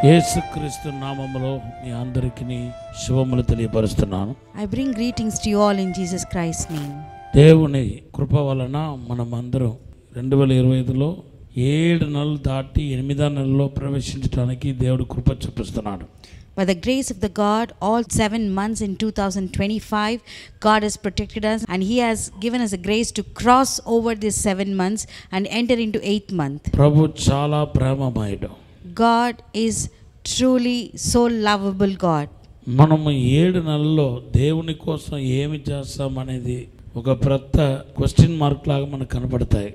యేసుక్రీస్తు నామములో మీ అందరికీ శుభములు తెలియపరుస్తున్నాను. I bring greetings to you all in Jesus Christ's name. దేవుని కృప వలన మనమందరం 2025లో 7 నెలలు దాటి 8వ నెలలో ప్రవేశించడానికి దేవుడు కృప చూపిస్తున్నాడు. By the grace of the God, all 7 months in 2025, God has protected us and He has given us a grace to cross over these 7 months and enter into 8th month. ప్రభు చాలా ప్రేమమయుడు. God is truly so lovable God. మనము 7 నెలల్లో దేవుని కోసం ఏమి చేస్తామనేది ఒక పెద్ద question mark లాగా మనకు కనబడతాయి.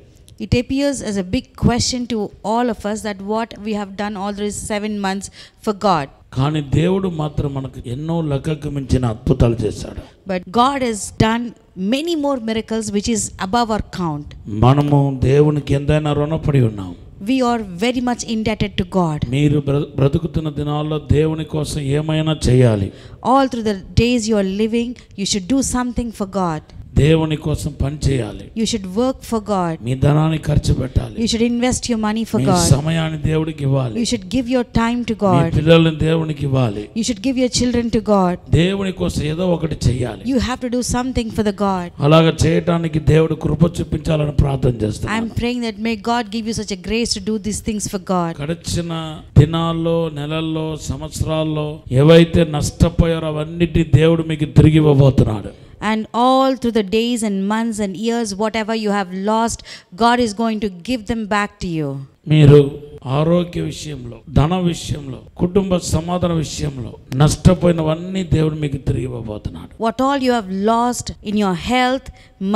It appears as a big question to all of us that what we have done all these 7 months for God. కానీ దేవుడు మాత్రం మనకు ఎన్నో లెక్కకు మించిన అద్భుతాలు చేశాడు. But God has done many more miracles which is above our count. మనము దేవునికి ఎంతైనా రుణపడి ఉన్నాం. We are very much indebted to God. మీరు బ్రతుకుతున్న దినాల్లో దేవుని కోసం ఏమైనా చేయాలి. All through the days you are living, you should do something for God. దేవుని కోసం పని చేయాలి. You should work for God. మీ ధనాన్ని ఖర్చు పెట్టాలి. You should invest your money for me God. సమయాన్ని దేవునికి ఇవ్వాలి. You should give your time to me God. పిల్లల్ని దేవునికి ఇవ్వాలి. You should give your children to God. దేవుని కోసం ఏదో ఒకటి చేయాలి. You have to do something for the God. అలాగ చేయడానికి దేవుడు కృప చూపించాలని ప్రార్థన చేస్తున్నాను. I am praying that may God give you such a grace to do these things for God. గడిచిన దినాల్లో, నెలల్లో, సంవత్సరాల్లో ఏవైతే నష్టపోయారో అవన్నిటి దేవుడు మీకు తిరిగి ఇవ్వబోతున్నాడు. And all through the days and months and years, whatever you have lost, God is going to give them back to you. మీరు ఆరోగ్య విషయంలో, ధన విషయంలో, కుటుంబ సమాధాన విషయంలో నష్టపోయినవన్నీ దేవుడు మీకు తిరిగి ఇవ్వబోతున్నాడు. What all you have lost in your health,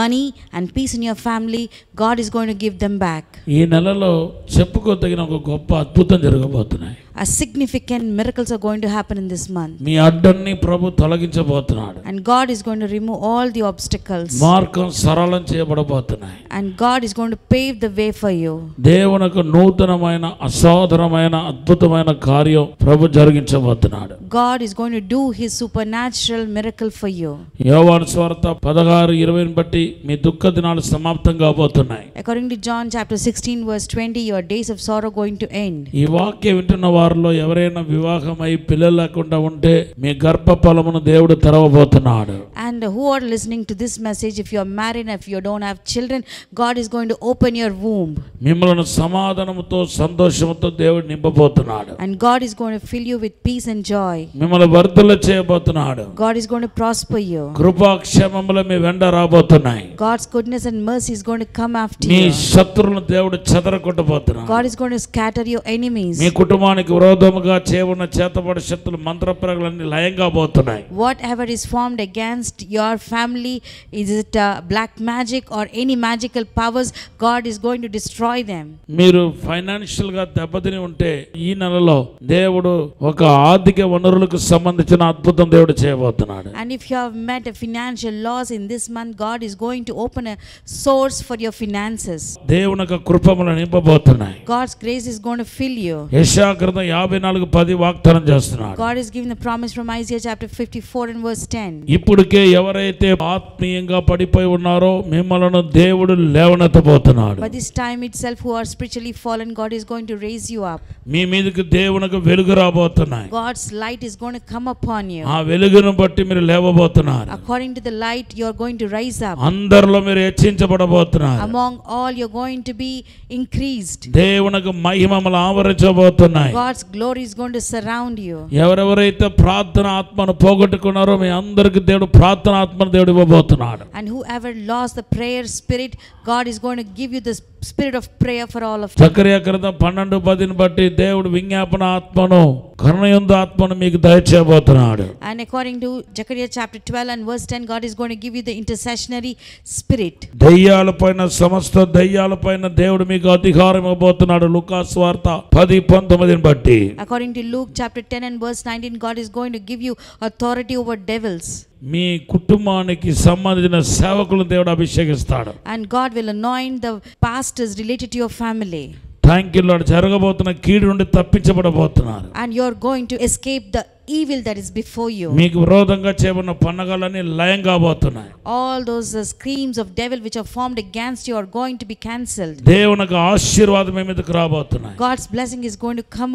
money and peace in your family, God is going to give them back. ఈ నెలలో చెప్పుకోదగిన ఒక గొప్ప అద్భుతం జరగబోతున్నాయి. A significant miracles are going to happen in this month. Me అడ్డన్ని Prabhu తొలగించబోతున్నాడు. And God is going to remove all the obstacles. మార్గం సరళం చేయబడబోతున్నాయి. And God is going to pave the way for you. దేవునికి నూతనమైన, అసాధారణమైన, అద్భుతమైన కార్యం ప్రభు జరిగించబోతున్నాడు. God is going to do His supernatural miracle for you. యోహాను సువార్త 16:20 బట్టి మీ దుఃఖ దినాలు సమాప్తం కాబోతున్నాయి. According to John chapter 16 verse 20, your days of sorrow going to end. ఈ వాక్యం వింటున్న వారిలో ఎవరైనా వివాహమై పిల్లలు లేకుండా ఉంటే మీ గర్భఫలమును దేవుడు తెరవబోతున్నాడు. And who are listening to this message, if you are married, if you don't have children, God is going to open your womb. మిమ్మల్ని సమాధానముతో, సంతోషముతో దేవుడు నింపబోతున్నాడు. And God is going to fill you with peace and joy. మిమ్మల్ని వర్ధల చేయబోతున్నాడు. God is going to prosper you. కృపాక్షేమములు మీ వెంట రాబోతున్నాయి. God's goodness and mercy is going to come after me you. శత్రువులను దేవుడు చెదరగొట్టబోతున్నాడు. God is going to scatter your enemies. మీ కుటుంబానికి విరోధముగా చేయబడిన చేతబడి శక్తులు, మంత్రప్రయోగాలన్నీ లయంగా పోతున్నాయి. Whatever is formed against your family, is it black magic or any magical powers, God is going to destroy them. మీరు financial గా దెబ్బతిని ఉంటే ఈ నెలలో దేవుడు ఒక ఆర్థిక వనరులకు సంబంధించిన అద్భుతం దేవుడు చేయబోతున్నాడు. And if you have met a financial loss in this month, God is going to open a source for your finances. దేవుని యొక్క కృపములు నింపబోతున్నాయి. God's grace is going to fill you. యెషయా గ్రంథం 54:10 వాగ్దానం చేస్తున్నాడు. God is giving the promise from Isaiah chapter 54 and verse 10. ఇప్పటికే ఎవరైతే ఆత్మీయంగా పడిపోయి ఉన్నారో మిమ్మల్ని దేవుడు లేవనెత్తబోతున్నాడు. By this time itself, who are spiritually fallen, God is going to raise you up. మీ మీదకి దేవునికి వెలుగు రాబోతున్నాయి. God's light is going to come upon you. ఆ వెలుగును బట్టి మీరు లేవబోతున్నారు. According to the light, you are going to rise up. అందరిలో మీరు హెచ్చించబడబోతున్నారు. Among all, you're going to be increased. దేవునికి మహిమలు ఆవరించబోతున్నాయి. God's glory is going to surround you. ఎవరెవరైతే ప్రార్థన ఆత్మను పోగొట్టుకున్నారో మీ అందరికి దేవుడు ప్రార్థన ఆత్మను దేవుడు ఇవ్వబోతున్నాడు. And whoever lost the prayer spirit, God is going to give you the spirit of prayer for all of you. జకర్యా గ్రంథం 12:10 బట్టి దేవుడు విజ్ఞాపన ఆత్మను, కరుణయందు ఆత్మను మీకు దయచేయబోతున్నాడు. And according to Zechariah chapter 12 and verse 10, God is going to give you the intercessionary spirit. దయ్యాలపైన, సమస్త దయ్యాలపైన దేవుడు మీకు అధికారం ఇవ్వబోతున్నాడు. లూకా సువార్త 10:19 బట్టి. According to Luke chapter 10 and verse 19, God is going to give you authority over devils. మీ కుటుంబానికి సంబంధించిన సేవకులను దేవుడు అభిషేకిస్తాడు. And God will anoint the pastors related to your family. Thank you Lord. జరగబోతున్న కీడు నుండి తప్పించబడబోతున్నారు. And you're going to escape the evil that is before you. మీకు విరోధంగా చేయబడిన పన్నగలన్నీ లయం కాబోతున్నాయి. All those screams of devil which are formed against you are going to be cancelled. దేవునికి ఆశీర్వాదం మీ మీదకి రాబోతున్నాయి. God's blessing is going to come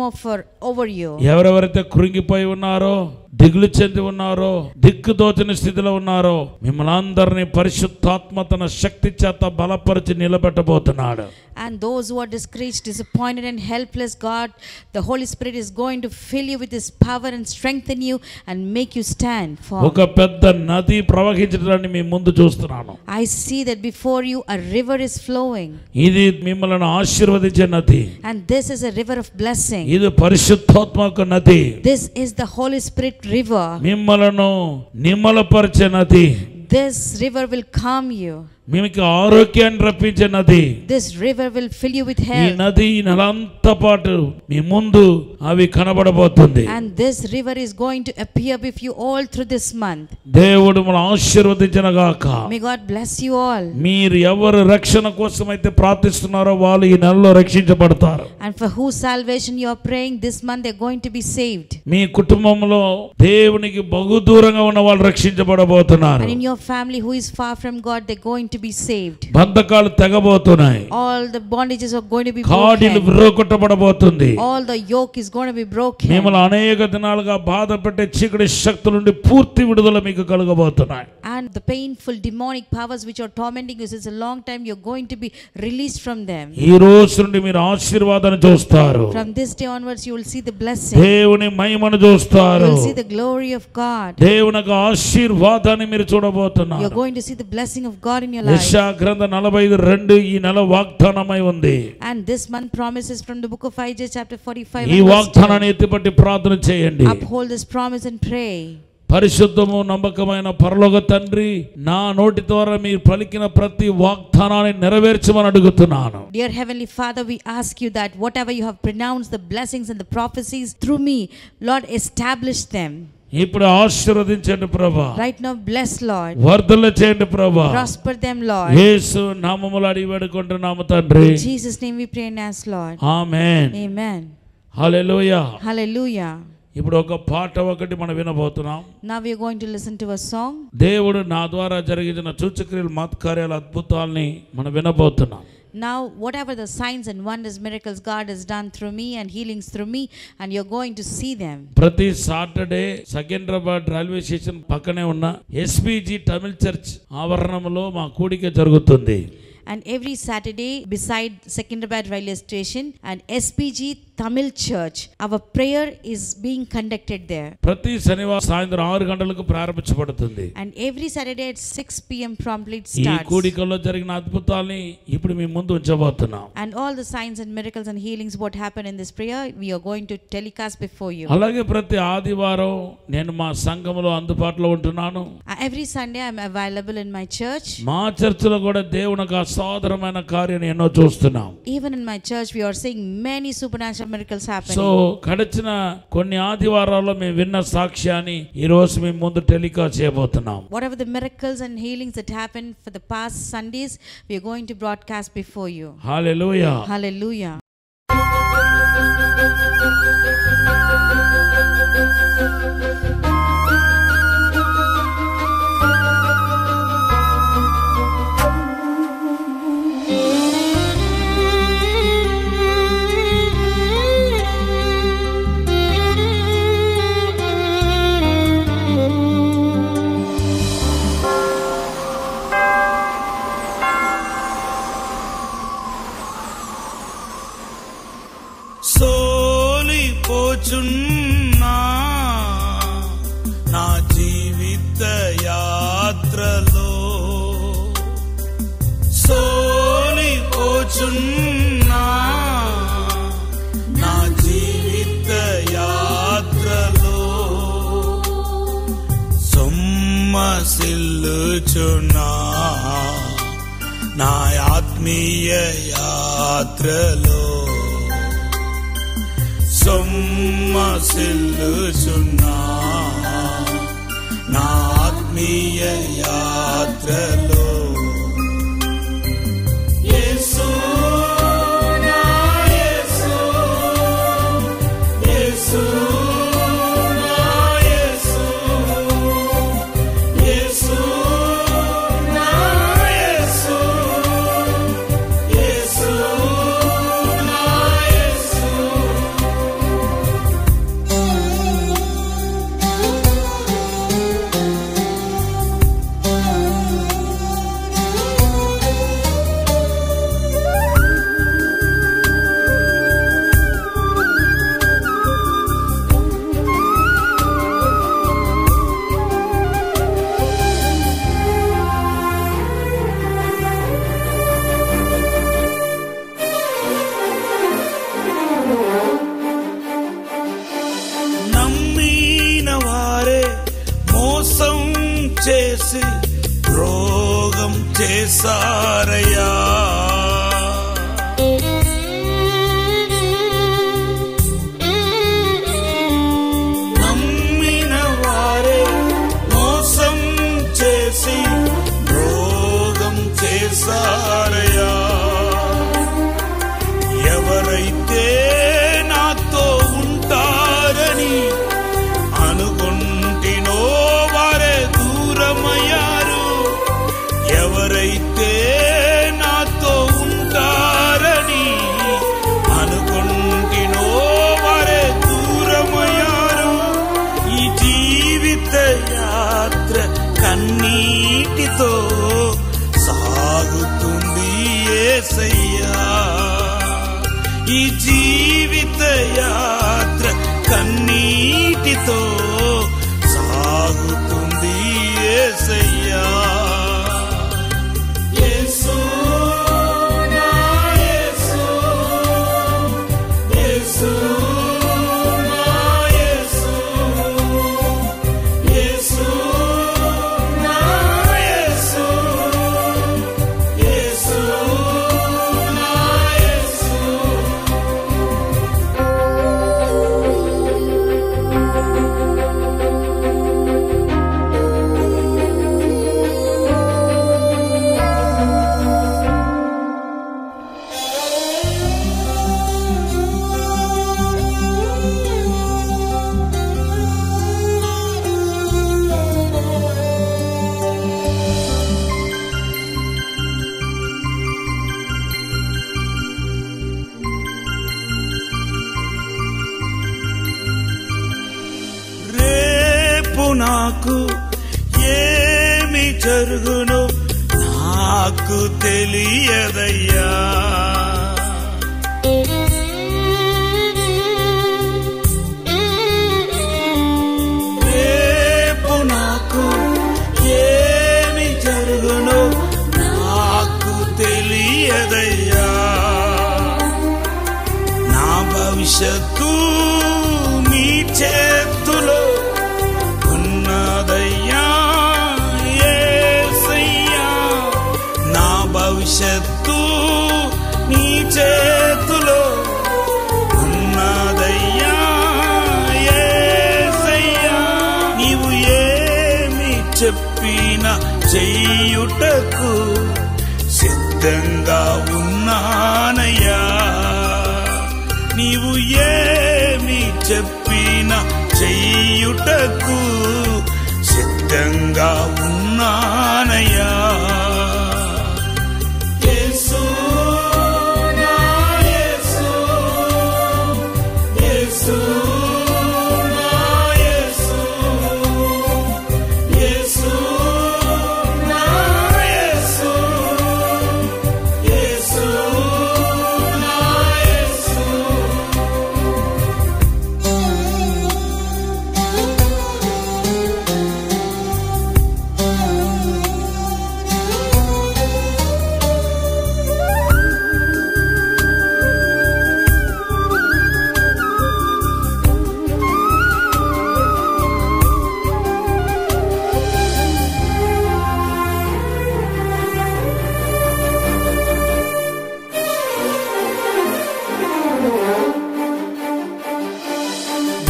over you. ఎవరెవరైతే కృంగిపోయి ఉన్నారో, దిగులు చెంది ఉన్నారో, దిక్కుదోచని స్థితిలో ఉన్నారో, మిమ్మల్ని అందరినీ పరిశుద్ధాత్మ తన శక్తి చేత బలపరిచి నిలబెట్టబోతున్నాడు. And those who are discouraged, disappointed and helpless, God, the Holy Spirit is going to fill you with His power and strengthen you and make you stand firm. ఒక పెద్ద నది ప్రవహించడాన్ని మీ ముందు చూస్తున్నాను. I see that before you a river is flowing. ఇది మిమ్మల్ని ఆశీర్వదించే నది. And this is a river of blessing. ఇది పరిశుద్ధాత్మ యొక్క నది. This is the Holy Spirit river. మిమ్మలను నిమ్మలపరిచే నది. This river will calm you. మీకు ఆరోగ్యాన్ని రప్పించే నది. This river will fill you with ఈ health. నది నెలంతా పాటు మీ ముందు అవి కనబడబోతుంది. And this river is going to appear with you all through this month. దేవుడు మిమ్మల్ని ఆశీర్వదించుగాక. May God bless you all. మీరు ఎవరు రక్షణ కోసం అయితే ప్రార్థిస్తున్నారో వాళ్ళు ఈ నెలలో రక్షించబడతారు. And for whose salvation you are praying this month, they are going to be saved. మీ కుటుంబంలో దేవునికి బహు దూరంగా ఉన్న వాళ్ళు రక్షించబడబోతున్నారు. And in your family who is far from God, they are going to be saved. బంధకాలు తెగబోతున్నాయి. All the bondages are going to be కాడిలు broken. విరగొట్టబడబోతుంది. All the yoke is going to be broken. మిమ్మల్ని అనేక దినాలుగా బాధపెట్టే చీకటి శక్తుల నుండి పూర్తి విడుదల మీకు కలుగబోతున్నాయి. And the painful demonic powers which are tormenting you since a long time, you are going to be released from them. ఈ రోజు నుండి మీరు ఆశీర్వాదాన్ని చూస్తారు. From this day onwards you will see the blessing. దేవుని మహిమను చూస్తారు. You will see the glory of God. దేవుని ఆశీర్వాదాన్ని మీరు చూడబోతున్నారు. You are going to see the blessing of God in your life. యెషయా గ్రంథం 45:2 ఈ నెల వాగ్దానమై ఉంది. And this month promises from the book of Isaiah chapter 45. ఈ వాగ్దానాన్ని ఎత్తిపట్టి ప్రార్థన చేయండి. Uphold this promise and pray. పరిశుద్ధము నమ్మకమైన పరలోక తండ్రి, నా నోటి ద్వారా మీరు పలికిన ప్రతి వాగ్దానాన్ని నెరవేర్చమని అడుగుతున్నాను. Dear Heavenly Father, we ask you that whatever you have pronounced, the blessings and the prophecies through me, Lord, establish them. ఇప్పుడు ఆశీర్వదించండి ప్రభా. Right now bless, Lord. వర్ధల చేయండి ప్రభా. Prosper them, Lord. యేసు నామములో అడిగి వేడుకుంటున్నాము తండ్రి. In Jesus' name we pray and ask, Lord. Amen. Amen. Hallelujah. Hallelujah. ఇప్పుడు ఒక పాట ఒకటి మనం వినబోతున్నాం. Now we are going to listen to a song. దేవుడు నా ద్వారా జరిగించిన సూచక్రియలు మహత్కార్యాల అద్భుతాల్ని మనం వినబోతున్నాం. Now whatever the signs and wonders, miracles God has done through me and healings through me, and you're going to see them. ప్రతి Saturday Secunderabad railway station పక్కనే ఉన్న SPG Tamil church ఆవరణంలో మా కూడిక జరుగుతుంది. And every Saturday beside Secunderabad railway station and SPG Tamil Church, our prayer is being conducted there. ప్రతి శనివారం సాయంత్రం 6 గంటలకు ప్రారంభించబడుతుంది. And every Saturday at 6 p.m. promptly it ఈ starts. కూడికలో జరిగిన అద్భుతాల్ని ఇప్పుడు మీ ముందు ఉంచబోతున్నాం. And all the signs and miracles and healings what happened in this prayer, we are going to telecast before you. అలాగే ప్రతి ఆదివారం నేను మా సంఘములో అందుబాటులో ఉంటున్నాను. Every Sunday I am available in my church. మా చర్చిలో కూడా దేవునికి అసాధారణమైన కార్యాన్ని ఎన్నో చూస్తున్నాం. Even in my church we are seeing many supernatural miracles happening. So గడిచిన కొన్ని ఆదివారాల్లో మేము విన్న సాక్ష్యాన్ని ఈ రోజు మేము ముందు టెలికాస్ట్ చేయబోతున్నాం. Whatever the miracles and healings that happened for the past Sundays, we are going to broadcast before you. Hallelujah. Hallelujah. సోలిపోచున్నా నా జీవిత యాత్రలో, సోలిపోచున్నా నా జీవిత యాత్రలో, సొమ్మసిల్లుచున్నా నా ఆత్మీయ యాత్రలో, సొమ్మసిల్లుచున్నా నా ఆత్మీయ యాత్రలో. యేసు నా యేసు, యేసు నా చేసి ద్రోహం చేశారయ్యా. నమ్మిన వారే మోసం చేసి ద్రోహం చేశారయ్యా. ఎవరైతే నాతో ఉంటారని అనుకుంటినో వారే దూరమయ్యారు. ఎవరైతే నాతో ఉంటారని అనుకుంటినో వారే దూరమయ్యారు. ఈ జీవిత యాత్ర కన్నీటితో సాగుతుంది యేసయ్యా. ఈ జీవిత యాత్ర కన్నీటితో సాగుతుంది యేసయ్యా. యేసు నా యేసు, యేసు నా యేసు, యేసు నా యేసు, యేసు నా యేసు. రేపు నాకు ఏమి జరుగునో నాకు తెలియదయ్యా. రేపు నాకు ఏమి జరుగునో నాకు తెలియదయ్యా. నా భవిష్యత్తు నీ చేతులో ఉన్నదయ్యా యేసయ్యా. నా భవిష్యత్తు నీ చేతులో ఉన్నదయ్యా యేసయ్యా. నీవు ఏమి చెప్పినా చెయ్యుటకు సిద్ధంగా ఉన్నానయ్యా. నీవు ఏమి చెప్పినా చెయ్యుటకు సిద్ధంగా ఉన్నానయ్యా. యేసు నా యేసు, యేసు నా యేసు, యేసు నా యేసు, యేసు నా యేసు.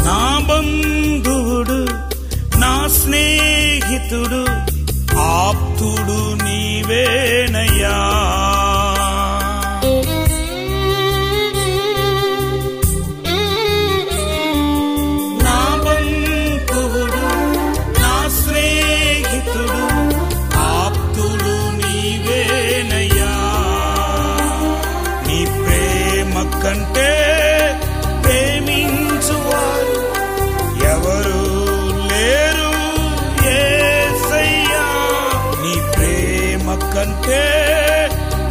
నా బంధువుడు నా స్నేహితుడు ఆప్తుడు నీవేనయ్యా. నా బంధువుడు నా స్నేహితుడు ఆప్తుడు నీవేనయ్యా. నీ ప్రేమ కంటే ప్రేమించువారు ఎవరు లేరు యేసయ్యా. నీ ప్రేమ కంటే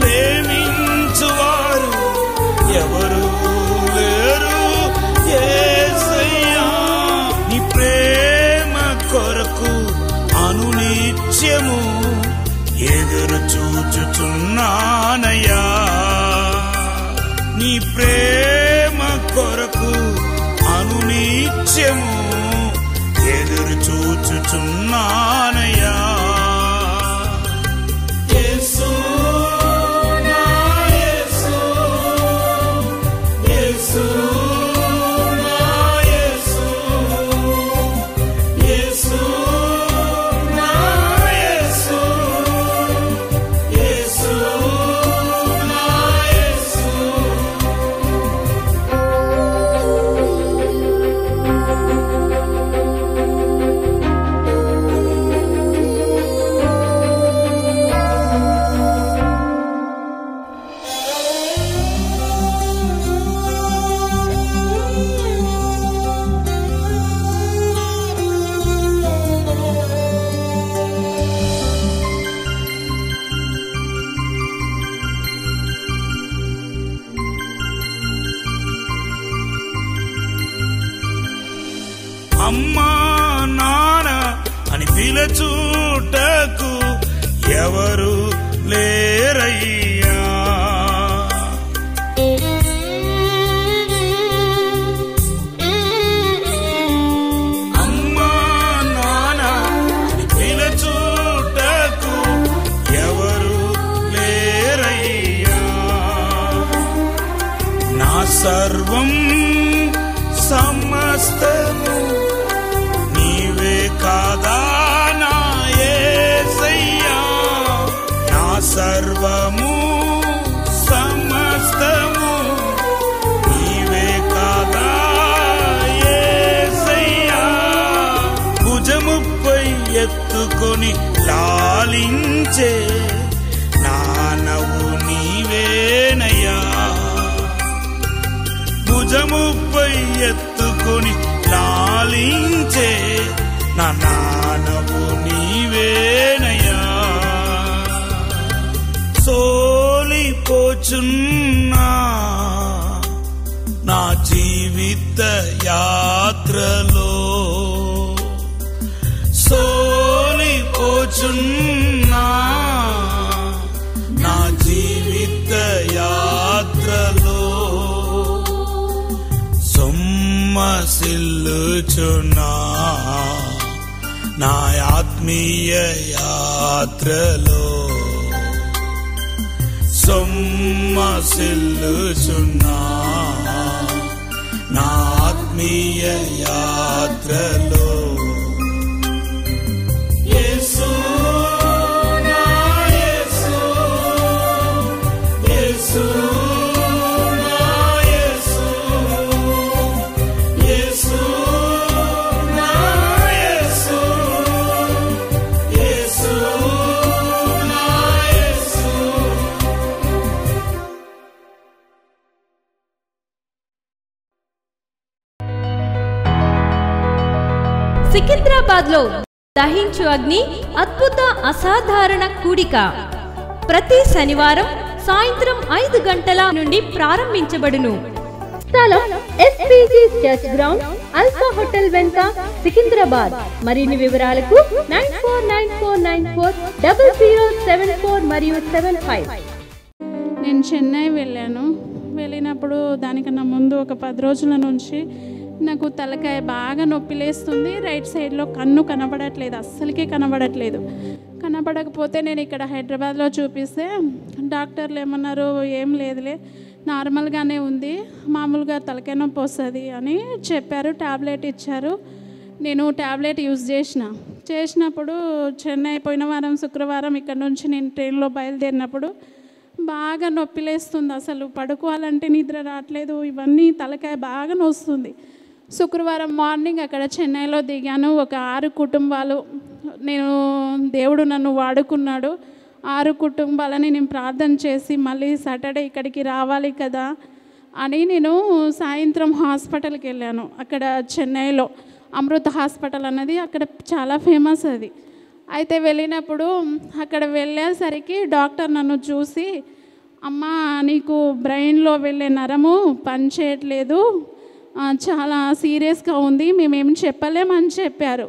ప్రేమించువారు ఎవరు లేరు యేసయ్యా. నీ ప్రేమ కొరకు అనునిత్యము ఎదురు చూచుచున్నానయ్యా. నీ ప్రేమ కొరకు అనునిత్యము ఎదురు చూచుచున్నానయ్యా. పిలచూటకు ఎవరు లేరయ్యా. అమ్మా నాన్న పిలచూటకు ఎవరు లేరయ్యా. నా సర్వం సమస్తము నీవే కాదా నా యేసయ్యా. నా సర్వము సమస్తము నీవే కాదా యేసయ్యా. భుజముపై ఎత్తుకొని లాలించే నానవు నీవేనయ్యా. భుజముపై ఎత్తుకొని లాలించే నా నానవు నీవేనయ్యా. సోలిపోచున్నా నా జీవిత యాత్రలో, సోలిపోచున్నా నా జీవిత యాత్రలో, సొమ్మసిల్లుచున్నా నా ఆత్మీయ యాత్రలో, సొమ్మసిల్లుచున్నా నా ఆత్మీయ యాత్రలో. యేసు నా యేసు, యేసు నా యేసు, యేసు నా యేసు, యేసు నా యేసు. సికింద్రాబాద్ లో దహించు అగ్ని అద్భుత అసాధారణ కూడిక ప్రతి శనివారం సాయంత్రం 5 గంటల నుండి ప్రారంభించబడును. స్థలం SPG church ground, alpha hotel వెనుక, సికింద్రాబాద్. మరిన్ని వివరాలకు 9494940074 మరియు 75. నేను చెన్నై వెళ్ళినప్పుడు దానికన్నా ముందు ఒక 10 రోజుల నుంచి నాకు తలకాయ బాగా నొప్పి లేస్తుంది. రైట్ సైడ్లో కన్ను కనబడట్లేదు, అస్సలకే కనబడట్లేదు. కనబడకపోతే నేను ఇక్కడ హైదరాబాద్లో చూపిస్తే డాక్టర్లు ఏమన్నారు, ఏం లేదులే, నార్మల్గానే ఉంది, మామూలుగా తలకాయ నొప్పి వస్తుంది అని చెప్పారు. ట్యాబ్లెట్ ఇచ్చారు. నేను ట్యాబ్లెట్ యూజ్ చేసినప్పుడు చెన్నై పోయిన వారం శుక్రవారం ఇక్కడ నుంచి నేను ట్రైన్లో బయలుదేరినప్పుడు బాగా నొప్పి లేస్తుంది. అసలు పడుకోవాలంటే నిద్ర రావట్లేదు, ఇవన్నీ తలకాయ బాగా నొస్తుంది. శుక్రవారం మార్నింగ్ అక్కడ చెన్నైలో దిగాను. ఒక 6 కుటుంబాలు, దేవుడు నన్ను వాడుకున్నాడు. 6 కుటుంబాలని నేను ప్రార్థన చేసి మళ్ళీ సాటర్డే ఇక్కడికి రావాలి కదా అని నేను సాయంత్రం హాస్పిటల్కి వెళ్ళాను. అక్కడ చెన్నైలో అమృత హాస్పిటల్ అన్నది అక్కడ చాలా ఫేమస్ అది. అయితే వెళ్ళినప్పుడు అక్కడ వెళ్ళేసరికి డాక్టర్ నన్ను చూసి, అమ్మా నీకు బ్రెయిన్లో వెళ్ళే నరము పనిచేయట్లేదు, చాలా సీరియస్గా ఉంది, మేమేం చెప్పలేమని చెప్పారు.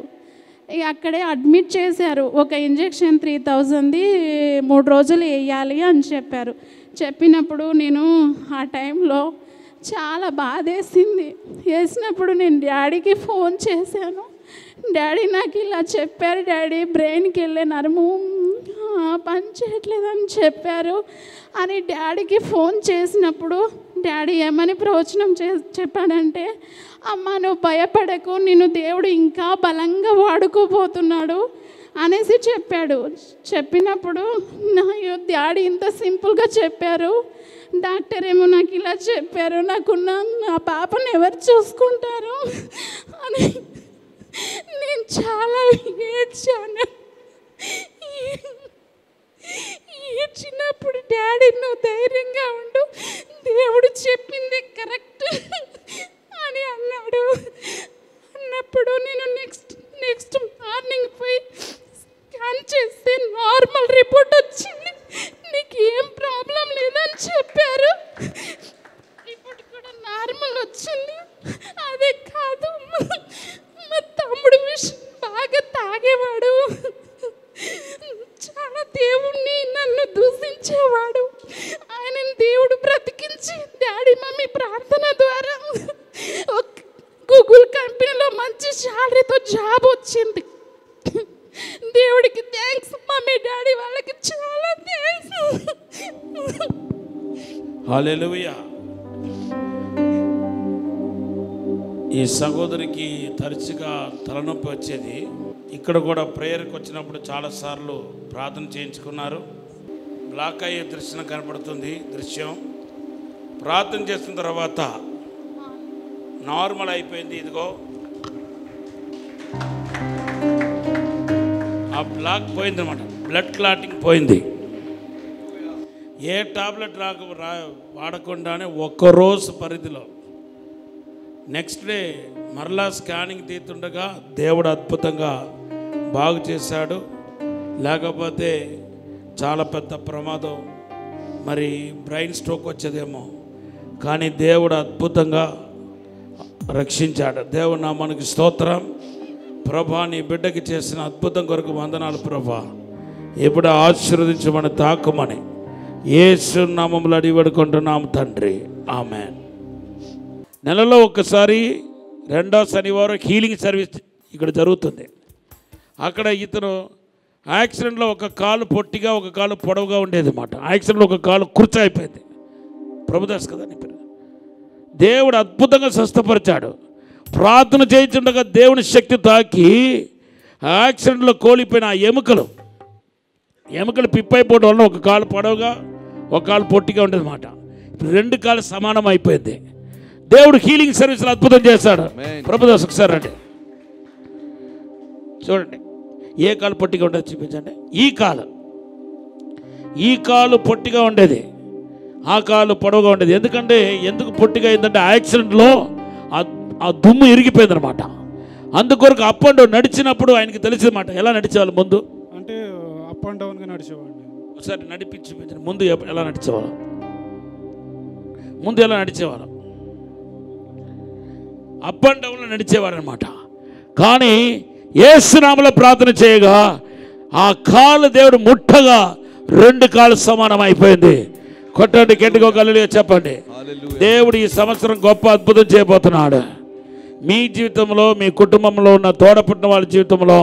ఇక అక్కడే అడ్మిట్ చేశారు. ఒక ఇంజెక్షన్ 3000ది 3 రోజులు వేయాలి అని చెప్పారు. చెప్పినప్పుడు నేను ఆ టైంలో చాలా బాధేసింది. వేసినప్పుడు నేను డాడీకి ఫోన్ చేశాను. డాడీ నాకు ఇలా చెప్పారు, డాడీ బ్రెయిన్కి వెళ్ళే నరము పని చేయట్లేదని చెప్పారు అని డాడీకి ఫోన్ చేసినప్పుడు డాడీ ఏమని ప్రవచనం చెప్పాడంటే, అమ్మ నువ్వు భయపడకు, నిన్ను దేవుడు ఇంకా బలంగా వాడుకోబోతున్నాడు అనేసి చెప్పాడు. చెప్పినప్పుడు డాడీ ఇంత సింపుల్గా చెప్పారు. డాక్టర్ ఏమో నాకు ఇలా చెప్పారు, నాకున్న నా పాపను ఎవరు చూసుకుంటారు అని నేను చాలా ఏడ్చాను. ఏడ్చినప్పుడు డాడీ నువ్వు ధైర్యంగా ఉండు, దేవుడు చెప్పింది కరెక్ట్ అని అన్నాడు. అన్నప్పుడు నేను నెక్స్ట్ మార్నింగ్ పోయి స్కాన్ చేస్తే నార్మల్ రిపోర్ట్ వచ్చింది. నీకు ఏం ప్రాబ్లం లేదని చెప్పారు. రిపోర్ట్ కూడా నార్మల్ వచ్చింది. అదే కాదు, మా తమ్ముడు బాగా తాగేవాడు, బాబు వచ్చింది. దేవుడికి థ్యాంక్స్. మమ్మీ డాడీ వాళ్ళకి చాలా థ్యాంక్స్. హల్లెలూయా. ఈ సహోదరికి తరచుగా తలనొప్పి వచ్చేది. ఇక్కడ కూడా ప్రేయర్కి వచ్చినప్పుడు చాలాసార్లు ప్రార్థన చేయించుకున్నారు. బ్లాక్ అయ్యే దృశ్యం కనపడుతుంది. దృశ్యం ప్రార్థన చేసిన తర్వాత నార్మల్ అయిపోయింది. ఇదిగో ఆ బ్లాక్ పోయింది అనమాట. బ్లడ్ క్లాటింగ్ పోయింది. ఏ టాబ్లెట్ వాడకుండానే ఒక్కరోజు పరిధిలో నెక్స్ట్ డే మరలా స్కానింగ్ తీస్తుండగా దేవుడు అద్భుతంగా బాగు చేశాడు. లేకపోతే చాలా పెద్ద ప్రమాదం, మరి బ్రెయిన్ స్ట్రోక్ వచ్చేదేమో. కానీ దేవుడు అద్భుతంగా రక్షించాడు. దేవుడు నామానికి స్తోత్రం. ప్రభా, నీ బిడ్డకి చేసిన అద్భుతం కొరకు వందనాలు ప్రభా. ఇప్పుడు ఆశీర్వదించమని తాకమని యేసు నామములో అడిగి వేడుకుంటున్నాము తండ్రి, ఆమేన్. నెలలో ఒక్కసారి రెండో శనివారం హీలింగ్ సర్వీస్ ఇక్కడ జరుగుతుంది. అక్కడ ఇతను యాక్సిడెంట్లో ఒక కాలు పొట్టిగా ఒక కాలు పొడవుగా ఉండేది అన్నమాట. యాక్సిడెంట్లో ఒక కాలు కుర్చైపోయింది. ప్రభుదాస్ కదా నీ పేరు. దేవుడు అద్భుతంగా స్వస్థపరిచాడు. ప్రార్థన చేయించుండగా దేవుని శక్తి తాకి యాక్సిడెంట్లో కోల్పోయిన ఆ ఎముకలు పిప్పైపోవడం వల్ల ఒక కాలు పొడవుగా ఒక కాలు పొట్టిగా ఉండేది అన్నమాట. రెండు కాలు సమానం అయిపోయింది. దేవుడు హీలింగ్ సర్వీసులు అద్భుతం చేశాడు. ప్రభుదాస్ ఒకసారి రండి చూడండి. ఏ కాలు పొట్టిగా ఉండేది చూపించండి. ఈ కాలు పొట్టిగా ఉండేది, ఆ కాలు పొడవుగా ఉండేది. ఎందుకు పొట్టిగా అయిందంటే యాక్సిడెంట్లో ఆ దుమ్ము ఇరిగిపోయింది అనమాట. అందుకొరకు అప్ అండ్ డౌన్ నడిచినప్పుడు ఆయనకి తెలిసిందన్నమాట. ఎలా నడిచేవాళ్ళు ముందు అంటే అప్ అండ్ డౌన్గా నడిచేవాడిని. ఒకసారి నడిపించి చూపించండి. ముందు ఎలా నడిచేవాళ్ళం, ఎలా నడిచేవాళ్ళం అప్ అండ్ డౌన్లో నడిచేవారు అనమాట. కానీ యేసు నామములో ప్రార్థన చేయగా ఆ కాలు దేవుడు ముట్టగా రెండు కాళ్ళు సమానం అయిపోయింది. కొట్టండి, గట్టిగా హల్లెలూయా చెప్పండి. దేవుడు ఈ సంవత్సరం గొప్ప అద్భుతం చేయబోతున్నాడు. మీ జీవితంలో, మీ కుటుంబంలో ఉన్న తోడపుట్టిన వాళ్ళ జీవితంలో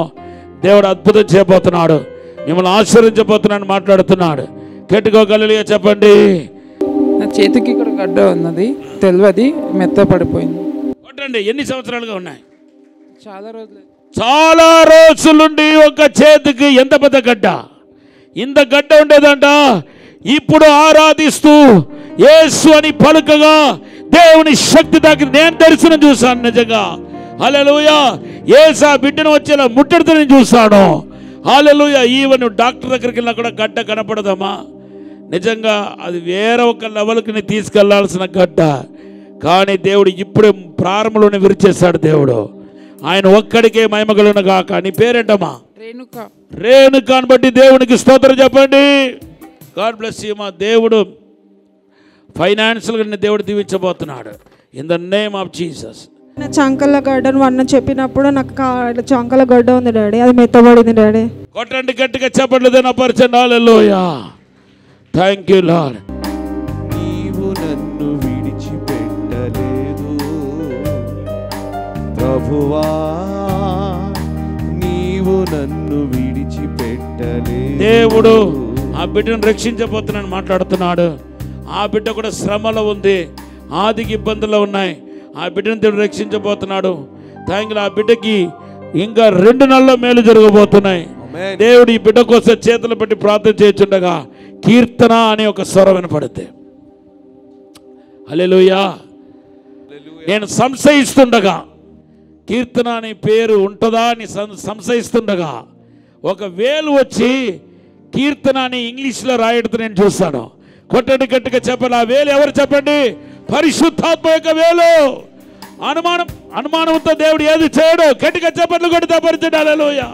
దేవుడు అద్భుతం చేయబోతున్నాడు. మిమ్మల్ని ఆశీర్వదించబోతున్నాను మాట్లాడుతున్నాడు. గట్టిగా హల్లెలూయా చెప్పండి. నా చేతికి ఇక్కడ గడ్డ ఉన్నది, తెలియదు, మెత్త పడిపోయింది. కొట్టండి. ఎన్ని సంవత్సరాలుగా ఉన్నాయి? చాలా రోజులుండి ఒక చేతికి ఎంత పెద్ద గడ్డ, ఇంత గడ్డ ఉండేదంట. ఇప్పుడు ఆరాధిస్తూ యేసు అని పలుకగా దేవుని శక్తి తాకి నేను దర్శనం చూశాను. నిజంగా హల్లెలూయా. యేసు ఆ బిడ్డను వచ్చేలా ముట్టడితో నేను చూశాను. హల్లెలూయా. ఈవెన్ డాక్టర్ దగ్గరికి వెళ్ళినా కూడా గడ్డ కనపడదమ్మా. నిజంగా అది వేరే ఒక లెవెల్కి తీసుకెళ్లాల్సిన గడ్డ. కానీ దేవుడు ఇప్పుడు ప్రారంభంలోనే విరిచేశాడు. దేవుడు ఆయన ఒక్కడికే మహిమగలుగును గాక. నీ పేరేంటమ్మా? రేణుకాని బట్టి దేవునికి స్తోత్రం చెప్పండి. God bless you. మా దేవుడు ఫైనాన్షియల్గా దేవుడు దీవించబోతున్నాడు. In the name of Jesus. చంకల గడ్డను అన్న చెప్పినప్పుడు నాకు చంకల గడ్డ ఉంది డాడీ, అది మెత్తబడింది డాడీ. కొట్టండి గట్టిగా చెప్పండి. నా పరిచయం. హల్లెలూయా. Thank you Lord. నీవు నన్ను విడిచిపెట్టలేదు ప్రభువా, నీవు నన్ను విడిచిపెట్టలేదు. దేవుడు ఆ బిడ్డను రక్షించబోతున్నాను మాట్లాడుతున్నాడు. ఆ బిడ్డ కూడా శ్రమలో ఉంది, ఆదికి ఇబ్బందులు ఉన్నాయి. ఆ బిడ్డను దేవుడు రక్షించబోతున్నాడు. Thank you. ఆ బిడ్డకి ఇంకా 2 నెలల్లో మేలు జరగబోతున్నాయి. దేవుడు ఈ బిడ్డ కోసం చేతులు పెట్టి ప్రార్థన చేయించుండగా కీర్తన అనే ఒక స్వరం వినపడుద్ది. హల్లెలూయా. నేను సంశయిస్తుండగా, కీర్తన అనే పేరు ఉంటుందా అని సంశయిస్తుండగా ఒక వేలు వచ్చి కీర్తన అని ఇంగ్లీష్లో రాయడం నేను చూస్తాను. కొట్టండి గట్టిగా చెప్పండి. ఆ వేలు ఎవరు చెప్పండి? పరిశుద్ధాత్మ యొక్క వేలు. అనుమానంతో దేవుడు ఏది చేయడు. గట్టిగా చెప్పండి కొట్టి తప్పరించండి. హల్లెలూయా.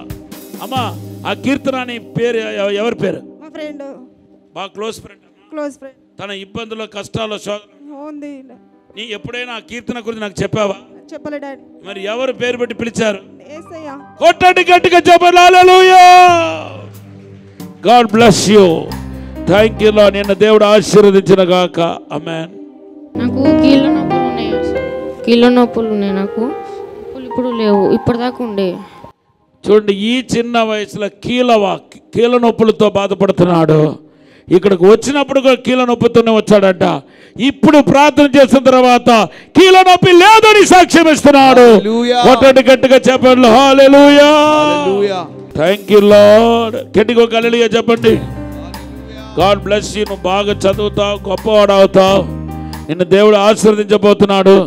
అమ్మా, ఆ కీర్తన అనే పేరు ఎవరి పేరు? మా ఫ్రెండ్, బాగా క్లోజ్ ఫ్రెండ్. తన ఇబ్బందులు, కష్టాలు, ఉంది. నీ ఎప్పుడైనా ఆ కీర్తన గురించి నాకు చెప్పావా? చెప్పలే డాడీ. మరి ఎవరు పేరు పెట్టి పిలిచారు? యేసయ్య. కొట్టండి గట్టిగా చెప్పండి. హల్లెలూయా. God bless you. Thank you Lord. నిన్న దేవుడు ఆశీర్వదించిన గాక. ఆమేన్. నాకు కీళ్ళ నొప్పులు ఉన్నాయి నాకు. నొప్పులు ఇప్పుడు లేవు, ఇప్పటిదాకా ఉండే. చూడండి, ఈ చిన్న వయసులో కీళ్ళ నొప్పులతో బాధపడుతున్నాడు. ఇక్కడికి వచ్చినప్పుడు కూడా కీళ్ళ నొప్పితోనే వచ్చాడంట. ఇప్పుడు ప్రార్థన చేసిన తర్వాత కీళ్ళ నొప్పి లేదని సాక్ష్యం ఇస్తున్నాడు. కొట్టండి గట్టిగా చెప్పండి, హల్లెలూయా. Thank you lord. గట్టిగా ఒక హల్లెలూయా చెప్పండి. God bless you. నువ్వు బాగా చదువుతావు, గొప్పవాడు అవుతావు. నిన్ను దేవుడు ఆశీర్వదించబోతున్నాడు.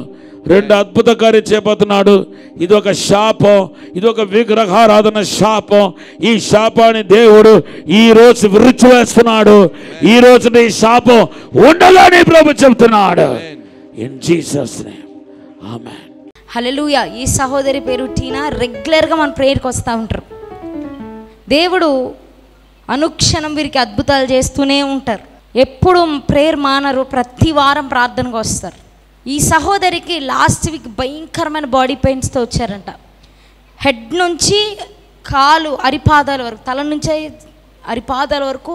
2 అద్భుత కార్యం చేయబోతున్నాడు. ఇది ఒక శాపం, ఇది ఒక విగ్రహారాధన శాపం. ఈ శాపాన్ని దేవుడు ఈరోజు విరుచివేస్తున్నాడు. ఈ రోజు ఈ శాపం ఉండాలని ప్రభు చెబుతున్నాడు. ఇన్ జీసస్ నేమ్ ఆమేన్. హల్లెలూయా. ఈ సహోదరి పేరు టీనా. రెగ్యులర్గా మన ప్రేయర్కి వస్తూ ఉంటారు. దేవుడు అనుక్షణం వీరికి అద్భుతాలు చేస్తూనే ఉంటారు. ఎప్పుడు ప్రేయర్ మానరు, ప్రతి వారం ప్రార్థనకు వస్తారు. ఈ సహోదరికి లాస్ట్ వీక్ భయంకరమైన బాడీ పెయిన్స్తో వచ్చారంట. హెడ్ నుంచి కాలు అరిపాదాల వరకు, తల నుంచి అరిపాదాల వరకు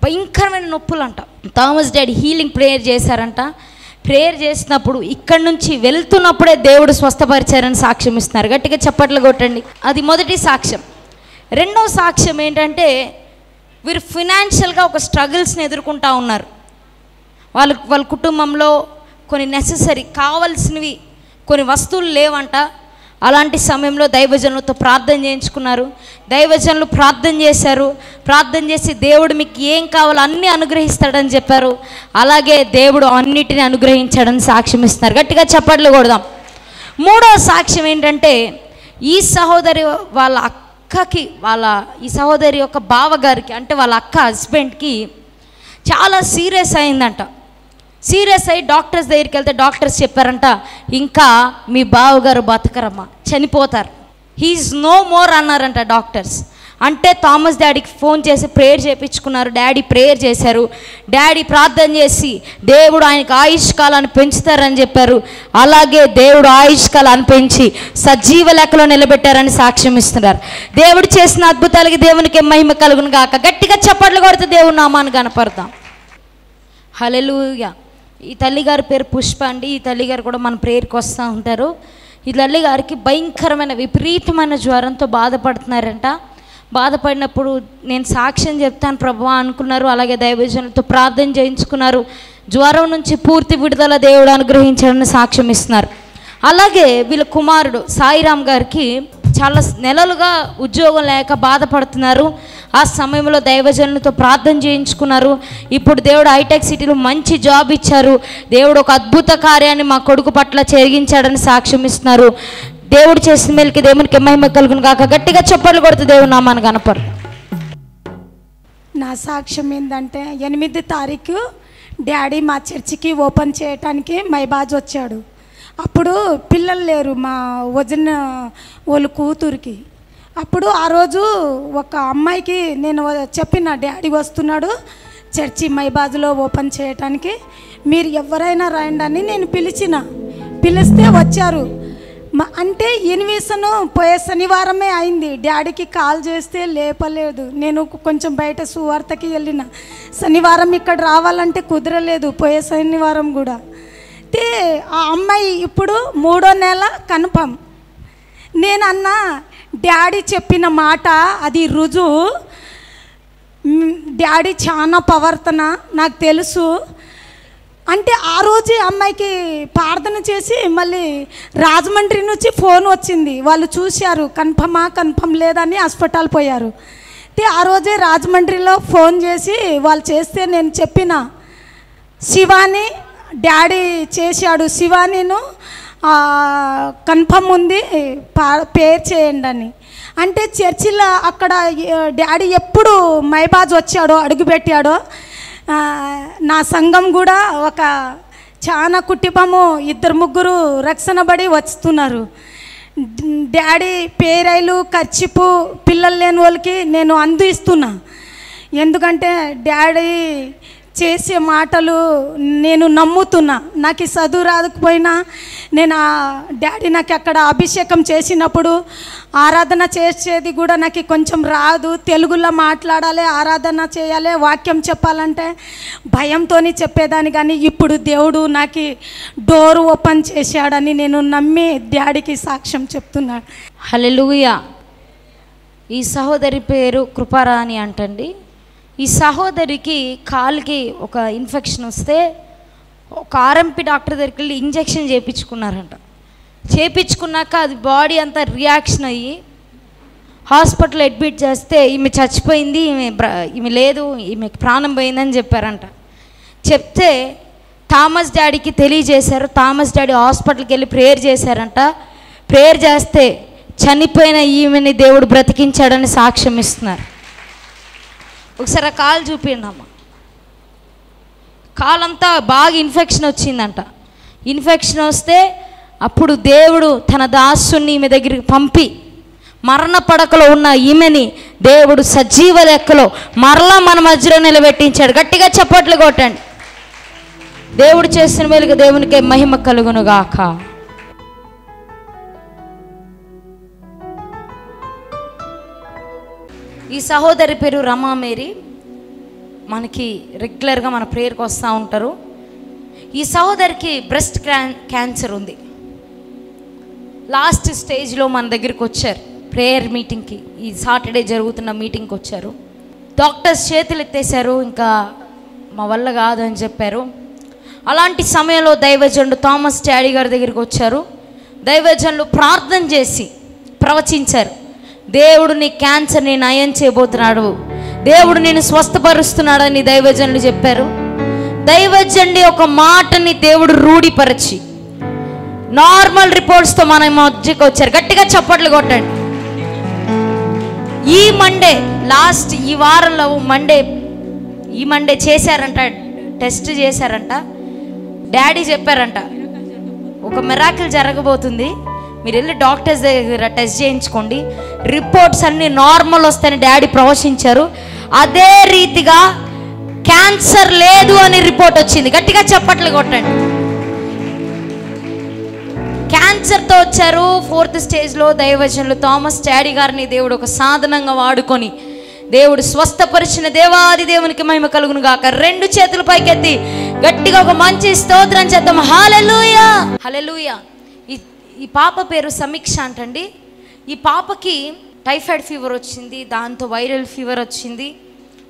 భయంకరమైన నొప్పులు అంట. థామస్ డాడీ హీలింగ్ ప్రేయర్ చేశారంట. ప్రేయర్ చేసినప్పుడు ఇక్కడి నుంచి వెళ్తున్నప్పుడే దేవుడు స్వస్థపరిచారని సాక్ష్యం ఇస్తున్నారు. గట్టిగా చప్పట్లు కొట్టండి. అది మొదటి సాక్ష్యం. రెండో సాక్ష్యం ఏంటంటే, వీరు ఫినాన్షియల్గా ఒక స్ట్రగుల్స్ని ఎదుర్కొంటూ ఉన్నారు. వాళ్ళ కుటుంబంలో కొన్ని నెససరీ కావాల్సినవి కొన్ని వస్తువులు లేవంట. అలాంటి సమయంలో దైవజనులతో ప్రార్థన చేయించుకున్నారు. దైవజనులు ప్రార్థన చేశారు. ప్రార్థన చేసి దేవుడు మీకు ఏం కావాలో అన్నీ అనుగ్రహిస్తాడని చెప్పారు. అలాగే దేవుడు అన్నిటిని అనుగ్రహించాడని సాక్ష్యం ఇస్తున్నారు. గట్టిగా చప్పట్లు కొడదాం. మూడో సాక్ష్యం ఏంటంటే, ఈ సహోదరి వాళ్ళ అక్కకి, ఈ సహోదరి యొక్క బావగారికి, అంటే వాళ్ళ అక్క హస్బెండ్కి చాలా సీరియస్ అయిందంట. సీరియస్ అయ్యి డాక్టర్స్ దగ్గరికి వెళ్తే డాక్టర్స్ చెప్పారంట, ఇంకా మీ బావగారు బతకరమ్మా, చనిపోతారు, హీఈస్ నో మోర్ అన్నారంట డాక్టర్స్. అంటే థామస్ డాడీకి ఫోన్ చేసి ప్రేయర్ చేయించుకున్నారు. డాడీ ప్రేయర్ చేశారు. డాడీ ప్రార్థన చేసి దేవుడు ఆయనకు ఆయుష్కాలాన్ని పెంచుతారని చెప్పారు. అలాగే దేవుడు ఆయుష్కాలాన్ని పెంచి సజీవ లెక్కలో నిలబెట్టారని సాక్ష్యం ఇస్తున్నారు. దేవుడు చేసిన అద్భుతాలకి దేవునికి మహిమ కలుగును గాక. గట్టిగా చప్పట్లు కొడితే దేవుని నామాన్ని కనపడతాం. హల్లెలూయా. ఈ తల్లిగారి పేరు పుష్ప అండి. ఈ తల్లిగారు కూడా మన ప్రేయర్కి వస్తూ ఉంటారు. ఈ తల్లిగారికి భయంకరమైన విపరీతమైన జ్వరంతో బాధపడుతున్నారంట. బాధపడినప్పుడు నేను సాక్ష్యం చెప్తాను ప్రభువా అనుకున్నారు. అలాగే దైవజనులతో ప్రార్థన చేయించుకున్నారు. జ్వరం నుంచి పూర్తి విడుదల దేవుడు అనుగ్రహించాడని సాక్ష్యం ఇస్తున్నారు. అలాగే వీళ్ళ కుమారుడు సాయిరామ్ గారికి చాలా నెలలుగా ఉద్యోగం లేక బాధపడుతున్నారు. ఆ సమయంలో దైవజనులతో ప్రార్థన చేయించుకున్నారు. ఇప్పుడు దేవుడు హైటెక్ సిటీలో మంచి జాబ్ ఇచ్చారు. దేవుడు ఒక అద్భుత కార్యాన్ని మా కొడుకు పట్ల జరిగించాడని సాక్ష్యం ఇస్తున్నారు. దేవుడు చేసిన మేలుకి దేవునికి మహిమ కలుగును గాక. గట్టిగా చప్పట్లు కొడితే దేవుని నామాన్ని కనపరు. నా సాక్ష్యం ఏంటంటే, 8 తారీఖు డాడీ మా చర్చికి ఓపెన్ చేయటానికి మైబాజ్ వచ్చాడు. అప్పుడు పిల్లలు లేరు మా వదిన వాళ్ళ కూతురికి. అప్పుడు ఆ రోజు ఒక అమ్మాయికి నేను చెప్పిన, డాడీ వస్తున్నాడు చర్చి మైబాజ్లో ఓపెన్ చేయటానికి, మీరు ఎవరైనా రండి అని నేను పిలిస్తే వచ్చారు. అంటే ఇన్విషన్ పోయే శనివారమే అయింది. డాడీకి కాల్ చేస్తే లేపలేదు. నేను కొంచెం బయట సువార్తకి వెళ్ళిన, శనివారం ఇక్కడ రావాలంటే కుదరలేదు, పోయే శనివారం కూడా. అయితే ఆ అమ్మాయి ఇప్పుడు 3వ నెల కన్ఫర్మ్. నేను అన్నా, డాడీ చెప్పిన మాట అది రుజువు, డాడీ చాలా ప్రవర్తన నాకు తెలుసు అంటే. ఆ రోజు అమ్మాయికి ప్రార్థన చేసి మళ్ళీ రాజమండ్రి నుంచి ఫోన్ వచ్చింది. వాళ్ళు చూశారు, కన్ఫర్మ్ లేదని హాస్పిటల్ పోయారు. అయితే ఆ రోజే రాజమండ్రిలో ఫోన్ చేసి వాళ్ళు చేస్తే నేను చెప్పిన, శివాని డాడీ చేశాడు, శివానిను కన్ఫర్మ్ ఉంది పేరు చేయండి అని. అంటే చర్చిలో అక్కడ డాడీ ఎప్పుడు మైబాజ్ వచ్చాడో అడుగుపెట్టాడో, నా సంఘం కూడా ఒక చాలా కుటుంబము 2-3 రక్షణ పడి వస్తున్నారు. డాడీ పేరైలు ఖర్చుపు పిల్లలు లేని వాళ్ళకి నేను అందిస్తున్నా. ఎందుకంటే డాడీ చేసే మాటలు నేను నమ్ముతున్నా. నాకు చదువు రాకపోయినా నేను డాడీ నాకు అక్కడ అభిషేకం చేసినప్పుడు ఆరాధన చేసేది కూడా నాకు కొంచెం రాదు. తెలుగులో మాట్లాడాలి, ఆరాధన చేయాలి, వాక్యం చెప్పాలంటే భయంతో చెప్పేదాన్ని. కానీ ఇప్పుడు దేవుడు నాకు డోర్ ఓపెన్ చేశాడని నేను నమ్మి డాడీకి సాక్ష్యం చెప్తున్నాను. హల్లెలూయా. ఈ సహోదరి పేరు కృపారాణి అంటండి. ఈ సహోదరికి కాలుకి ఒక ఇన్ఫెక్షన్ వస్తే ఒక ఆర్ఎంపీ డాక్టర్ దగ్గరికి వెళ్ళి ఇంజెక్షన్ చేయించుకున్నారంట. చేయించుకున్నాక అది బాడీ అంతా రియాక్షన్ అయ్యి హాస్పిటల్ అడ్మిట్ చేస్తే ఈమె చచ్చిపోయింది, ఈమె లేదు, ఈమెకి ప్రాణం పోయిందని చెప్పారంట. చెప్తే థామస్ డాడీకి తెలియజేశారు. థామస్ డాడీ హాస్పిటల్కి వెళ్ళి ప్రేయర్ చేశారంట. ప్రేయర్ చేస్తే చనిపోయిన ఈమెని దేవుడు బ్రతికించాడని సాక్ష్యం ఇస్తున్నారు. ఒకసారి ఆ కాలు చూపిండి అమ్మ. కాలంతా బాగా ఇన్ఫెక్షన్ వచ్చిందంట. ఇన్ఫెక్షన్ వస్తే అప్పుడు దేవుడు తన దాసుని ఈమె దగ్గరికి పంపి మరణ పడకలో ఉన్న ఈమెని దేవుడు సజీవ లెక్కలో మరలా మన మధ్యలో నిలబెట్టించాడు. గట్టిగా చప్పట్లు కొట్టండి. దేవుడు చేసిన మేలుగా దేవునికే మహిమ కలుగునుగాక. ఈ సహోదరి పేరు రమా మేరీ. మనకి రెగ్యులర్గా మన ప్రేయర్కి వస్తూ ఉంటారు. ఈ సహోదరికి బ్రెస్ట్ క్యాన్సర్ ఉంది. లాస్ట్ స్టేజ్లో మన దగ్గరికి వచ్చారు ప్రేయర్ మీటింగ్కి. ఈ సాటర్డే జరుగుతున్న మీటింగ్కి వచ్చారు. డాక్టర్స్ చేతులు ఎత్తేసారు, ఇంకా మా వల్ల కాదు అని చెప్పారు. అలాంటి సమయంలో దైవజనుడు థామస్ డాడీ గారి దగ్గరికి వచ్చారు. దైవజనులు ప్రార్థన చేసి ప్రవచించారు. దేవుడు నీ క్యాన్సర్ని నయం చేయబోతున్నాడు, దేవుడు నేను స్వస్థపరుస్తున్నాడని దైవజనులు చెప్పారు. దైవజనుడి ఒక మాటని దేవుడు రూఢిపరిచి నార్మల్ రిపోర్ట్స్తో మన మధ్యకి వచ్చారు. గట్టిగా చప్పట్లు కొట్టండి. ఈ మండే లాస్ట్ ఈ వారంలో ఈ మండే చేశారంట, టెస్ట్ చేశారంట. డాడీ చెప్పారంట ఒక మిరాకిల్ జరగబోతుంది, మీరు వెళ్ళి డాక్టర్స్ దగ్గర టెస్ట్ చేయించుకోండి, రిపోర్ట్స్ అన్నీ నార్మల్ వస్తాయని డాడీ ప్రవచించారు. అదే రీతిగా క్యాన్సర్ లేదు అని రిపోర్ట్ వచ్చింది. గట్టిగా చప్పట్లు కొట్టండి. క్యాన్సర్తో వచ్చారు. 4th స్టేజ్లో దైవజనులు థామస్ డాడీ గారిని దేవుడు ఒక సాధనంగా వాడుకొని దేవుడు స్వస్థపరిచిన దేవాది దేవునికి మహిమ కలుగును గాక. 2 చేతులు పైకెత్తి గట్టిగా ఒక మంచి స్తోత్రం చేద్దాం. హల్లెలూయా, హల్లెలూయా. ఈ పాప పేరు సమీక్ష అంటండి. ఈ పాపకి టైఫాయిడ్ ఫీవర్ వచ్చింది, దాంతో వైరల్ ఫీవర్ వచ్చింది.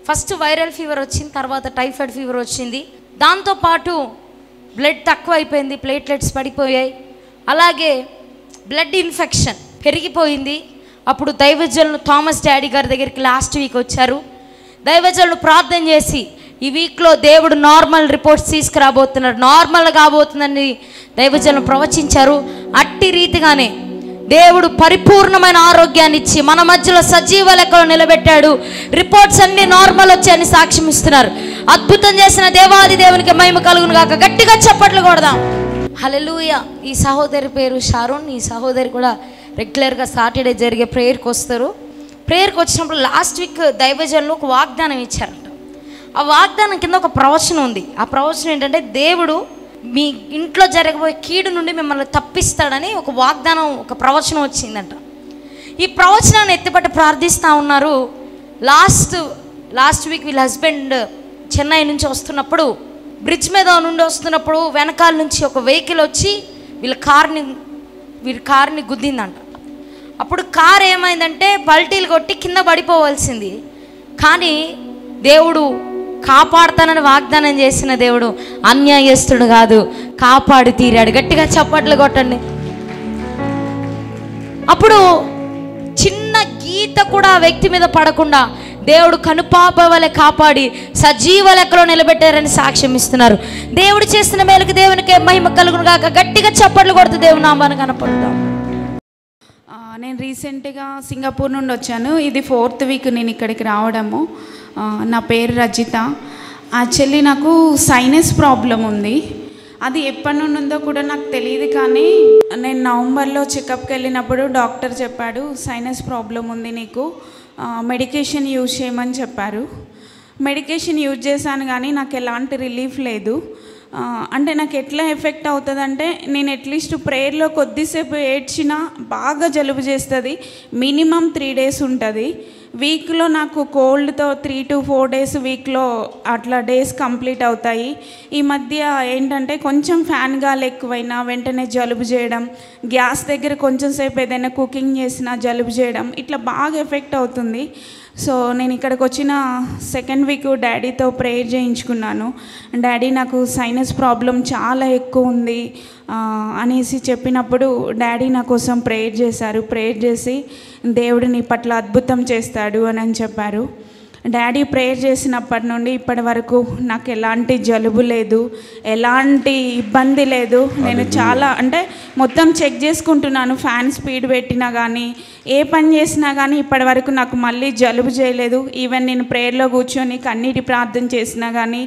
ఫస్ట్ వైరల్ ఫీవర్ వచ్చింది, తర్వాత టైఫాయిడ్ ఫీవర్ వచ్చింది. దాంతోపాటు బ్లడ్ తక్కువ అయిపోయింది, ప్లేట్లెట్స్ పడిపోయాయి. అలాగే బ్లడ్ ఇన్ఫెక్షన్ పెరిగిపోయింది. అప్పుడు దైవజనులు థామస్ డాడీ గారి దగ్గరికి లాస్ట్ వీక్ వచ్చారు. దైవజనులు ప్రార్థన చేసి ఈ వీక్లో దేవుడు నార్మల్ రిపోర్ట్స్ తీసుకురాబోతున్నారు, నార్మల్ కాబోతుందని దైవజనులు ప్రవచించారు. అట్టి రీతిగానే దేవుడు పరిపూర్ణమైన ఆరోగ్యాన్ని ఇచ్చి మన మధ్యలో సజీవ లెక్కలో నిలబెట్టాడు. రిపోర్ట్స్ అన్ని నార్మల్ వచ్చాయని సాక్ష్యం ఇస్తున్నారు. అద్భుతం చేసిన దేవాది దేవునికి మహిమ కలుగును గాక. గట్టిగా చప్పట్లు కొడదాం. హల్లెలూయా. ఈ సహోదరి పేరు షారోన్. ఈ సహోదరి కూడా రెగ్యులర్గా సాటర్డే జరిగే ప్రేయర్కి వస్తారు. ప్రేయర్కి వచ్చినప్పుడు లాస్ట్ వీక్ దైవజనులు ఒక వాగ్దానం ఇచ్చారంట. ఆ వాగ్దానం కింద ఒక ప్రవచనం ఉంది. ఆ ప్రవచనం ఏంటంటే దేవుడు మీ ఇంట్లో జరగబోయే కీడు నుండి మిమ్మల్ని తప్పిస్తాడని ఒక వాగ్దానం, ఒక ప్రవచనం వచ్చిందంట. ఈ ప్రవచనాన్ని ఎత్తిపట్టి ప్రార్థిస్తూ ఉన్నారు. లాస్ట్ వీక్ వీళ్ళ హస్బెండ్ చెన్నై నుంచి వస్తున్నప్పుడు, బ్రిడ్జ్ మీద నుండి వస్తున్నప్పుడు వెనకాల నుంచి ఒక వెహికల్ వచ్చి వీళ్ళ కార్ని గుద్దిందంట. అప్పుడు కార్ ఏమైందంటే పల్టీలు కొట్టి కింద పడిపోవాల్సింది. కానీ దేవుడు కాపాడుతానని వాగ్దానం చేసిన దేవుడు అన్యాయస్తుడు కాదు, కాపాడి తీరాడు. గట్టిగా చప్పట్లు కొట్టండి. అప్పుడు చిన్న గీత కూడా ఆ వ్యక్తి మీద పడకుండా దేవుడు కనుపాప వలె కాపాడి సజీవ లెక్కలో నిలబెట్టారని సాక్ష్యం ఇస్తున్నారు. దేవుడు చేసిన మేలుకు దేవునికి మహిమ కలుగును గాక. గట్టిగా చప్పట్లు కొడుతూ దేవుని నామాన్ని కనపడతాం. నేను రీసెంట్గా సింగపూర్ నుండి వచ్చాను. ఇది 4th వీక్ నేను ఇక్కడికి రావడము. నా పేరు రజిత. యాక్చువల్లీ నాకు సైనస్ ప్రాబ్లం ఉంది. అది ఎప్పటి నుండి ఉందో కూడా నాకు తెలియదు. కానీ నేను నవంబర్లో చెకప్కి వెళ్ళినప్పుడు డాక్టర్ చెప్పాడు, సైనస్ ప్రాబ్లం ఉంది నీకు, మెడికేషన్ యూజ్ చేయమని చెప్పారు. మెడికేషన్ యూజ్ చేశాను కానీ నాకు ఎలాంటి రిలీఫ్ లేదు. అంటే నాకు ఎట్లా ఎఫెక్ట్ అవుతుందంటే, నేను అట్లీస్ట్ ప్రేయర్లో కొద్దిసేపు ఏడ్చినా బాగా జలుబు చేస్తుంది. మినిమం 3 days ఉంటుంది. వీక్లో నాకు కోల్డ్తో 3 to 4 days వీక్లో అట్లా డేస్ కంప్లీట్ అవుతాయి. ఈ మధ్య ఏంటంటే కొంచెం ఫ్యాన్ గాలి ఎక్కువైనా వెంటనే జలుబు చేయడం, గ్యాస్ దగ్గర కొంచెం సేపు ఏదైనా కుకింగ్ చేసినా జలుబు చేయడం, ఇట్లా బాగా ఎఫెక్ట్ అవుతుంది. సో నేను ఇక్కడికి వచ్చిన 2nd week డాడీతో ప్రేయర్ చేయించుకున్నాను. డాడీ నాకు సైనస్ ప్రాబ్లం చాలా ఎక్కువ ఉంది అనేసి చెప్పినప్పుడు డాడీ నా కోసం ప్రేయర్ చేశారు. ప్రేయర్ చేసి దేవుడు నీ పట్ల అద్భుతం చేస్తాడు అని చెప్పారు. డాడీ ప్రేయర్ చేసినప్పటి నుండి ఇప్పటి వరకు నాకు ఎలాంటి జలుబు లేదు, ఎలాంటి ఇబ్బంది లేదు. నేను చాలా అంటే మొత్తం చెక్ చేసుకుంటున్నాను, ఫ్యాన్ స్పీడ్ పెట్టినా కానీ ఏ పని చేసినా కానీ ఇప్పటి వరకు నాకు మళ్ళీ జలుబు చేయలేదు. ఈవెన్ నేను ప్రేయర్లో కూర్చొని కన్నీటి ప్రార్థన చేసినా కానీ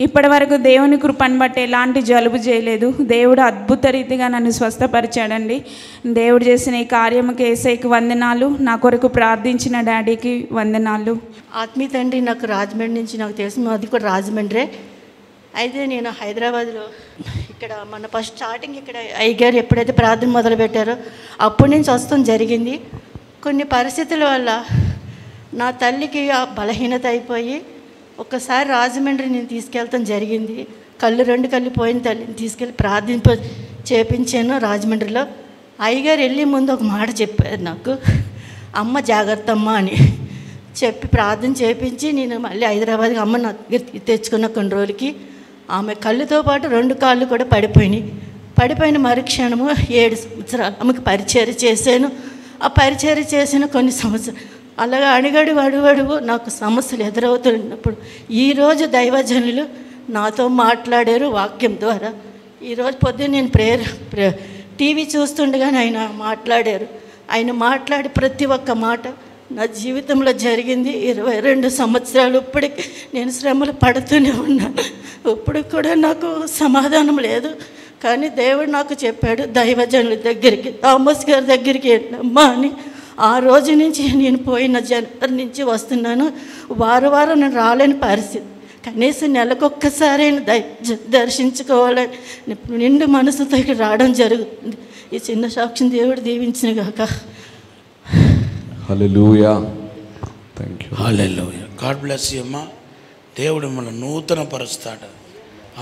ఇప్పటి వరకు దేవుని కృపను బట్టి ఎలాంటి జలుబు చేయలేదు. దేవుడు అద్భుత రీతిగా నన్ను స్వస్థపరిచాడండి. దేవుడు చేసిన ఈ కార్యముకి యేసయ్యకి వందనాలు, నా కొరకు ప్రార్థించిన డాడీకి వందనాలు. ఆత్మీయ తండ్రి నాకు రాజమండ్రి నుంచి నాకు తెలిసిన అది కూడా రాజమండ్రే. అయితే నేను హైదరాబాద్లో ఇక్కడ మన ఫస్ట్ స్టార్టింగ్ ఇక్కడ అయ్యగారు ఎప్పుడైతే ప్రార్థన మొదలుపెట్టారో అప్పటి నుంచి వస్తాం జరిగింది. కొన్ని పరిస్థితుల వల్ల నా తల్లికి ఆ బలహీనత అయిపోయి ఒక్కసారి రాజమండ్రి నేను తీసుకెళ్తాం జరిగింది. రెండు కళ్ళు పోయిన తల్లిని తీసుకెళ్ళి చేపించాను రాజమండ్రిలో. అయ్యగారు వెళ్ళే ముందు ఒక మాట చెప్పారు నాకు, అమ్మ జాగ్రత్త అమ్మ అని చెప్పి ప్రార్థన చేయించి నేను మళ్ళీ హైదరాబాద్కి అమ్మ నా దగ్గర తెచ్చుకున్న కొన్ని రోజులకి ఆమె కళ్ళుతో పాటు 2 కాళ్ళు కూడా పడిపోయిన మరుక్షణము 7 సంవత్సరాలు ఆమెకు పరిచర్య చేశాను. ఆ పరిచర్య చేసిన కొన్ని సంవత్సరాలు అలాగా అడుగడుగు నాకు సమస్యలు ఎదురవుతున్నప్పుడు ఈరోజు దైవజనులు నాతో మాట్లాడారు వాక్యం ద్వారా. ఈరోజు పొద్దున్న నేను టీవీ చూస్తుండగానే ఆయన మాట్లాడారు. ఆయన మాట్లాడి ప్రతి ఒక్క మాట నా జీవితంలో జరిగింది. 22 సంవత్సరాలు ఇప్పటికి నేను శ్రమలు పడుతూనే ఉన్నాను. ఇప్పుడు కూడా నాకు సమాధానం లేదు. కానీ దేవుడు నాకు చెప్పాడు, దైవజనుల దగ్గరికి థామస్ గారి దగ్గరికి వెళ్ళమ్మా అని. ఆ రోజు నుంచి నేను పోయిన జనవరి నుంచి వస్తున్నాను. వారం నేను రాలేని పరిస్థితి. కనీసం నెలకొక్కసారైనా దర్శించుకోవాలని నిండు మనసుతో ఇక్కడ రావడం జరుగుతుంది. ఈ చిన్న సాక్ష్యం దేవుడు దీవించిన గాక. హల్లెలూయా. Thank you. హల్లెలూయా. గాడ్ బ్లెస్ యూ అమ్మా. దేవుడు మిమ్మల్ని నూతన పరుస్తాడు,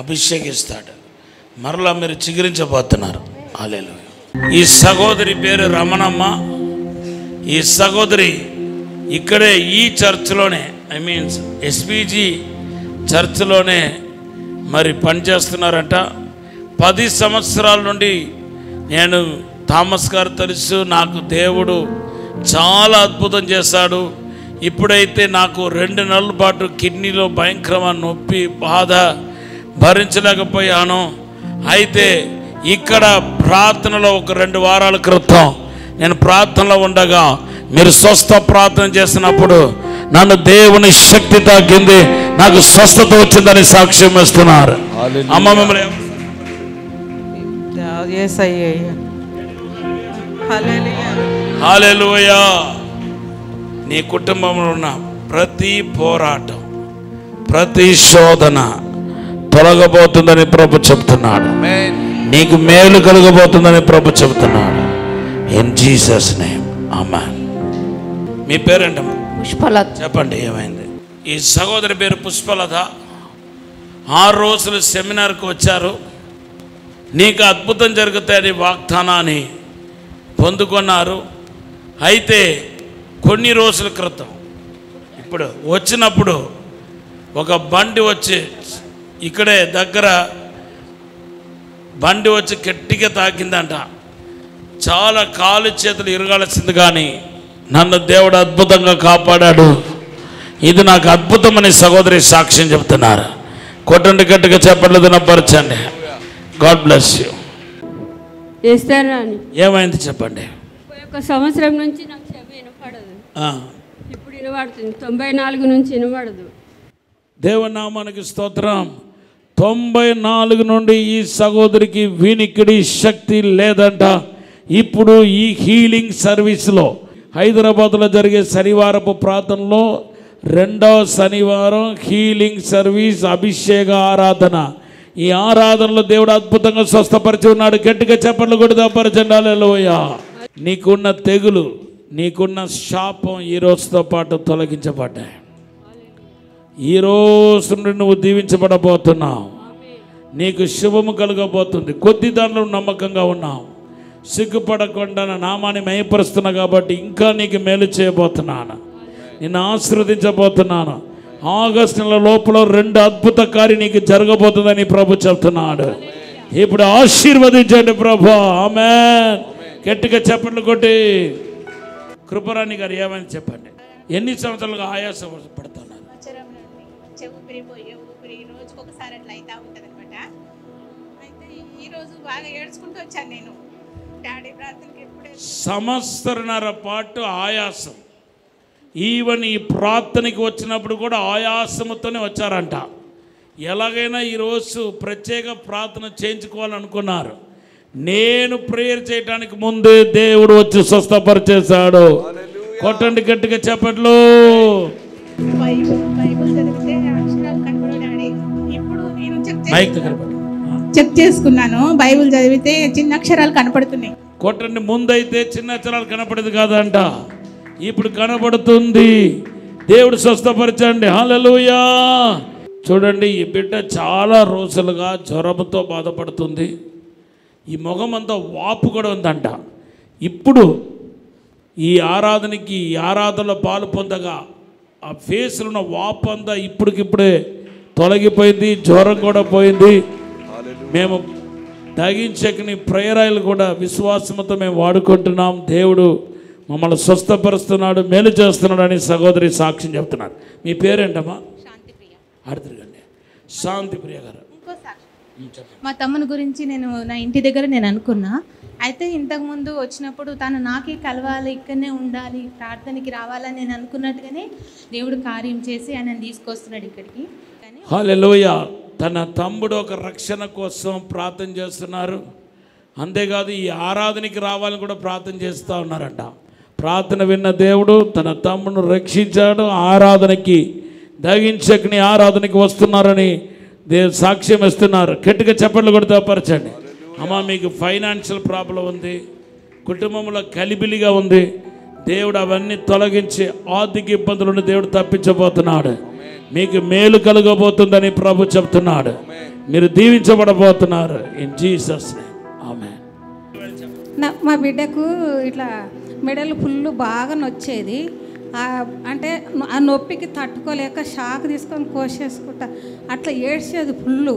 అభిషేకిస్తాడు. మరలా మీరు చిగురించబోతున్నారు. హల్లెలూయా. ఈ సహోదరి పేరు రమణమ్మ. ఈ సహోదరి ఇక్కడే ఈ చర్చ్లోనే ఎస్పీజీ చర్చ్లోనే మరి పనిచేస్తున్నారంట. 10 సంవత్సరాల నుండి నేను థామస్ గారు తెలుసు, నాకు దేవుడు చాలా అద్భుతం చేశాడు. ఇప్పుడైతే నాకు 2 నెలల పాటు కిడ్నీలో భయంకరమైన నొప్పి బాధ భరించలేకపోయాను. అయితే ఇక్కడ ప్రార్థనలో ఒక 2 వారాల క్రితం నేను ప్రార్థనలో ఉండగా మీరు స్వస్థ ప్రార్థన చేసినప్పుడు నన్ను దేవుని శక్తి తాకింది, నాకు స్వస్థత వచ్చిందని సాక్ష్యం ఇస్తున్నారు. అమ్మ మిమ్మల్ని హల్లెలూయా. నీ కుటుంబంలో ఉన్న ప్రతి పోరాటం, ప్రతి శోధన తొలగబోతుందని ప్రభు చెప్తున్నాడు. నీకు మేలు కలగబోతుందని ప్రభు చెప్తున్నాడు. ఇన్ జీసస్ నేమ్ ఆమేన్. మీ పేరేంటమ్మా? పుష్పలత. చెప్పండి ఏమైంది? ఈ సహోదరి పేరు పుష్పలత. 6 రోజులు సెమినార్కి వచ్చారు. నీకు అద్భుతం జరుగుతాయని వాగ్దానాన్ని పొందుకున్నారు. అయితే కొన్ని రోజుల క్రితం ఇప్పుడు వచ్చినప్పుడు ఒక బండి వచ్చి ఇక్కడే దగ్గర బండి వచ్చి గట్టిగా తాకిందంట. చాలా కాలు చేతులు ఇరగాల్సింది, కానీ నన్ను దేవుడు అద్భుతంగా కాపాడాడు. ఇది నాకు అద్భుతమని సహోదరి సాక్ష్యం చెప్తున్నారు. కొట్టండి గట్టిగా చెప్పండి, దినపరచండి. God bless you. ఏమైంది చెప్పండి. 1 సంవత్సరం నుంచి నాకు చెవి వినపడదు, ఇప్పుడు వినపడుతుంది. 94 నుంచి వినపడదు. దేవనామానికి స్తోత్రం. 94 నుండి ఈ సహోదరికి వినికిడి శక్తి లేదంట. ఇప్పుడు ఈ హీలింగ్ సర్వీస్లో హైదరాబాద్లో జరిగే శనివారపు ప్రార్థనలో 2వ శనివారం హీలింగ్ సర్వీస్ అభిషేక ఆరాధన. ఈ ఆరాధనలో దేవుడు అద్భుతంగా స్వస్థపరిచి ఉన్నాడు. గట్టిగా చెప్పండి కూడా పరచండి. హల్లెలూయా. నీకున్న తెగులు నీకున్న శాపం ఈ రోజుతో పాటు తొలగించబడ్డాయి. ఈ రోజు నుండి నువ్వు దీవించబడబోతున్నావు. నీకు శుభము కలగబోతుంది. కొద్ది దాంట్లో నమ్మకంగా ఉన్నావు, సిగ్గుపడకుండా నా నామాన్ని మహిమపరుస్తున్నా కాబట్టి ఇంకా నీకు మేలు చేయబోతున్నాను, నిన్ను ఆశీర్వదించబోతున్నాను. ఆగస్టు నెల లోపల 2 అద్భుత కార్యం నీకు జరగబోతుందని ప్రభు చెప్తున్నాడు. ఇప్పుడు ఆశీర్వదించండి ప్రభు. ఆమేన్. గట్టిగా చప్పట్లు కొట్టి కృపరాణి గారు ఏమని చెప్పండి. ఎన్ని సంవత్సరాలుగా ఆయాసం పడుతున్నారు? ఊపిరి రోజుకి ఒకసారి అట్లా అవుతా ఉంటుంది అనమాట. అయితే ఈరోజు బాగా ఏడ్చుకుంటూ వచ్చాను నేను. డాడీ ప్రార్థనకి ఎప్పుడే సంవత్సరన్నర పాటు ఆయాసం. ఈవెన్ ఈ ప్రార్థనకి వచ్చినప్పుడు కూడా ఆయాసముతోనే వచ్చారంట. ఎలాగైనా ఈరోజు ప్రత్యేక ప్రార్థన చేయించుకోవాలనుకున్నారు. నేను ప్రేయర్ చేయడానికి ముందే దేవుడు వచ్చి స్వస్థపరిచేశాడు. కొట్టండి గట్టిగా చెప్పట్లు. బైబిల్ చదివితే అక్షరాలు కనపడవు డాడీ. ఇప్పుడు నేను చెక్ చేసుకున్నాను. బైబిల్ చదివితే చిన్న అక్షరాలు కనపడుతున్నాయి. కొట్టండి. ముందైతే చిన్న అక్షరాలు కనపడేది కాదంట, ఇప్పుడు కనపడుతుంది. దేవుడు స్వస్థపరచండి. హల్లెలూయా. చూడండి, ఈ బిడ్డ చాలా రోజులుగా జ్వరంతో బాధపడుతుంది. ఈ ముఖం అంతా వాపు కూడా ఉందంట. ఇప్పుడు ఈ ఆరాధనలో పాలు పొందగా ఆ ఫేస్లో ఉన్న వాపు అంతా ఇప్పటికిప్పుడే తొలగిపోయింది. జ్వరం కూడా పోయింది. మేము తగ్గించకని ప్రేయర్ ఆయిల్ కూడా విశ్వాసంతో మేము వాడుకుంటున్నాం. దేవుడు మమ్మల్ని స్వస్థపరుస్తున్నాడు, మేలు చేస్తున్నాడు అని సహోదరి సాక్ష్యం చెప్తున్నారు. మీ పేరేంటమ్మా? అడుగురండి. శాంతిప్రియ గారు. మా తమ్ముని గురించి నేను నా ఇంటి దగ్గర నేను అనుకున్నా. అయితే ఇంతకుముందు వచ్చినప్పుడు తను నాకే కలవాలి, ఇక్కడనే ఉండాలి, ప్రార్థనకి రావాలని నేను అనుకున్నట్టుగానే దేవుడు కార్యం చేసి ఆయన తీసుకొస్తున్నాడు ఇక్కడికి. హల్లెలూయా. తన తమ్ముడు ఒక రక్షణ కోసం ప్రార్థన చేస్తున్నారు. అంతేకాదు ఈ ఆరాధనకి రావాలని కూడా ప్రార్థన చేస్తూ ఉన్నారంట. ప్రార్థన విన్న దేవుడు తన తమ్ముడును రక్షించాడు. ఆరాధనకి దగించకని ఆరాధనకి వస్తున్నారని దేవుడు సాక్ష్యం ఇస్తున్నారు. గట్టిగా చప్పట్లు కొడుతూ పరచండి. అమ్మ, మీకు ఫైనాన్షియల్ ప్రాబ్లం ఉంది, కుటుంబంలో కలిబిలిగా ఉంది. దేవుడు అవన్నీ తొలగించి ఆర్థిక ఇబ్బందులను దేవుడు తప్పించబోతున్నాడు. మీకు మేలు కలగబోతుందని ప్రభు చెప్తున్నాడు. మీరు దీవించబడబోతున్నారు. In Jesus name. ఆమేన్. మా బిడ్డకు ఇట్లా మెడలు ఫుల్ బాగా నొచ్చేది. అంటే ఆ నొప్పికి తట్టుకోలేక షాక్ తీసుకొని కోసేసుకుంటా అట్లా ఏడ్చేది ఫుల్.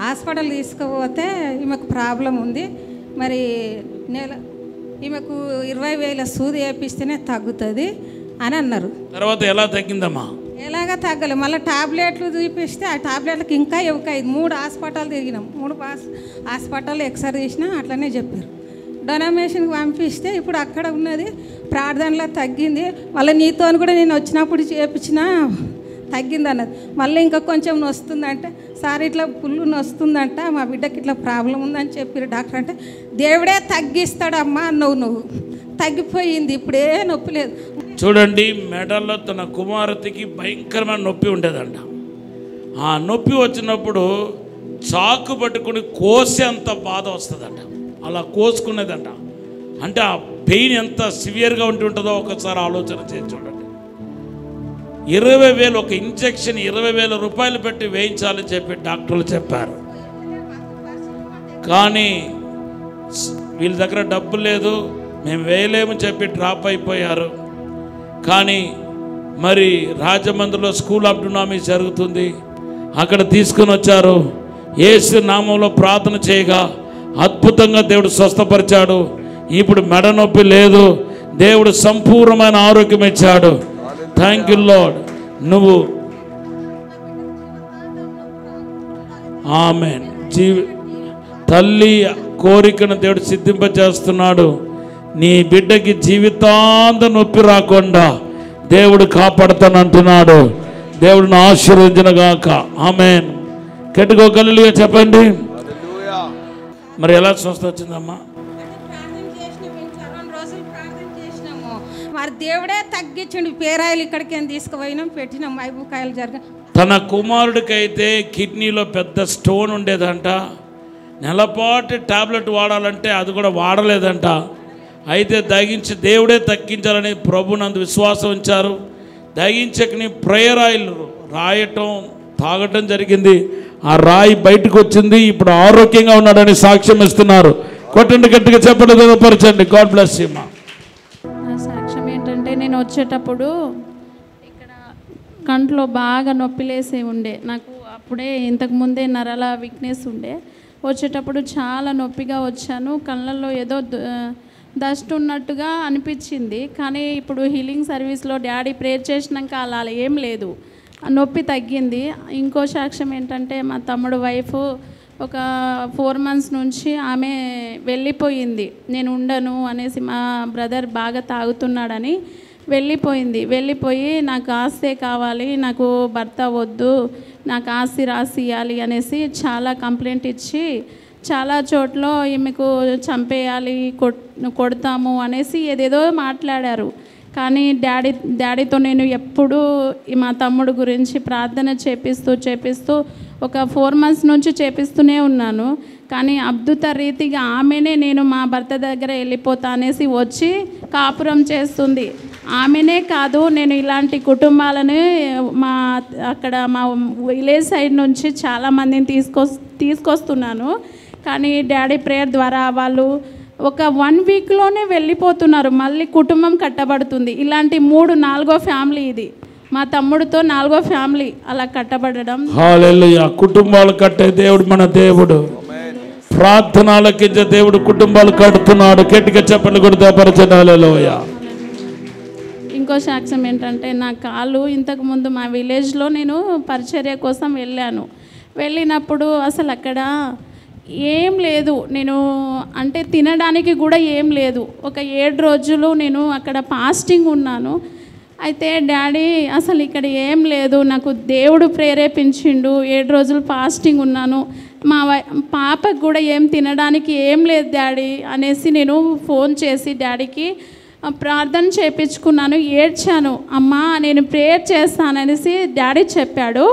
హాస్పిటల్ తీసుకుపోతే ఈమెకు ప్రాబ్లం ఉంది, మరి ఈమెకు 20,000 సూది వేపిస్తేనే తగ్గుతుంది అని అన్నారు. తర్వాత ఎలా తగ్గిందమ్మా? ఎలాగ తగ్గలే. మళ్ళీ టాబ్లెట్లు చూపిస్తే ఆ టాబ్లెట్లకు ఇంకా ఎవకైదు 3 హాస్పిటల్ తిరిగినాం. 3 హాస్పిటల్ ఎక్స్రే తీసినా అట్లనే చెప్పారు. డొనేషన్కి పంపిస్తే ఇప్పుడు అక్కడ ఉన్నది ప్రార్థనలో తగ్గింది. మళ్ళీ నీతో కూడా నేను వచ్చినప్పుడు చేపించిన తగ్గింది అన్నది. మళ్ళీ ఇంకా కొంచెం నొస్తుందంటే, సార్ ఇట్లా పుల్లు నొస్తుందంట, మా బిడ్డకి ఇట్లా ప్రాబ్లం ఉందని చెప్పారు డాక్టర్. అంటే దేవుడే తగ్గిస్తాడమ్మా నువ్వు తగ్గిపోయింది, ఇప్పుడే నొప్పి లేదు. చూడండి, మెడల్లో తన కుమార్తెకి భయంకరమైన నొప్పి ఉండేదంట. ఆ నొప్పి వచ్చినప్పుడు చాకు పట్టుకుని కోసేంత బాధ వస్తుందంట. అలా కోసుకునేదంట. అంటే ఆ పెయిన్ ఎంత సివియర్గా ఉంటుంటుందో ఒకసారి ఆలోచన చేసి చూడండి. 20,000 ఒక ఇంజెక్షన్ 20,000 రూపాయలు పెట్టి వేయించాలని చెప్పి డాక్టర్లు చెప్పారు. కానీ వీళ్ళ దగ్గర డబ్బు లేదు, మేము వేయలేమని చెప్పి డ్రాప్ అయిపోయారు. కానీ మరి రాజమండ్రిలో స్కూల్ ఆఫ్ డైనమిక్స్ జరుగుతుంది, అక్కడ తీసుకుని వచ్చారు. యేసు నామంలో ప్రార్థన చేయగా అద్భుతంగా దేవుడు స్వస్థపరిచాడు. ఇప్పుడు మెడ నొప్పి లేదు, దేవుడు సంపూర్ణమైన ఆరోగ్యం ఇచ్చాడు. Thank you lord. నువ్వు ఆమేన్. తల్లి కోరికను దేవుడు సిద్ధింపజేస్తున్నాడు. నీ బిడ్డకి జీవితాంత నొప్పి రాకుండా దేవుడు కాపాడుతానంటున్నాడు. దేవుడిని ఆశీర్వదించుగాక. ఆమేన్. గట్టిగా చెప్పండి. మరి ఎలా స్వస్థ వచ్చిందమ్మా? మరి దేవుడే తగ్గించండి. పేరాయిలు ఇక్కడికి తీసుకుపోయినాం, పెట్టినాం, మైబూకాయలు జరిగిన. తన కుమారుడికైతే కిడ్నీలో పెద్ద స్టోన్ ఉండేదంట. నెలపాటు టాబ్లెట్ వాడాలంటే అది కూడా వాడలేదంట. అయితే దగించి దేవుడే తగ్గించాలని ప్రభునందు విశ్వాసం ఉంచారు. దగించకని ప్రేయర్ ఆయిల్ రాయటం తాగటం జరిగింది. ఆ రాయి బయటకు వచ్చింది. ఇప్పుడు ఆరోగ్యంగా ఉన్నాడని సాక్ష్యం ఇస్తున్నారు. కొట్టండి, గట్టిగా చెప్పండి, పరచండి. God bless you. నా సాక్ష్యం ఏంటంటే, నేను వచ్చేటప్పుడు ఇక్కడ కంట్లో బాగా నొప్పిలేసి ఉండే. నాకు అప్పుడే ఇంతకుముందే నరాల వీక్నెస్ ఉండే. వచ్చేటప్పుడు చాలా నొప్పిగా వచ్చాను. కళ్ళల్లో ఏదో డస్ట్ ఉన్నట్టుగా అనిపించింది. కానీ ఇప్పుడు హీలింగ్ సర్వీస్లో డాడీ ప్రేయర్ చేసినాక అలా ఏం లేదు, నొప్పి తగ్గింది. ఇంకో సాక్ష్యం ఏంటంటే, మా తమ్ముడు వైఫ్ ఒక 4 months నుంచి ఆమె వెళ్ళిపోయింది. నేను ఉండను అనేసి, మా బ్రదర్ బాగా తాగుతున్నాడని వెళ్ళిపోయి నాకు ఆస్తే కావాలి, నాకు భర్త వద్దు, నాకు ఆస్తి రాసి ఇవ్వాలి అనేసి చాలా కంప్లైంట్ ఇచ్చి చాలా చోట్ల ఈమెకు చంపేయాలి, కొడతాము అనేసి ఏదేదో మాట్లాడారు. కానీ డాడీతో నేను ఎప్పుడూ మా తమ్ముడు గురించి ప్రార్థన చేపిస్తూ ఒక 4 months నుంచి చేపిస్తూనే ఉన్నాను. కానీ అద్భుత రీతిగా ఆమెనే నేను మా భర్త దగ్గర వెళ్ళిపోతా అనేసి వచ్చి కాపురం చేస్తుంది. ఆమెనే కాదు, నేను ఇలాంటి కుటుంబాలను అక్కడ మా విలేజ్ సైడ్ నుంచి చాలామందిని తీసుకొస్తున్నాను. కానీ డాడీ ప్రేయర్ ద్వారా వాళ్ళు ఒక 1 weekలోనే వెళ్ళిపోతున్నారు. మళ్ళీ కుటుంబం కట్టబడుతుంది. ఇలాంటి 3-4వ ఫ్యామిలీ ఇది. మా తమ్ముడితో 4వ ఫ్యామిలీ అలా కట్టబడడం. హల్లెలూయా. కుటుంబాలు కట్టే దేవుడు మన దేవుడు. ప్రార్థనలకించే దేవుడు కుటుంబాలు కడుతున్నాడు. గట్టిగా చెప్పండి, కొడుతా పరచండి. హల్లెలూయా. ఇంకో సాక్ష్యం ఏంటంటే, నా కాలు ఇంతకుముందు మా విలేజ్లో నేను పరిచర్య కోసం వెళ్ళినప్పుడు అసలు అక్కడ ఏం లేదు, నేను అంటే తినడానికి కూడా ఏం లేదు. ఒక 7 రోజులు నేను అక్కడ ఫాస్టింగ్ ఉన్నాను. అయితే డాడీ అసలు ఇక్కడ ఏం లేదు, నాకు దేవుడు ప్రేరేపించిండు, 7 రోజులు ఫాస్టింగ్ ఉన్నాను, మా పాపకు కూడా ఏం తినడానికి ఏం లేదు డాడీ అనేసి నేను ఫోన్ చేసి డాడీకి ప్రార్థన చేయించుకున్నాను. ఏడ్చాను, అమ్మా నేను ప్రేయర్ చేస్తాననేసి డాడీ చెప్పాడు.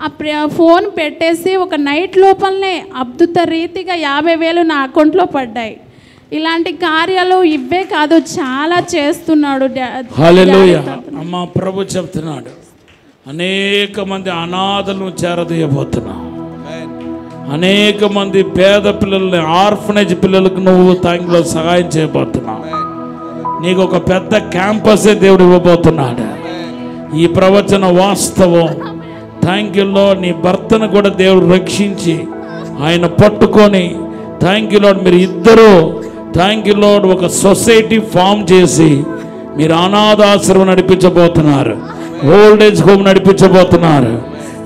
ఆ ఫోన్ పెట్టేసి ఒక నైట్ లోపలనే అద్భుత రీతిగా 50,000 నా అకౌంట్లో పడ్డాయి. ఇలాంటి కార్యాలు ఇవే కాదు, చాలా చేస్తున్నాడు. హల్లెలూయా. అమ్మ ప్రభు చెప్తున్నాడు, అనేక మంది అనాథలను చేరదీయబోతున్నావు. అనేక మంది పేద పిల్లల్ని, ఆర్ఫనేజ్ పిల్లలకు నువ్వు తాంగిలో సహాయం చేయబోతున్నావు. నీకు ఒక పెద్ద క్యాంపసే దేవుడు ఇవ్వబోతున్నాడు. ఈ ప్రవచన వాస్తవం. Thank you lord. నీ భర్తను కూడా దేవుడు రక్షించి ఆయన పట్టుకొని, థ్యాంక్ యూ లార్డ్, మీరు ఇద్దరు థ్యాంక్ యూ లార్డ్ ఒక సొసైటీ ఫామ్ చేసి మీరు అనాథాశ్రమం నడిపించబోతున్నారు, ఓల్డ్ ఏజ్ హోమ్ నడిపించబోతున్నారు.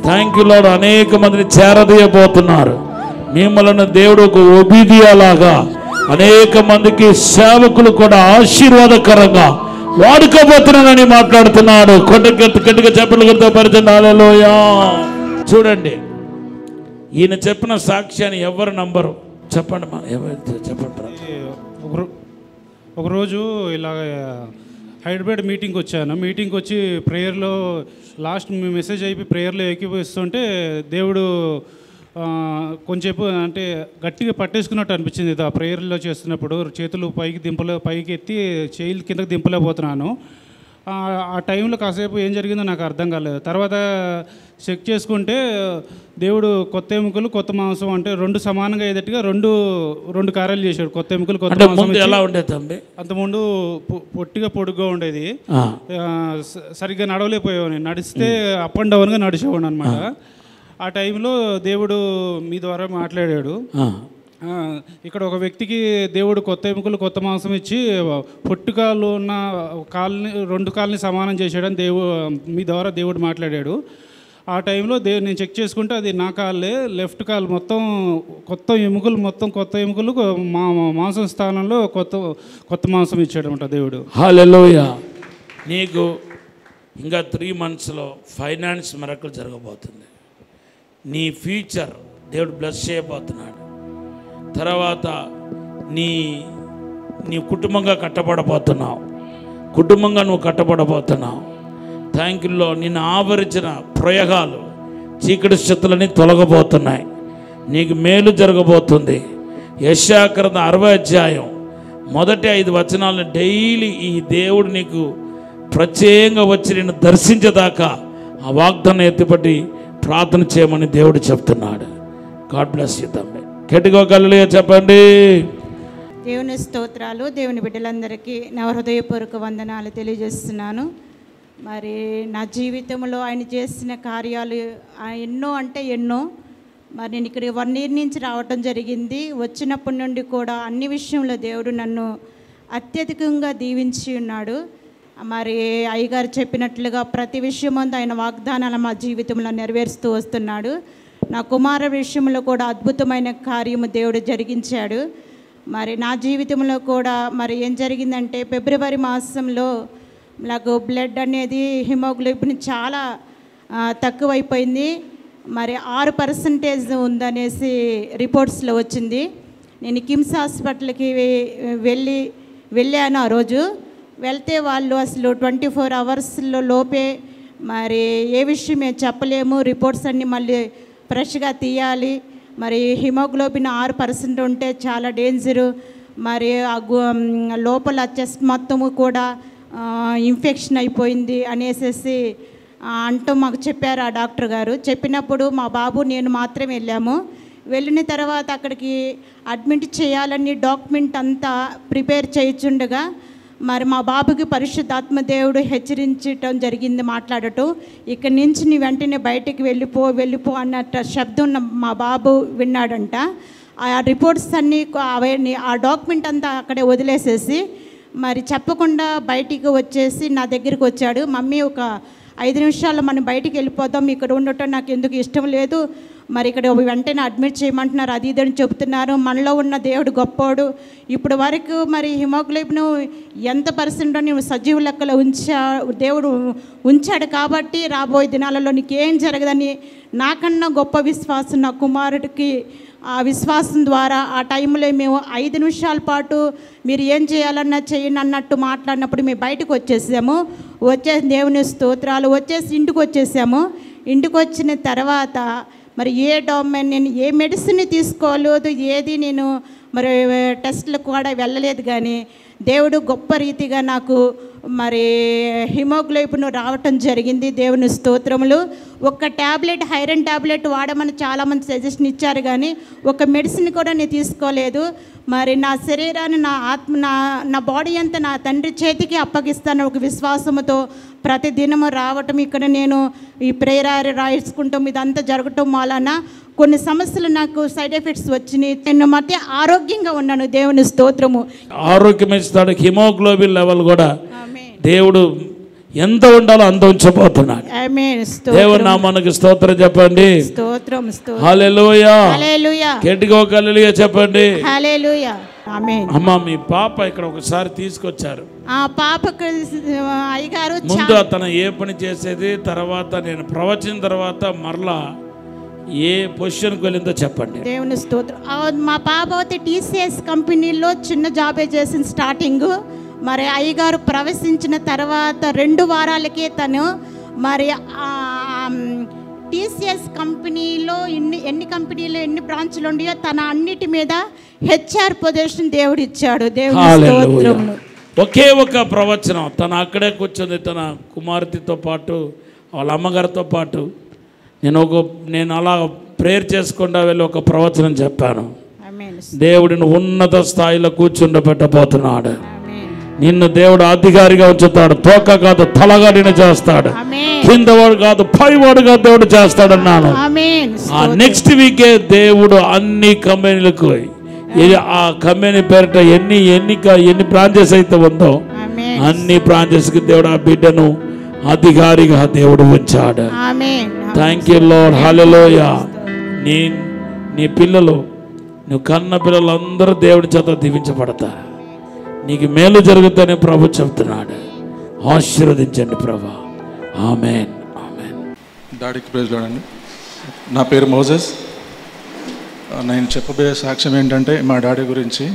Thank you Lord. అనేక మందిని చేరదీయబోతున్నారు. మిమ్మల్ని దేవుడు ఒక ఒబీదియాలాగా అనేక మందికి సేవకులు కూడా ఆశీర్వాదకరంగా వాడుకోబోతున్నానని మాట్లాడుతున్నాడు. గట్టిగా చెప్పలు కొడుతూ పరిచయం. హల్లెలూయా. చూడండి, ఈయన చెప్పిన సాక్ష్యాన్ని ఎవరు నంబరు? చెప్పండి చెప్పండి. ఒకరోజు ఇలా హైదరాబాద్ మీటింగ్కి వచ్చాను. మీటింగ్కి వచ్చి ప్రేయర్లో లాస్ట్ మెసేజ్ అయిపోయి ప్రేయర్లో ఎక్కిపోస్తుంటే దేవుడు కొంచెంసేపు అంటే గట్టిగా పట్టేసుకున్నట్టు అనిపించింది. ఆ ప్రేయర్లో చేస్తున్నప్పుడు చేతులు పైకి ఎత్తి చేతులు కిందకి దింపలేకపోతున్నాను. ఆ టైంలో కాసేపు ఏం జరిగిందో నాకు అర్థం కాలేదు. తర్వాత చెక్ చేసుకుంటే దేవుడు కొత్త ఎముకలు కొత్త మాంసం అంటే 2 సమానంగా అయ్యేటట్టుగా రెండు కార్యాలు చేశాడు. కొత్త ఎముకలు కొత్త మాంసం. ఎలా ఉండేది అంతకుముందు పొట్టిగా పొడుగ్గా ఉండేది, సరిగ్గా నడవలేకపోయాను. నడిస్తే అప్ అండ్ డౌన్గా నడిచేవాడు అనమాట. ఆ టైంలో దేవుడు మీ ద్వారా మాట్లాడాడు. ఇక్కడ ఒక వ్యక్తికి దేవుడు కొత్త ఎముకలు కొత్త మాంసం ఇచ్చి పొట్టుకాళ్ళు ఉన్న కాళ్ళని 2 కాళ్ళని సమానం చేశాడని మీ ద్వారా దేవుడు మాట్లాడాడు. ఆ టైంలో నేను చెక్ చేసుకుంటే అది నా కాళ్ళే, లెఫ్ట్ కాలు మొత్తం కొత్త ఎముకలు మాంసం స్థానంలో కొత్త మాంసం ఇచ్చాడనమాట దేవుడు. హల్లెలూయా. నీకు ఇంకా 3 monthsలో ఫైనాన్స్ మిరకల్ జరగబోతుంది. నీ ఫ్యూచర్ దేవుడు బ్లెస్ చేయబోతున్నాడు. తర్వాత నీ కుటుంబంగా కట్టబడబోతున్నావు. కుటుంబంగా నువ్వు కట్టబడబోతున్నావు. థ్యాంక్ యూలో నిన్ను ఆవరించిన ప్రయోగాలు, చీకటి శక్తులన్నీ తొలగబోతున్నాయి. నీకు మేలు జరగబోతుంది. యెషయా గ్రంథం 60వ అధ్యాయం మొదటి 5 వచనాలను డైలీ ఈ దేవుడు నీకు ప్రత్యేకంగా వచ్చి నేను దర్శించేదాకా ఆ వాగ్దానం ఎత్తిపట్టి ప్రార్థన చేయమని దేవుడు చెప్తున్నాడు. గాడ్ బ్లెస్ యు తమ్మి. గట్టిగా చెప్పండి. దేవుని స్తోత్రాలు. దేవుని బిడ్డలందరికీ నా హృదయపూర్వక వందనాలు తెలియజేస్తున్నాను. మరి నా జీవితంలో ఆయన చేసిన కార్యాలు ఎన్నో అంటే ఎన్నో. మరి నేను ఇక్కడ 1 year నుంచి రావటం జరిగింది. వచ్చినప్పటి నుండి కూడా అన్ని విషయంలో దేవుడు నన్ను అత్యధికంగా దీవించి ఉన్నాడు. మరి అయ్యగారు చెప్పినట్లుగా ప్రతి విషయమందు ఆయన వాగ్దానాలు మా జీవితంలో నెరవేరుస్తూ వస్తున్నాడు. నా కుమార విషయంలో కూడా అద్భుతమైన కార్యము దేవుడు జరిగించాడు. మరి నా జీవితంలో కూడా మరి ఏం జరిగిందంటే ఫిబ్రవరి మాసంలో నాకు బ్లడ్ అనేది హిమోగ్లోబిన్ చాలా తక్కువైపోయింది. మరి 6% ఉందనేసి రిపోర్ట్స్లో వచ్చింది. నేను కిమ్స్ హాస్పిటల్కి వెళ్ళాను. ఆ రోజు వెళ్తే వాళ్ళు అసలు 24 hours లోపే మరి ఏ విషయం మేము చెప్పలేము, రిపోర్ట్స్ అన్నీ మళ్ళీ ఫ్రెష్గా తీయాలి, మరి హిమోగ్లోబిన్ 6% ఉంటే చాలా డేంజరు, మరి లోపల చెస్ట్ మొత్తము కూడా ఇన్ఫెక్షన్ అయిపోయింది అనేసి అంటూ మాకు చెప్పారు ఆ డాక్టర్ గారు. చెప్పినప్పుడు మా బాబు నేను మాత్రం వెళ్ళాము. వెళ్ళిన తర్వాత అక్కడికి అడ్మిట్ చేయాలని డాక్యుమెంట్ అంతా ప్రిపేర్ చేయించుండగా మరి మా బాబుకి పరిశుద్ధాత్మ దేవుడు హెచ్చరించటం జరిగింది, మాట్లాడటం, ఇక్కడి నుంచి నీ వెంటనే బయటికి వెళ్ళిపో అన్నట్టు శబ్దం మా బాబు విన్నాడంట. ఆ రిపోర్ట్స్ అన్నీ అవన్నీ ఆ డాక్యుమెంట్ అంతా అక్కడే వదిలేసేసి మరి చెప్పకుండా బయటికి వచ్చేసి నా దగ్గరికి వచ్చాడు. మమ్మీ ఒక 5 నిమిషాల్లో మనం బయటికి వెళ్ళిపోదాం, ఇక్కడ ఉండటం నాకు ఎందుకు ఇష్టం లేదు, మరి ఇక్కడ వెంటనే అడ్మిట్ చేయమంటున్నారు, అది ఇదని చెబుతున్నారు, మనలో ఉన్న దేవుడు గొప్పోడు, ఇప్పుడు వరకు మరి హిమోగ్లోబిన్ ఎంత % నువ్వు సజీవ లెక్కలో దేవుడు ఉంచాడు కాబట్టి రాబోయే దినాలలో నీకేం జరగదని నాకన్నా గొప్ప విశ్వాసం నా కుమారుడికి. ఆ విశ్వాసం ద్వారా ఆ టైంలో మేము 5 నిమిషాల పాటు మీరు ఏం చేయాలన్నా చేయండి అన్నట్టు మాట్లాడినప్పుడు మేము బయటకు వచ్చేసాము. దేవుని స్తోత్రాలు ఇంటికి వచ్చేసాము. ఇంటికి వచ్చిన తర్వాత మరి నేను ఏ మెడిసిన్ తీసుకోలేదు, ఏది నేను మరి టెస్ట్లకు కూడా వెళ్ళలేదు. కానీ దేవుడు గొప్ప రీతిగా నాకు మరి హిమోగ్లోబిన్ రావటం జరిగింది. దేవుని స్తోత్రములు. ఒక ట్యాబ్లెట్ ఐరన్ ట్యాబ్లెట్ వాడమని చాలామంది సజెషన్ ఇచ్చారు, కానీ ఒక మెడిసిన్ కూడా నేను తీసుకోలేదు. మరి నా శరీరాన్ని నా ఆత్మ నా బాడీ అంతా నా తండ్రి చేతికి అప్పగిస్తాను ఒక విశ్వాసముతో ప్రతి దినము రావటం, ఇక్కడ నేను ఈ ప్రేయర్ రాయించుకుంటాం, ఇదంతా జరగటం వలన కొన్ని సమస్యలు నాకు సైడ్ ఎఫెక్ట్స్ వచ్చినాయి. నేను మధ్య ఆరోగ్యంగా ఉన్నాను. దేవుని స్తోత్రము. ఆరోగ్యం ఇస్తాడు. హిమోగ్లోబిన్ లెవెల్ కూడా దేవుడు ఎంత ఉండాలో అంత ఉంచబోతున్నాడు. దేవుని నామానికి స్తోత్రం చెప్పండి. స్తోత్రం. హల్లెలూయా. గట్టిగా ఒక హల్లెలూయా చెప్పండి. హల్లెలూయా. ఆమేన్. అమ్మా మీ పాప ఇక్కడ ఒకసారి తీసుకొచ్చారు. ఆ పాపకు అయ్యగారు ముందు తన ఏ పని చేసేది, తర్వాత నేను ప్రవచన తర్వాత మరలా ఏ పొజిషన్కి వెళ్ళిందో చెప్పండి. దేవుని స్తోత్రం. మా పాప అయితే TCS కంపెనీలో చిన్న జాబే చేసింది స్టార్టింగ్. మరి అయ్యగారు ప్రవేశించిన తర్వాత 2 వారాలకే తను మరి TCS కంపెనీలో ఎన్ని కంపెనీలో ఎన్ని బ్రాంచ్లు ఉన్నాయో తన అన్నిటి మీద HR పొజిషన్ దేవుడు ఇచ్చాడు. దేవుని స్తోత్రం. ఒకే ఒక ప్రవచనం తను అక్కడే కూర్చొని తన కుమార్తెతో పాటు వాళ్ళ అమ్మగారితో పాటు నేను అలా ప్రేయర్ చేసుకుంటా వెళ్ళి ఒక ప్రవచనం చెప్పాను. దేవుడిని ఉన్నత స్థాయిలో కూర్చుండబెట్టబోతున్నాడు. నిన్ను దేవుడు అధికారిగా ఉంచుతాడు. తోక కాదు తలగా నిన్ను చేస్తాడు. కింద వాడు కాదు పైవాడుగా దేవుడు చేస్తాడన్నాను. ఆ నెక్స్ట్ వీకే దేవుడు అన్ని కంపెనీలకు ఆ కంపెనీ పేరిట ఎన్ని బ్రాంచెస్ అయితే ఉందో అన్ని బ్రాంచెస్కి దేవుడు ఆ బిడ్డను అధికారిగా దేవుడు ఉంచాడు. Thank you Lord. హల్లెలూయా. నీ పిల్లలు నువ్వు కన్న పిల్లలు అందరూ దేవుడి చేత దీవించబడతారు. నీకు మేలు జరుగుతుందని ప్రభు చెప్తున్నాడు. ఆశీర్వదించండి ప్రభా. ఆమేన్. ఆమేన్. డాడీకి ప్రైజ్ లార్డ్ అండి. నా పేరు మోజెస్. నేను చెప్పబోయే సాక్ష్యం ఏంటంటే మా డాడీ గురించి.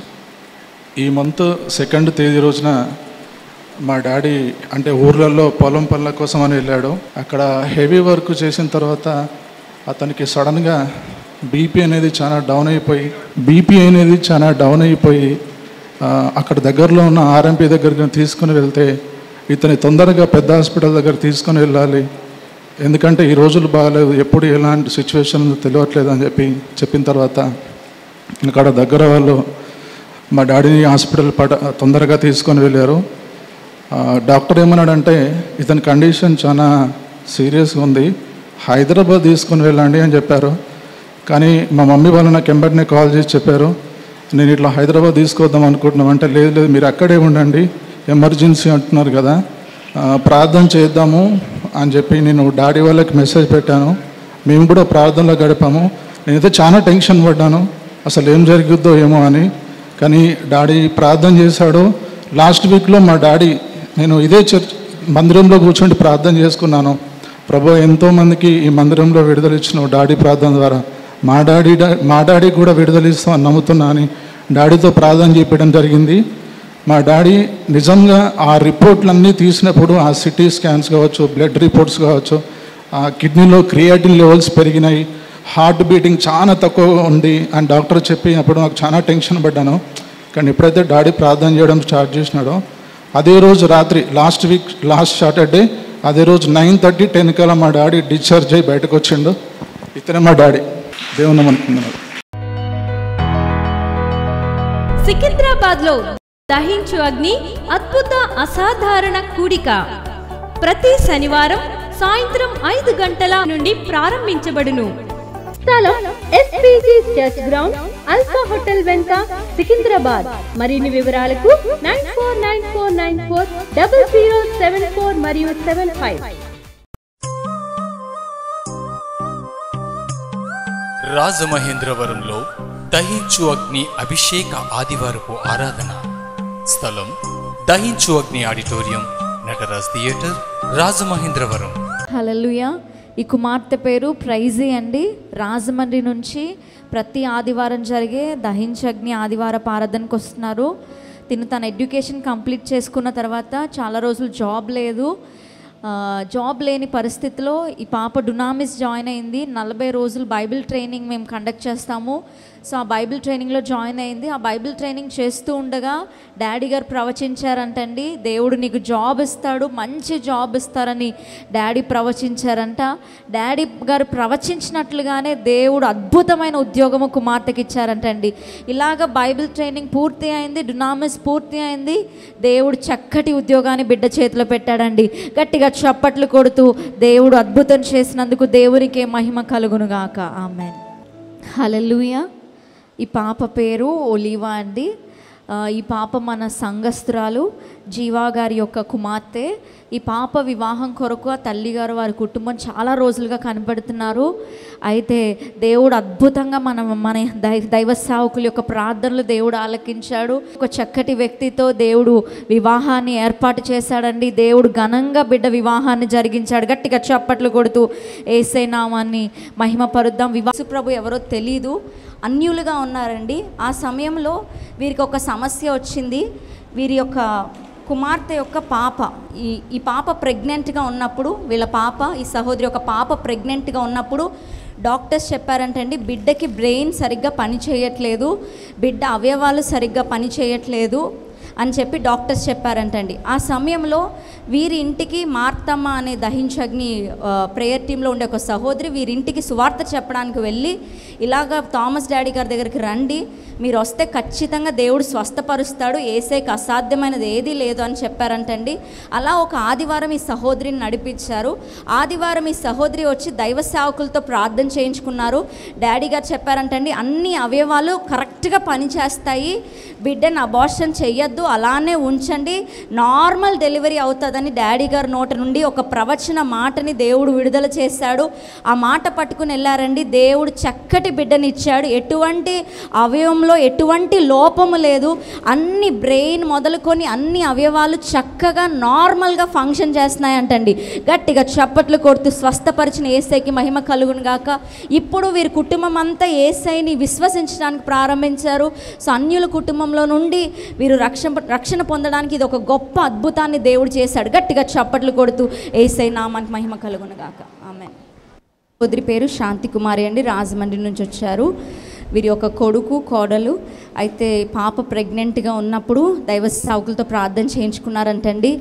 ఈ మంత్ 2వ తేదీ రోజున మా డాడీ అంటే ఊర్లలో పొలం పనుల కోసం అని వెళ్ళాడు. అక్కడ హెవీ వర్క్ చేసిన తర్వాత అతనికి సడన్గా బీపీ అనేది చాలా డౌన్ అయిపోయి అక్కడ దగ్గరలో ఉన్న ఆర్ఎంపీ దగ్గరికి తీసుకుని వెళ్తే ఇతని తొందరగా పెద్ద హాస్పిటల్ దగ్గర తీసుకొని వెళ్ళాలి, ఎందుకంటే ఈ రోజులు బాగాలేదు, ఎప్పుడు ఎలాంటి సిచ్యువేషన్ తెలియట్లేదు అని చెప్పిన తర్వాత అక్కడ దగ్గర వాళ్ళు మా డాడీని హాస్పిటల్ తొందరగా తీసుకొని వెళ్ళారు. డాక్టర్ ఏమన్నాడంటే ఇతని కండిషన్ చాలా సీరియస్గా ఉంది, హైదరాబాద్ తీసుకొని వెళ్ళండి అని చెప్పారు. కానీ మా మమ్మీ వాళ్ళు నాకు వెంబడినే కాల్ చేసి చెప్పారు, నేను ఇట్లా హైదరాబాద్ తీసుకొద్దాం అనుకుంటున్నాం అంటే, లేదు లేదు మీరు అక్కడే ఉండండి, ఎమర్జెన్సీ అంటున్నారు కదా, ప్రార్థన చేద్దాము అని చెప్పి నేను డాడీ వాళ్ళకి మెసేజ్ పెట్టాను. మేము కూడా ప్రార్థనలో గడిపాము. నేనైతే చాలా టెన్షన్ పడ్డాను, అసలు ఏం జరుగుద్దో ఏమో అని. కానీ డాడీ ప్రార్థన చేశాడు. లాస్ట్ వీక్లో మా డాడీ, నేను ఇదే మందిరంలో కూర్చొని ప్రార్థన చేసుకున్నాను, ప్రభు ఎంతోమందికి ఈ మందిరంలో విడుదల ఇచ్చినావు డాడీ ప్రార్థన ద్వారా, మా డాడీ కూడా విడుదల ఇస్తామని నమ్ముతున్నా అని డాడీతో ప్రార్థన చేయడం జరిగింది. మా డాడీ నిజంగా ఆ రిపోర్ట్లన్నీ తీసినప్పుడు, ఆ సిటీ స్కాన్స్ కావచ్చు, బ్లడ్ రిపోర్ట్స్ కావచ్చు, ఆ కిడ్నీలో క్రియాటిన్ లెవెల్స్ పెరిగినాయి, హార్ట్ బీటింగ్ చాలా తక్కువ ఉంది అని డాక్టర్ చెప్పినప్పుడు నాకు చాలా టెన్షన్ పడ్డాను. కానీ ఎప్పుడైతే డాడీ ప్రార్థన చేయడం స్టార్ట్ చేసినాడో అదే రోజు రాత్రి, లాస్ట్ సాటర్డే అదే రోజు 9:30, 10 కల్లా మా డాడీ డిశ్చార్జ్ అయ్యి బయటకు వచ్చిండు. ఇతనే మా డాడీ. దేవుని అనుకున్నాడు. సికింద్రాబాద్లో దహించు అగ్ని అద్భుత అసాధారణ కూడిక ప్రతి శనివారం సాయంత్రం 5 గంటల నుండి ప్రారంభించబడును. స్థలం SPG church ground, alpha hotel వెనుక, సికింద్రాబాద్. మరిన్ని వివరాలకు 9494940074 మరియు 75. రాజమహేంద్రవరంలో దహించు అగ్ని అభిషేక ఆదివారపు ఆరాధన. స్థలం దహించు అగ్ని ఆడిటోరియం, నటరాజ్ థియేటర్, రాజమహేంద్రవరం. హల్లెలూయా. ఈ కుమార్తె పేరు ప్రైజీ అండి. రాజమండ్రి నుంచి ప్రతి ఆదివారం జరిగే దహించగ్ని ఆదివారపు ఆరాధనకు వస్తున్నారు. తన ఎడ్యుకేషన్ కంప్లీట్ చేసుకున్న తర్వాత చాలా రోజులు జాబ్ లేదు. జాబ్ లేని పరిస్థితిలో ఈ పాప డునామిస్ జాయిన్ అయింది. 40 రోజులు బైబిల్ ట్రైనింగ్ మేము కండక్ట్ చేస్తాము. సో ఆ బైబిల్ ట్రైనింగ్లో జాయిన్ అయింది. ఆ బైబిల్ ట్రైనింగ్ చేస్తూ ఉండగా డాడీ గారు ప్రవచించారంటండి, దేవుడు నీకు జాబ్ ఇస్తాడు, మంచి జాబ్ ఇస్తారని డాడీ ప్రవచించారంట. డాడీ గారు ప్రవచించినట్లుగానే దేవుడు అద్భుతమైన ఉద్యోగము కుమార్తెకి ఇచ్చారంటండి. ఇలాగ బైబిల్ ట్రైనింగ్ పూర్తి అయింది, డునామిస్ పూర్తి అయింది. దేవుడు చక్కటి ఉద్యోగాన్ని బిడ్డ చేతిలో పెట్టాడండి. గట్టిగా చప్పట్లు కొడుతూ దేవుడు అద్భుతం చేసినందుకు దేవునికే మహిమ కలుగునుగాక. ఆమేన్. హల్లెలూయా. ఈ పాప పేరు ఒలీవా అండి. ఈ పాప మన సంఘస్థురాలు జీవా గారి యొక్క కుమార్తె. ఈ పాప వివాహం కొరకు ఆ తల్లిగారు వారి కుటుంబం చాలా రోజులుగా కనబడుతున్నారు. అయితే దేవుడు అద్భుతంగా మన దైవ సేవకుల యొక్క ప్రార్థనలు దేవుడు ఆలకించాడు. ఒక చక్కటి వ్యక్తితో దేవుడు వివాహాన్ని ఏర్పాటు చేశాడండి. దేవుడు ఘనంగా బిడ్డ వివాహాన్ని జరిగించాడు. గట్టిగా చప్పట్లు కొడుతూ యేసే నామాన్ని మహిమపరుద్దాం. వివాహ ప్రభు ఎవరో తెలీదు, అన్యులుగా ఉన్నారండి. ఆ సమయంలో వీరికి ఒక సమస్య వచ్చింది. వీరి యొక్క కుమార్తె యొక్క పాప, ఈ పాప ప్రెగ్నెంట్గా ఉన్నప్పుడు, వీళ్ళ పాప, ఈ సహోదరి యొక్క పాప ప్రెగ్నెంట్గా ఉన్నప్పుడు డాక్టర్స్ చెప్పారంటండి, బిడ్డకి బ్రెయిన్ సరిగ్గా పని చేయట్లేదు, బిడ్డ అవయవాలు సరిగ్గా పని చేయట్లేదు అని చెప్పి డాక్టర్స్ చెప్పారంటండి. ఆ సమయంలో వీరి ఇంటికి మార్తమ్మ అనే దహించగ్ని ప్రేయర్ టీంలో ఉండే ఒక సహోదరి వీరింటికి సువార్త చెప్పడానికి వెళ్ళి, ఇలాగ థామస్ డాడీ గారి దగ్గరికి రండి, మీరు వస్తే ఖచ్చితంగా దేవుడు స్వస్థపరుస్తాడు, యేసేకి అసాధ్యమైనది ఏదీ లేదు అని చెప్పారంటండి. అలా ఒక ఆదివారం ఈ సహోదరిని నడిపించారు. ఆదివారం ఈ సహోదరి వచ్చి దైవ సేవకులతో ప్రార్థన చేయించుకున్నారు. డాడీ గారు చెప్పారంటండి, అన్ని అవయవాలు కరెక్ట్గా పనిచేస్తాయి, బిడ్డను అబార్షన్ చెయ్యొద్దు, అలానే ఉంచండి, నార్మల్ డెలివరీ అవుతుందని డాడీ గారి నోట నుండి ఒక ప్రవచన మాటని దేవుడు విడుదల చేశాడు. ఆ మాట పట్టుకుని వెళ్ళారండి. దేవుడు చక్కటి బిడ్డని ఇచ్చాడు. ఎటువంటి అవయవంలో ఎటువంటి లోపము లేదు. అన్ని బ్రెయిన్ మొదలుకొని అన్ని అవయవాలు చక్కగా నార్మల్గా ఫంక్షన్ చేస్తున్నాయంటండి. గట్టిగా చప్పట్లు కొడుతూ స్వస్థపరిచిన యేసయ్యకి మహిమ కలుగును గాక. ఇప్పుడు వీరి కుటుంబం అంతా యేసయ్యని విశ్వసించడానికి ప్రారంభించారు. సో అన్యుల కుటుంబంలో నుండి వీరు రక్షణ పొందడానికి ఇది ఒక గొప్ప అద్భుతాన్ని దేవుడు చేశాడు. గట్టిగా చప్పట్లు కొడుతూ యేసయ్య నామానికి మహిమ కలుగును గాక. ఆమేన్. సోదరి పేరు శాంతి కుమారి అండి, రాజమండ్రి నుంచి వచ్చారు. వీరి యొక్క కొడుకు కోడలు అయితే పాప ప్రెగ్నెంట్గా ఉన్నప్పుడు దైవ సేవకులతో ప్రార్థన చేయించుకున్నారంటండి.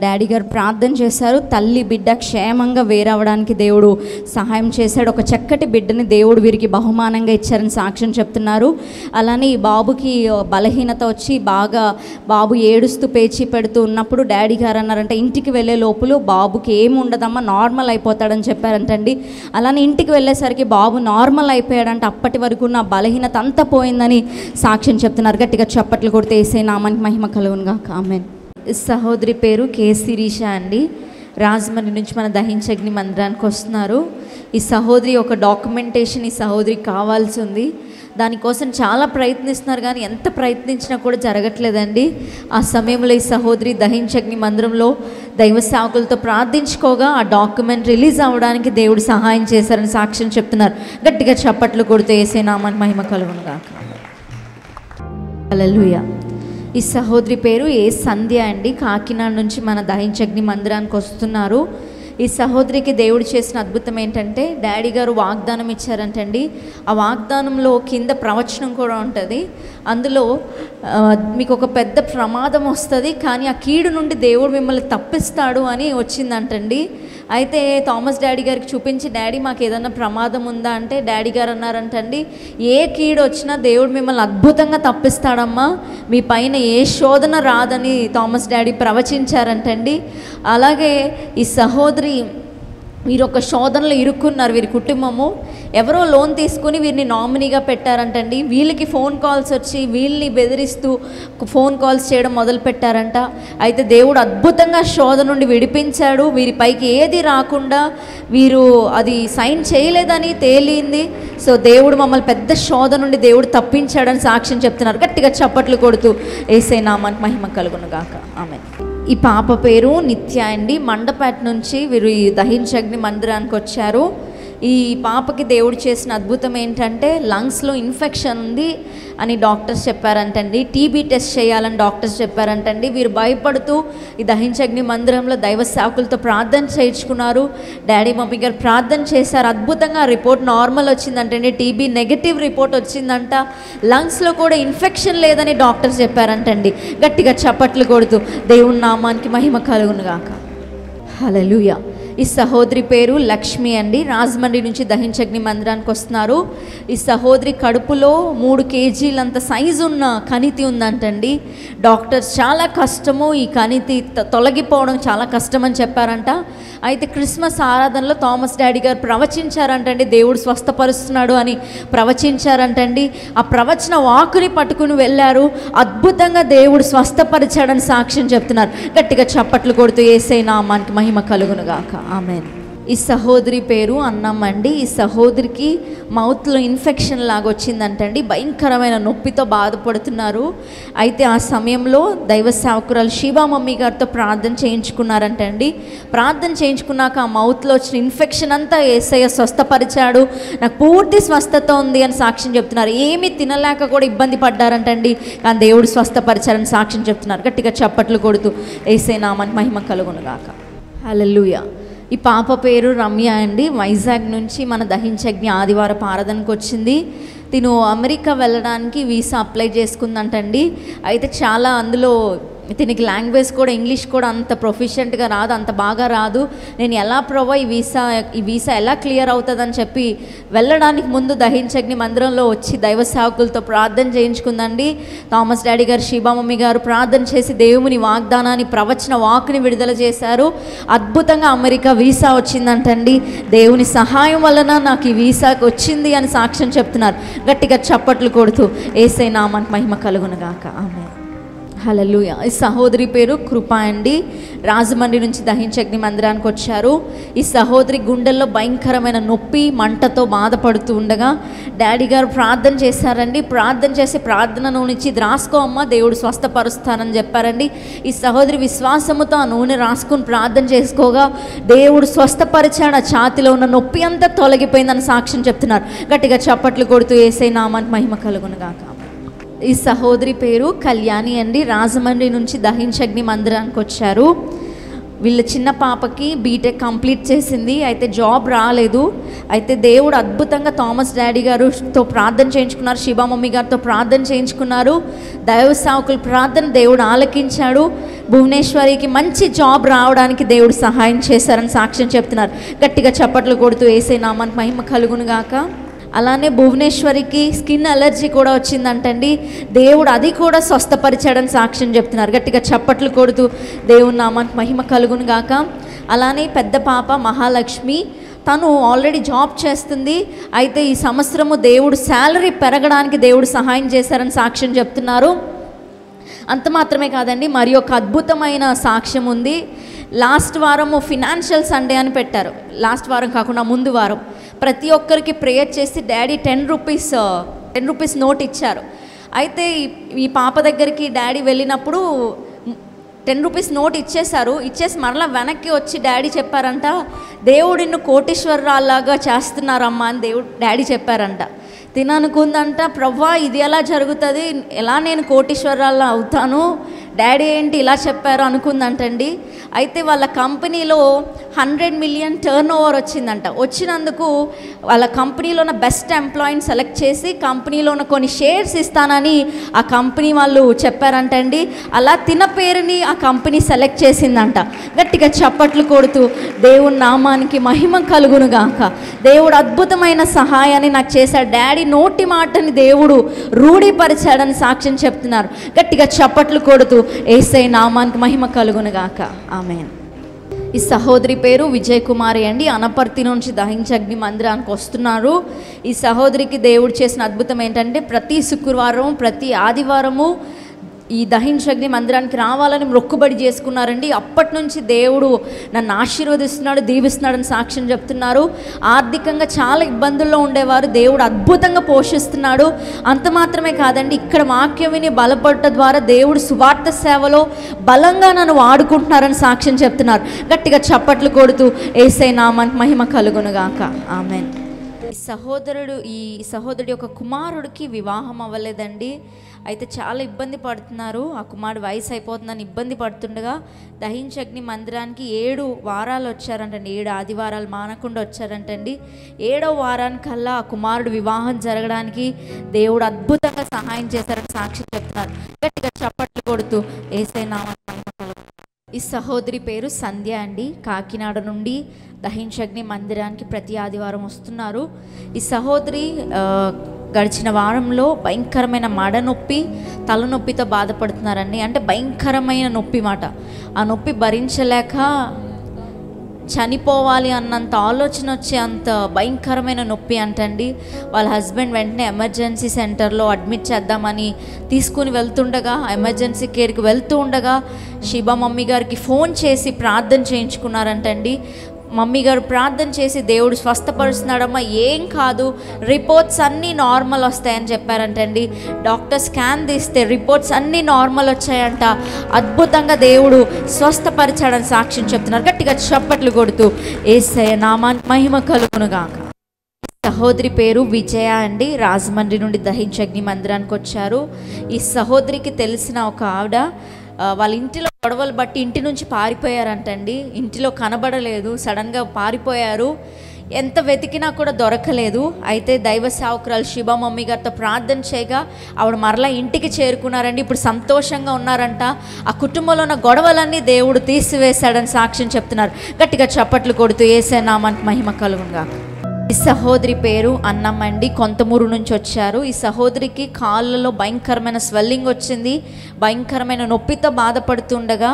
డాడీ గారు ప్రార్థన చేశారు. తల్లి బిడ్డ క్షేమంగా వేరవడానికి దేవుడు సహాయం చేశాడు. ఒక చక్కటి బిడ్డని దేవుడు వీరికి బహుమానంగా ఇచ్చారని సాక్ష్యం చెప్తున్నారు. అలానే ఈ బాబుకి బలహీనత వచ్చి బాబు ఏడుస్తూ పేచీ పెడుతూ ఉన్నప్పుడు డాడీ గారు అన్నారంటే ఇంటికి వెళ్ళే లోపల బాబుకి ఏమి ఉండదమ్మా, నార్మల్ అయిపోతాడని చెప్పారంటండి. అలానే ఇంటికి వెళ్ళేసరికి బాబు నార్మల్ అయిపోయాడంటే అప్పటి వరకు నా బలహీనత అంతా పోయిందని సాక్ష్యం చెప్తున్నారు. గట్టిగా చప్పట్లు కొడితే యేసయ్య నామానికి మహిమ కలుగునుగాక. ఆమేన్. సహోదరి పేరు కే శిరీష అండి. రాజమండ్రి నుంచి మన దహించగ్ని మందిరానికి వస్తున్నారు. ఈ సహోదరి ఒక డాక్యుమెంటేషన్ ఈ సహోదరికి కావాల్సి ఉంది. దానికోసం చాలా ప్రయత్నిస్తున్నారు కానీ ఎంత ప్రయత్నించినా కూడా జరగట్లేదండి. ఆ సమయంలో ఈ సహోదరి దహించగ్ని మందిరంలో దైవ సేవకులతో ప్రార్థించుకోగా ఆ డాక్యుమెంట్ రిలీజ్ అవ్వడానికి దేవుడు సహాయం చేశారని సాక్ష్యం చెప్తున్నారు. గట్టిగా చప్పట్లు కొడుతూ యేసయ్య నామానికి మహిమ కలుగునుగాక. హల్లెలూయా. ఈ సహోదరి పేరు ఏ సంధ్య అండి. కాకినాడ నుంచి మన దహించగ్ని మందిరానికి వస్తున్నారు. ఈ సహోదరికి దేవుడు చేసిన అద్భుతం ఏంటంటే డాడీ గారు వాగ్దానం ఇచ్చారంటండి. ఆ వాగ్దానంలో కింద ప్రవచనం కూడా ఉంటుంది. అందులో మీకు ఒక పెద్ద ప్రమాదం వస్తుంది కానీ ఆ కీడు నుండి దేవుడు మిమ్మల్ని తప్పిస్తాడు అని వచ్చిందంటండి. అయితే థామస్ డాడీ గారికి చూపించి డాడీ మాకు ఏదైనా ప్రమాదం ఉందా అంటే డాడీ గారు అన్నారంటండి ఏ కీడు వచ్చినా దేవుడు మిమ్మల్ని అద్భుతంగా తప్పిస్తాడమ్మా, మీ పైన ఏ శోధన రాదని థామస్ డాడీ ప్రవచించారంటండి. అలాగే ఈ సహోదరి వీరు ఒక శోధనలో ఇరుక్కున్నారు. వీరి కుటుంబము ఎవరో లోన్ తీసుకుని వీరిని నామినీగా పెట్టారంటండి. వీళ్ళకి ఫోన్ కాల్స్ వచ్చి వీళ్ళని బెదిరిస్తూ ఫోన్ కాల్స్ చేయడం మొదలు పెట్టారంట. అయితే దేవుడు అద్భుతంగా శోధన నుండి విడిపించాడు. వీరి పైకి ఏది రాకుండా వీరు అది సైన్ చేయలేదని తేలింది. సో దేవుడు మమ్మల్ని పెద్ద శోధన నుండి దేవుడు తప్పించాడని సాక్ష్యం చెప్తున్నారు. గట్టిగా చప్పట్లు కొడుతూ యేసయ్య నామానికి మహిమ కలుగునుగాక. ఆమేన్. ఈ పాప పేరు నిత్య అండి. మండపేట నుంచి వీరు ఈ దహించగ్ని మందిరానికి వచ్చారు. ఈ పాపకి దేవుడు చేసిన అద్భుతం ఏంటంటే లంగ్స్లో ఇన్ఫెక్షన్ ఉంది అని డాక్టర్స్ చెప్పారంటండి. టీబీ టెస్ట్ చేయాలని డాక్టర్స్ చెప్పారంటండి. వీరు భయపడుతూ ఈ దహించగ్ని మందిరంలో దైవ సేవకులతో ప్రార్థన చేయించుకున్నారు. డాడీ మమ్మీ గారు ప్రార్థన చేశారు. అద్భుతంగా రిపోర్ట్ నార్మల్ వచ్చిందంటండి. టీబీ నెగటివ్ రిపోర్ట్ వచ్చిందంట. లంగ్స్లో కూడా ఇన్ఫెక్షన్ లేదని డాక్టర్స్ చెప్పారంటండి. గట్టిగా చప్పట్లు కొడుతూ దేవుని నామానికి మహిమ కలుగునుగాక. హల్లెలూయా. ఈ సహోదరి పేరు లక్ష్మి అండి. రాజమండ్రి నుంచి దహించగ్ని మందిరానికి వస్తున్నారు. ఈ సహోదరి కడుపులో 3 కేజీలంత సైజు ఉన్న కణితి ఉందంటండి. డాక్టర్స్ చాలా కష్టము, ఈ కణితి తొలగిపోవడం చాలా కష్టం అని చెప్పారంట. అయితే క్రిస్మస్ ఆరాధనలో థామస్ డాడీ గారు ప్రవచించారంటండి దేవుడు స్వస్థపరుస్తున్నాడు అని ప్రవచించారంటండి. ఆ ప్రవచన వాకుని పట్టుకుని వెళ్ళారు. అద్భుతంగా దేవుడు స్వస్థపరిచాడని సాక్ష్యం చెప్తున్నారు. గట్టిగా చప్పట్లు కొడుతూ యేసయ్య నామానికి మహిమ కలుగునుగాక. ఆమేన్. ఈ సహోదరి పేరు అన్నమ్మ అండి. ఈ సహోదరికి మౌత్లో ఇన్ఫెక్షన్ లాగా వచ్చిందంటండి. భయంకరమైన నొప్పితో బాధపడుతున్నారు. అయితే ఆ సమయంలో దైవ సేవకురాలు శివా మమ్మీ గారితో ప్రార్థన చేయించుకున్నారంటండి. ప్రార్థన చేయించుకున్నాక ఆ మౌత్లో వచ్చిన ఇన్ఫెక్షన్ అంతా యేసయ్య స్వస్థపరిచాడు, నాకు పూర్తి స్వస్థత ఉంది అని సాక్ష్యం చెప్తున్నారు. ఏమీ తినలేక కూడా ఇబ్బంది పడ్డారంటండి, కానీ దేవుడు స్వస్థపరిచారని సాక్ష్యం చెప్తున్నారు. గట్టిగా చప్పట్లు కొడుతూ యేసయ్య నామానికి మహిమ కలుగునుగాక. హల్లెలూయా. ఈ పాప పేరు రమ్య అండి. వైజాగ్ నుంచి మన దహించగ్ని ఆదివారపు ఆరాధనకు వచ్చింది. తిను అమెరికా వెళ్ళడానికి వీసా అప్లై చేసుకుందంటండి. అయితే చాలా అందులో దీనికి లాంగ్వేజ్ కూడా ఇంగ్లీష్ కూడా అంత ప్రొఫిషియెంట్గా రాదు, అంత బాగా రాదు. నేను ఎలా ఈ వీసా ఎలా క్లియర్ అవుతుందని చెప్పి వెళ్ళడానికి ముందు దహించగ్ని మందిరంలో వచ్చి దైవ సేవకులతో ప్రార్థన చేయించుకుందండి. థామస్ డాడీ గారు శివా మమ్మీ గారు ప్రార్థన చేసి దేవుని వాగ్దానాన్ని ప్రవచన వాక్కుని విడుదల చేశారు. అద్భుతంగా అమెరికా వీసా వచ్చిందంటండి. దేవుని సహాయం వలన నాకు ఈ వీసాకి వచ్చింది అని సాక్ష్యం చెప్తున్నారు. గట్టిగా చప్పట్లు కొడుతూ యేసయ్య నామానికి మహిమ కలుగునుగాక. ఆమేన్. హల్లెలూయా. ఈ సహోదరి పేరు కృప అండి. రాజమండ్రి నుంచి దహించగ్ని మందిరానికి వచ్చారు. ఈ సహోదరి గుండెల్లో భయంకరమైన నొప్పి మంటతో బాధపడుతూ ఉండగా డాడీ గారు ప్రార్థన చేశారండి. ప్రార్థన చేసి ప్రార్థన నూనె ఇచ్చి ఇది రాసుకో అమ్మ, దేవుడు స్వస్థపరుస్తానని చెప్పారండి. ఈ సహోదరి విశ్వాసముతో ఆ నూనె రాసుకుని ప్రార్థన చేసుకోగా దేవుడు స్వస్థపరిచాడు. ఆ ఛాతిలో ఉన్న నొప్పి అంతా తొలగిపోయిందని సాక్ష్యం చెప్తున్నారు. గట్టిగా చప్పట్లు కొడుతూ యేసయ్య నామానికి మహిమ కలుగునుగాక. ఈ సహోదరి పేరు కళ్యాణి అండి. రాజమండ్రి నుంచి దహించగ్ని మందిరానికి వచ్చారు. వీళ్ళ చిన్న పాపకి బీటెక్ కంప్లీట్ చేసింది. అయితే జాబ్ రాలేదు. అయితే దేవుడు అద్భుతంగా థామస్ డాడీ గారితో ప్రార్థన చేయించుకున్నారు, శిబా మమ్మీ గారితో ప్రార్థన చేయించుకున్నారు. దైవ సేవకుల ప్రార్థన దేవుడు ఆలకించాడు. భువనేశ్వరికి మంచి జాబ్ రావడానికి దేవుడు సహాయం చేశారని సాక్ష్యం చెప్తున్నారు. గట్టిగా చప్పట్లు కొడుతూ యేసయ్య నామానికి మహిమ కలుగును గాక. అలానే భువనేశ్వరికి స్కిన్ అలర్జీ కూడా వచ్చిందంటండి. దేవుడు అది కూడా స్వస్థపరిచాడని సాక్ష్యం చెప్తున్నారు. గట్టిగా చప్పట్లు కొడుతూ దేవుని నామానికి మహిమ కలుగును గాక. అలానే పెద్ద పాప మహాలక్ష్మి, తను ఆల్రెడీ జాబ్ చేస్తుంది. అయితే ఈ సంవత్సరము దేవుడు శాలరీ పెరగడానికి దేవుడు సహాయం చేశారని సాక్ష్యం చెప్తున్నారు. అంత మాత్రమే కాదండి, మరి ఒక అద్భుతమైన సాక్ష్యం ఉంది. లాస్ట్ వారము ఫినాన్షియల్ సండే అని పెట్టారు. లాస్ట్ వారం కాకుండా ముందు వారం ప్రతి ఒక్కరికి ప్రేయర్ చేసి డాడీ 10 రూపీస్ నోట్ ఇచ్చారు. అయితే ఈ పాప దగ్గరికి డాడీ వెళ్ళినప్పుడు 10 రూపీస్ నోట్ ఇచ్చేసి మరలా వెనక్కి వచ్చి డాడీ చెప్పారంట, దేవుడు నిన్ను కోటీశ్వరరాల్లాగా చేస్తున్నారమ్మా అని డాడీ చెప్పారంట. తిననుకుందంట, ప్రవ్వా ఇది ఎలా జరుగుతుంది, ఎలా నేను కోటీశ్వరాల్లో అవుతాను, డాడీ ఏంటి ఇలా చెప్పారు అనుకుందంటండి. అయితే వాళ్ళ కంపెనీలో 100 మిలియన్ టర్న్ ఓవర్ వచ్చిందంట. వచ్చినందుకు వాళ్ళ కంపెనీలో ఉన్న బెస్ట్ ఎంప్లాయీని సెలెక్ట్ చేసి కంపెనీలో ఉన్న కొన్ని షేర్స్ ఇస్తానని ఆ కంపెనీ వాళ్ళు చెప్పారంటండి. అలా తిన పేరుని ఆ కంపెనీ సెలెక్ట్ చేసిందంట. గట్టిగా చప్పట్లు కొడుతూ దేవుని నామానికి మహిమ కలుగును గాక. దేవుడు అద్భుతమైన సహాయాన్ని నాకు చేశాడు, డాడీ నోటి మాటని దేవుడు రూఢీపరిచాడని సాక్ష్యం చెప్తున్నారు. గట్టిగా చప్పట్లు కొడుతూ యేసయ్య నామానికి మహిమ కలుగును గాక. ఆమేన్. ఈ సహోదరి పేరు విజయ్ కుమారి అండి. అనపర్తి నుంచి దహించే అగ్ని మందిరానికి వస్తున్నారు. ఈ సహోదరికి దేవుడు చేసిన అద్భుతం ఏంటంటే ప్రతి శుక్రవారం ప్రతి ఆదివారము ఈ దహించే అగ్ని మందిరానికి రావాలని మొక్కుబడి చేసుకున్నారండి. అప్పటి నుంచి దేవుడు నన్ను ఆశీర్వదిస్తున్నాడు, దీవిస్తున్నాడని సాక్ష్యం చెప్తున్నారు. ఆర్థికంగా చాలా ఇబ్బందుల్లో ఉండేవారు, దేవుడు అద్భుతంగా పోషిస్తున్నాడు. అంత మాత్రమే కాదండి, ఇక్కడ వాక్యం విని బలపడటం ద్వారా దేవుడు సువార్త సేవలో బలంగా నన్ను వాడుకుంటున్నారని సాక్ష్యం చెప్తున్నారు. గట్టిగా చప్పట్లు కొడుతూ యేసయ్య నామానికి మహిమ కలుగునుగాక. ఆమేన్. ఈ సహోదరుడి యొక్క కుమారుడికి వివాహం అవ్వలేదండి. అయితే చాలా ఇబ్బంది పడుతున్నారు. ఆ కుమారుడు వయసు అయిపోతుందని ఇబ్బంది పడుతుండగా దహించే అగ్ని మందిరానికి 7 వారాలు వచ్చారంటండి. 7 ఆదివారాలు మానకుండా వచ్చారంటండి. 7వ వారానికల్లా ఆ కుమారుడు వివాహం జరగడానికి దేవుడు అద్భుతంగా సహాయం చేశారని సాక్ష్యం చెప్తున్నారు. గట్టిగా చప్పట్లు కొడుతూ యేసయ్య నామానికి మహిమ కలుగును. ఈ సహోదరి పేరు సంధ్య అండి. కాకినాడ నుండి దహించే అగ్ని మందిరానికి ప్రతి ఆదివారం వస్తున్నారు. ఈ సహోదరి గడిచిన వారంలో భయంకరమైన మడ నొప్పి, తలనొప్పితో బాధపడుతున్నారండి. అంటే భయంకరమైన నొప్పి మాట. ఆ నొప్పి భరించలేక చనిపోవాలి అన్నంత ఆలోచన వచ్చే అంత భయంకరమైన నొప్పి అంటండి. వాళ్ళ హస్బెండ్ వెంటనే ఎమర్జెన్సీ సెంటర్లో అడ్మిట్ చేద్దామని తీసుకుని వెళ్తుండగా, ఎమర్జెన్సీ కేర్కి వెళ్తూ ఉండగా శిబా మమ్మీ గారికి ఫోన్ చేసి ప్రార్థన చేయించుకున్నారంటండి. మమ్మీ గారు ప్రార్థన చేసి దేవుడు స్వస్థపరుస్తున్నాడమ్మా, ఏం కాదు, రిపోర్ట్స్ అన్నీ నార్మల్ వస్తాయని చెప్పారంటండి. డాక్టర్ స్కాన్ తీస్తే రిపోర్ట్స్ అన్నీ నార్మల్ వచ్చాయంట. అద్భుతంగా దేవుడు స్వస్థపరిచాడని సాక్ష్యం చెప్తున్నారు. గట్టిగా చప్పట్లు కొడుతూ యేసయ్య నామానికి మహిమ కలుగునుగాక. సహోదరి పేరు విజయ అండి. రాజమండ్రి నుండి దహించే అగ్ని మందిరానికి వచ్చారు. ఈ సహోదరికి తెలిసిన ఒక ఆవిడ వాళ్ళ ఇంటిలో గొడవలు బట్టి ఇంటి నుంచి పారిపోయారంటండి. ఇంటిలో కనబడలేదు, సడన్గా పారిపోయారు. ఎంత వెతికినా కూడా దొరకలేదు. అయితే దైవ సేవకురాలు శిబా మమ్మీ గారితో ప్రార్థన చేయగా ఆవిడ మరలా ఇంటికి చేరుకున్నారండి. ఇప్పుడు సంతోషంగా ఉన్నారంట. ఆ కుటుంబంలో ఉన్న గొడవలన్నీ దేవుడు తీసివేశాడని సాక్ష్యం చెప్తున్నారు. గట్టిగా చప్పట్లు కొడుతూ యేసయ్య నామానికి మహిమ కలుగునుగాక. ఈ సహోదరి పేరు అన్నమ్మ అండి. కొంతమూరు నుంచి వచ్చారు. ఈ సహోదరికి కాళ్ళలో భయంకరమైన స్వెల్లింగ్ వచ్చింది. భయంకరమైన నొప్పితో బాధపడుతుండగా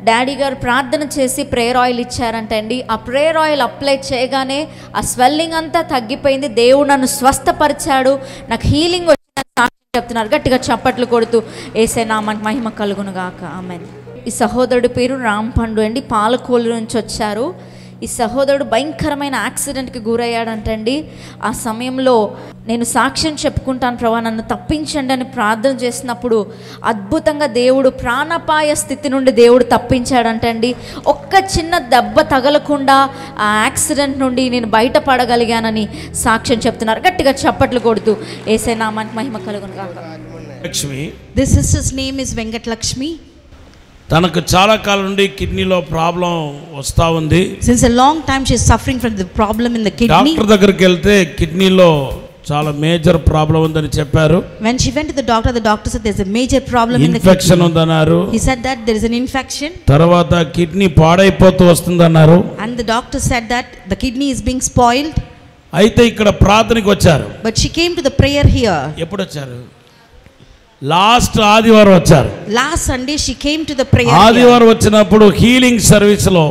డాడీ గారు ప్రార్థన చేసి ప్రేయర్ ఆయిల్ ఇచ్చారంటండి. ఆ ప్రేయర్ ఆయిల్ అప్లై చేయగానే ఆ స్వెల్లింగ్ అంతా తగ్గిపోయింది. దేవుడు నన్ను స్వస్థపరిచాడు, నాకు హీలింగ్ వచ్చిందని సాక్ష్యం చెప్తున్నారు. గట్టిగా చప్పట్లు కొడుతూ యేసయ్య నామానికి మహిమ కలుగునుగాక. ఆమేన్. ఈ సహోదరుడి పేరు రాంపండు అండి. పాలకోలు నుంచి వచ్చారు. ఈ సహోదరుడు భయంకరమైన యాక్సిడెంట్కి గురయ్యాడంటండి. ఆ సమయంలో నేను సాక్ష్యం చెప్పుకుంటాను, ప్రభా నన్ను తప్పించండి అని ప్రార్థన చేసినప్పుడు అద్భుతంగా దేవుడు ప్రాణాపాయ స్థితి నుండి దేవుడు తప్పించాడంటండి. ఒక్క చిన్న దెబ్బ తగలకుండా ఆ యాక్సిడెంట్ నుండి నేను బయటపడగలిగానని సాక్ష్యం చెప్తున్నారు. గట్టిగా చప్పట్లు కొడుతూ యేసయ్య నామానికి మహిమ కలుగునుగాక. Lakshmi. This sisters name is Venkata Lakshmi. తనకు చాలా కాలం నుండి కిడ్నీలో ప్రాబ్లం వస్తూ ఉంది. Since a long time she is suffering from the problem in the kidney. Doctor దగ్గరికి వెళ్తే కిడ్నీలో చాలా మేజర్ ప్రాబ్లం ఉందని చెప్పారు. When she went to the doctor said there's a major problem in the kidney. Infection ఉందన్నారు. He said that there is an infection. తర్వాత kidney పాడైపోతూ వస్తుందన్నారు. And the doctor said that the kidney is being spoiled. అయితే ఇక్కడ ప్రార్థనకి వచ్చారు. But she came to the prayer here. ఎప్పుడు వచ్చారు? Last ఆదివారం వచ్చారు. Last Sunday she came to the prayer. ఆదివారం వచ్చినప్పుడు హీలింగ్ సర్వీస్ లో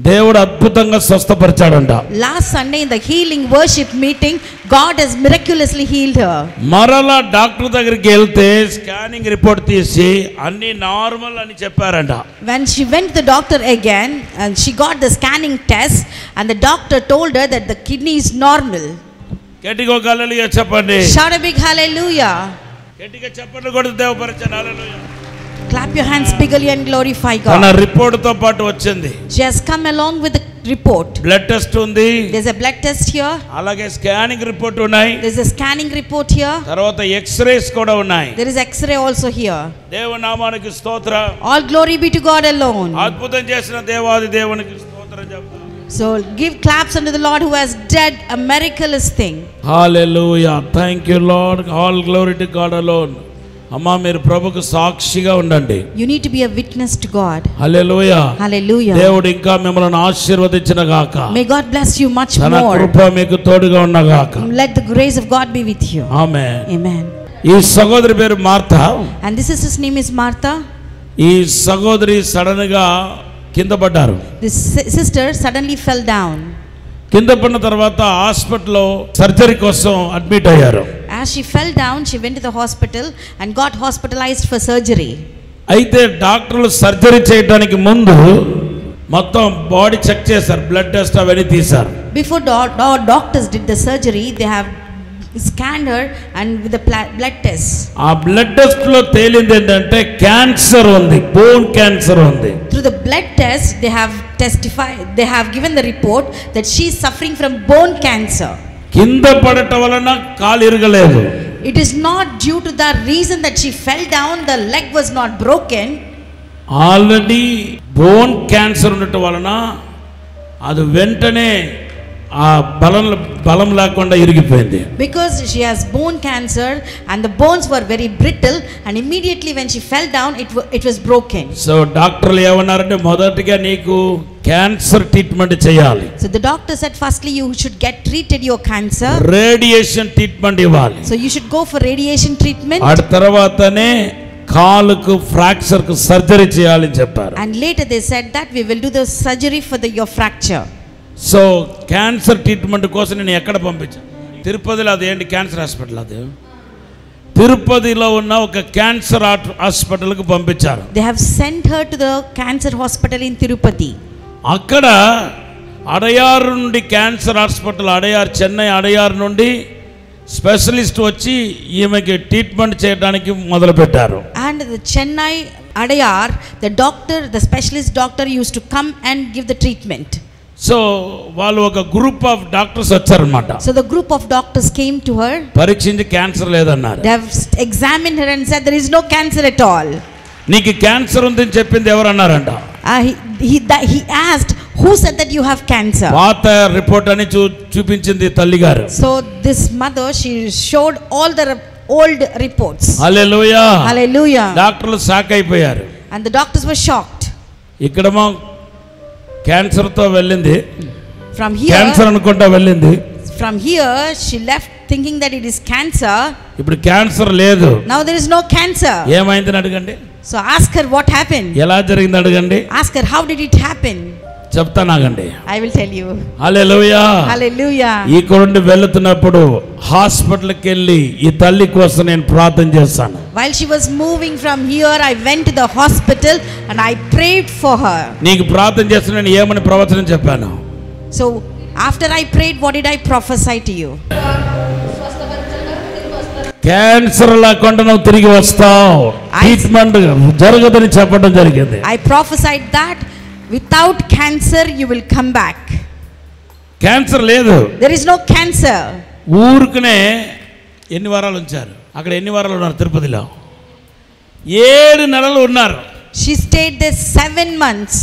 దేవుడు అద్భుతంగా స్వస్థపరిచాడంట. Last Sunday in the healing worship meeting God has miraculously healed her. మరలా డాక్టర్ దగ్గరికి వెళ్తే స్కానింగ్ రిపోర్ట్ తీసి అన్ని నార్మల్ అని చెప్పారంట. When she went to the doctor again and she got the scanning test and the doctor told her that the kidney is normal. గట్టిగా హల్లెలూయా చెప్పండి. Shout a big hallelujah. గట్టిగా చప్పట్లు కొడుతూ దేవపరచండి. హల్లెలూయా. Clap your hands bigly and glorify God. తన report తో పాటు వచ్చింది. She has come along with the report. Blood test ఉంది. There's a blood test here. అలాగే స్కానింగ్ రిపోర్ట్ ఉన్నాయి. There's a scanning report here. తర్వాత ఎక్స్-రేస్ కూడా ఉన్నాయి. There is X-ray also here. దేవుని నామానికి స్తోత్రం. All glory be to God alone. అద్భుతం చేసిన దేవాది దేవునికి స్తోత్రం చెప్తాం. So give claps unto the Lord who has done a miraculous thing. Hallelujah. Thank you Lord. All glory to God alone. అమ్మా మీరు ప్రభుకు సాక్షిగా ఉండండి. You need to be a witness to God. Hallelujah. Hallelujah. దేవుడు ఇంకా మిమ్మల్ని ఆశీర్వదించిన గాక. May God bless you much more. తన కృప మీకు తోడుగా ఉన్న గాక. Let the grace of God be with you. Amen. Amen. ఈ సహోదరి పేరు Martha. And this is his name is Martha. ఈ సహోదరి సడన్ గా కింద పడ్డారు. This sister suddenly fell down. కింద పడిన తర్వాత హాస్పిటల్లో సర్జరీ కోసం అడ్మిట్ అయ్యారు. As she fell down, she went to the hospital and got hospitalized for surgery. అయితే డాక్టర్లు సర్జరీ చేయడానికి ముందు మొత్తం బాడీ చెక్ చేశారు, బ్లడ్ టెస్ట్ అవన్నీ తీశారు. Before doctors did the surgery, they have scanned her and with the blood test. ఆ blood test లో తేలింది ఏంటంటే క్యాన్సర్ ఉంది, బోన్ క్యాన్సర్ ఉంది. Through the blood test, they have testified, they have given the report that she is suffering from bone cancer. కింద పడటం వలన కాలు ఇరగలేదు. It is not due to the reason that she fell down, the leg was not broken. Already bone cancer ఉండటం వలన అది వెంటనే ఆ బలం లేకుండా ఇరిగిపోయింది. Because she has bone cancer and the bones were very brittle and immediately when she fell down it was broken. So డాక్టర్లు ఏమన్నారంటే మొదటిగా నీకు క్యాన్సర్ ట్రీట్మెంట్ చేయాలి. So the doctor said firstly you should get treated your cancer. Radiation treatment ఇవ్వాలి. So you should go for radiation treatment. ఆ తర్వాతనే కాలుకు fracture కు సర్జరీ చేయాలని చెప్పారు. And later they said that we will do the surgery for your fracture. So cancer treatment కోసం నేను ఎక్కడ పంపించాను? తిరుపతిలో అదేంటి క్యాన్సర్ హాస్పిటల్, అది తిరుపతిలో ఉన్న ఒక క్యాన్సర్ హాస్పిటల్కి పంపించారు. They have sent her to the cancer hospital in Tirupati. అక్కడ అడయార్ నుండి క్యాన్సర్ హాస్పిటల్ అడయార్, చెన్నై అడయార్ నుండి స్పెషలిస్ట్ వచ్చి ఈమెకి ట్రీట్మెంట్ చేయడానికి మొదలుపెట్టారు. And the Chennai Adayar, the specialist doctor used to come and give the treatment. So వాళ్ళు ఒక గ్రూప్ ఆఫ్ డాక్టర్స్ వచ్చారన్నమాట. So the group of doctors came to her. పరీక్షించి క్యాన్సర్ లేదన్నారు. They have examined her and said there is no cancer at all. నీకు cancer ఉందని చెప్పింది ఎవరు అన్నారంట? He asked who said that you have cancer. పాత report అని చూపించింది తల్లి గారు. So this mother, she showed all the old reports. హల్లెలూయా. Hallelujah. డాక్టర్లు షాక్ అయిపోయారు. And the doctors were shocked. ఇక్కడమో క్యాన్సర్ తో వెళ్ళింది, from here క్యాన్సర్ అనుకుంటా వెళ్ళింది. From here she left thinking that it is cancer. ఇప్పుడు క్యాన్సర్ లేదు. Now there is no cancer. ఏమైందని అడగండి. So ask her what happened. ఎలా జరిగింది అడగండి. Ask her how did it happen. చెప్తానాగండి. I will tell you. Hallelujah. Hallelujah. ఈ కొరండి వెళ్తున్నప్పుడు హాస్పిటల్కి వెళ్ళి ఈ తల్లి కోసం నేను ప్రార్థన చేశాను. While she was moving from here, I went to the hospital and I prayed for her. నీకు ప్రార్థన చేస్తున్న నేను ఏమని ప్రవచనం చెప్పాను? So after I prayed, what did I prophesy to you? Cancer లేకుండా నువ్వు తిరిగి వస్తావు, ట్రీట్మెంట్ జరగదని చెప్పడం జరిగింది. I prophesied that without cancer you will come back. Cancer లేదు. There is no cancer. ఊరుకునే ఎన్ని వారాలు ఉంచారు అక్కడ? ఎన్ని వారాలు ఉన్నారు తిరుపతిలో? 7 నెలలు ఉన్నారు. She stayed there 7 months.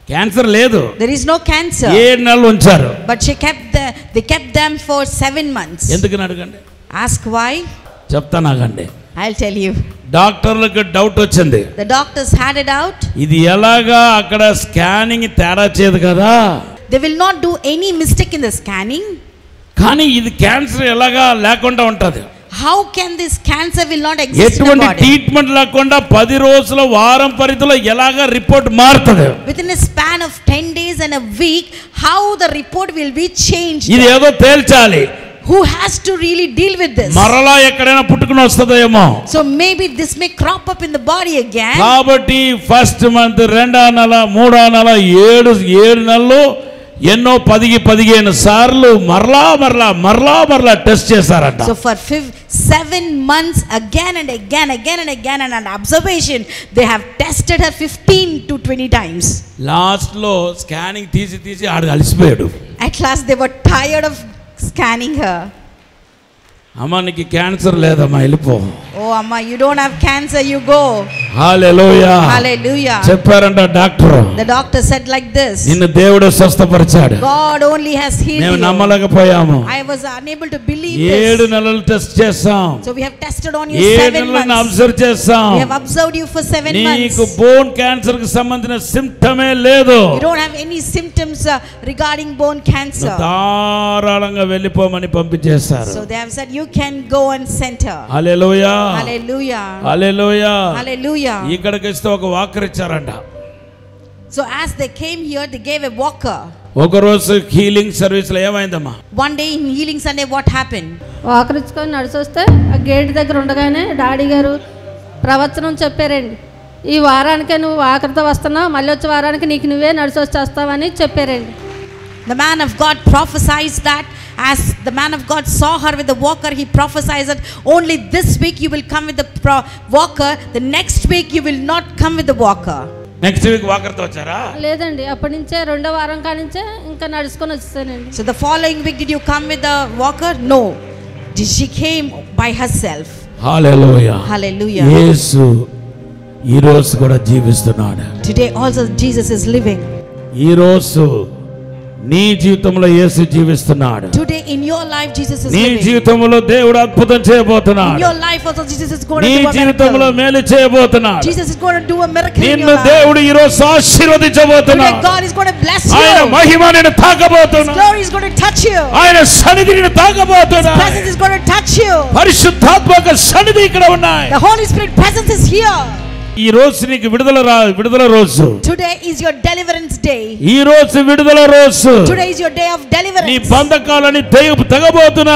Cancer లేదు, There is no cancer. 7 నెలలు ఉంచారు. But they kept them for 7 months. ఎందుకని అడగండి. Ask why? చెప్తాను ఆగండి. I'll tell you. డాక్టర్లకు డౌట్ వచ్చింది. The doctors had it out. ఇది ఎలాగా అక్కడ స్కానింగ్ తేడా చేయదు కదా. They will not do any mistake in the scanning. కానీ ఇది క్యాన్సర్ ఎలాగా లేకుండా ఉంటది. How can this cancer will not exist in the ఎటువంటి body? ట్రీట్మెంట్ లేకుండా 10 రోజుల వారం పరిధిలో ఎలాగా report మారుతది. Within a span of 10 days and a week, how the report will be changed. ఇది ఏదో తేల్చాలి. Who has to really deal with this? మరలా ఎక్కడైనా పుట్టుకుని వస్తదేమో. So maybe this may crop up in the body again. కాబట్టి first month, 2వ నెల, 3వ నెల, 7 నెలలు ఎన్నో 10-15 సార్లు మరలా టెస్ట్ చేశారట. So for 7 months again and again and an observation, they have tested her 15 to 20 times. Last లో స్కానింగ్ తీసి ఆడు అలసిపోయాడు. At last they were tired of scanning her. అమ్మా నీకు క్యాన్సర్ లేదమ్మా, వెళ్ళిపో. Oh amma, you don't have cancer, you go. Hallelujah. Hallelujah. చెప్పారంట doctor. The doctor said like this. నిన్ను దేవుడు స్వస్థపరిచాడు. God only has healed మేము you. నమ్మలేకపోయాము. I was unable to believe this. 7 నెలలు test చేసాం. So we have tested on you 7 months. Observe చేసాం. We have observed you for 7 months. నీకు bone cancer కి సంబంధించిన సింప్టమే లేదు. You don't have any symptoms regarding bone cancer. ధారాళంగా వెళ్ళిపోమని పంపించేశారు. So they have said you can go and send her. Hallelujah. Hallelujah. Hallelujah. Hallelujah. ఇక్కడికి వస్తే ఒక వాకర్ ఇచ్చారంట. So as they came here, they gave a walker. ఒక రోజు healing service లో ఏమైందమ్మా? One day in healing Sunday, what happened? Walker ఇచ్చుకొని నడిచొస్తే ఆ గేట్ దగ్గర ఉండగానే డాడీ గారు ప్రవచనం చెప్పారండి. ఈ వారానికే నువ్వు వాకర్తో వస్తున్నావు, మళ్ళీ వచ్చే వారానికి నీకు నువ్వే నడిచొచ్చేస్తావని చెప్పారండి. The man of God prophesies that as the man of God saw her with the walker, he prophesies that only this week you will come with the walker, the next week you will not come with the walker. Next week walker తో వచ్చారా? లేదండి, అప్పటి నుంచే 2వ వారం కానించే ఇంకా నడుచుకొని వచ్చేసానండి. So the following week did you come with the walker? No. She came by herself. Hallelujah. Hallelujah. యేసు ఈ రోజు కూడా జీవిస్తున్నాడు. Today also Jesus is living. ఈ రోజు నీ జీవితంలో యేసు జీవిస్తున్నాడు. Today in your life Jesus is నీ living. జీవితంలో దేవుడు అద్భుతం చేయబోతున్నాడు. In your life also Jesus is going to నీ do a miracle. జీవితంలో మేలు చేయబోతున్నాడు. Jesus is going to do a miracle in నిన్ను your life. దేవుడు ఈ రోజు ఆశీర్వదించబోతున్నాడు. Today God is going to bless you. ఆయన మహిమ నిన్ను His తాకబోతున్నాడు. glory is going to touch you. ఆయన సన్నిధి నిన్ను His తాకబోతున్నాడు. presence is going to touch you. పరిశుద్ధాత్మక సన్నిధి ఇక్కడ ఉన్నాయి. The Holy Spirit presence is here. ఈ రోజు నీకు విడుదల రోజు. Today is your deliverance day. ఈ రోజు విడుదల రోజు. Today is your day of deliverance. నీ బంధకాలని తెగబోతున్న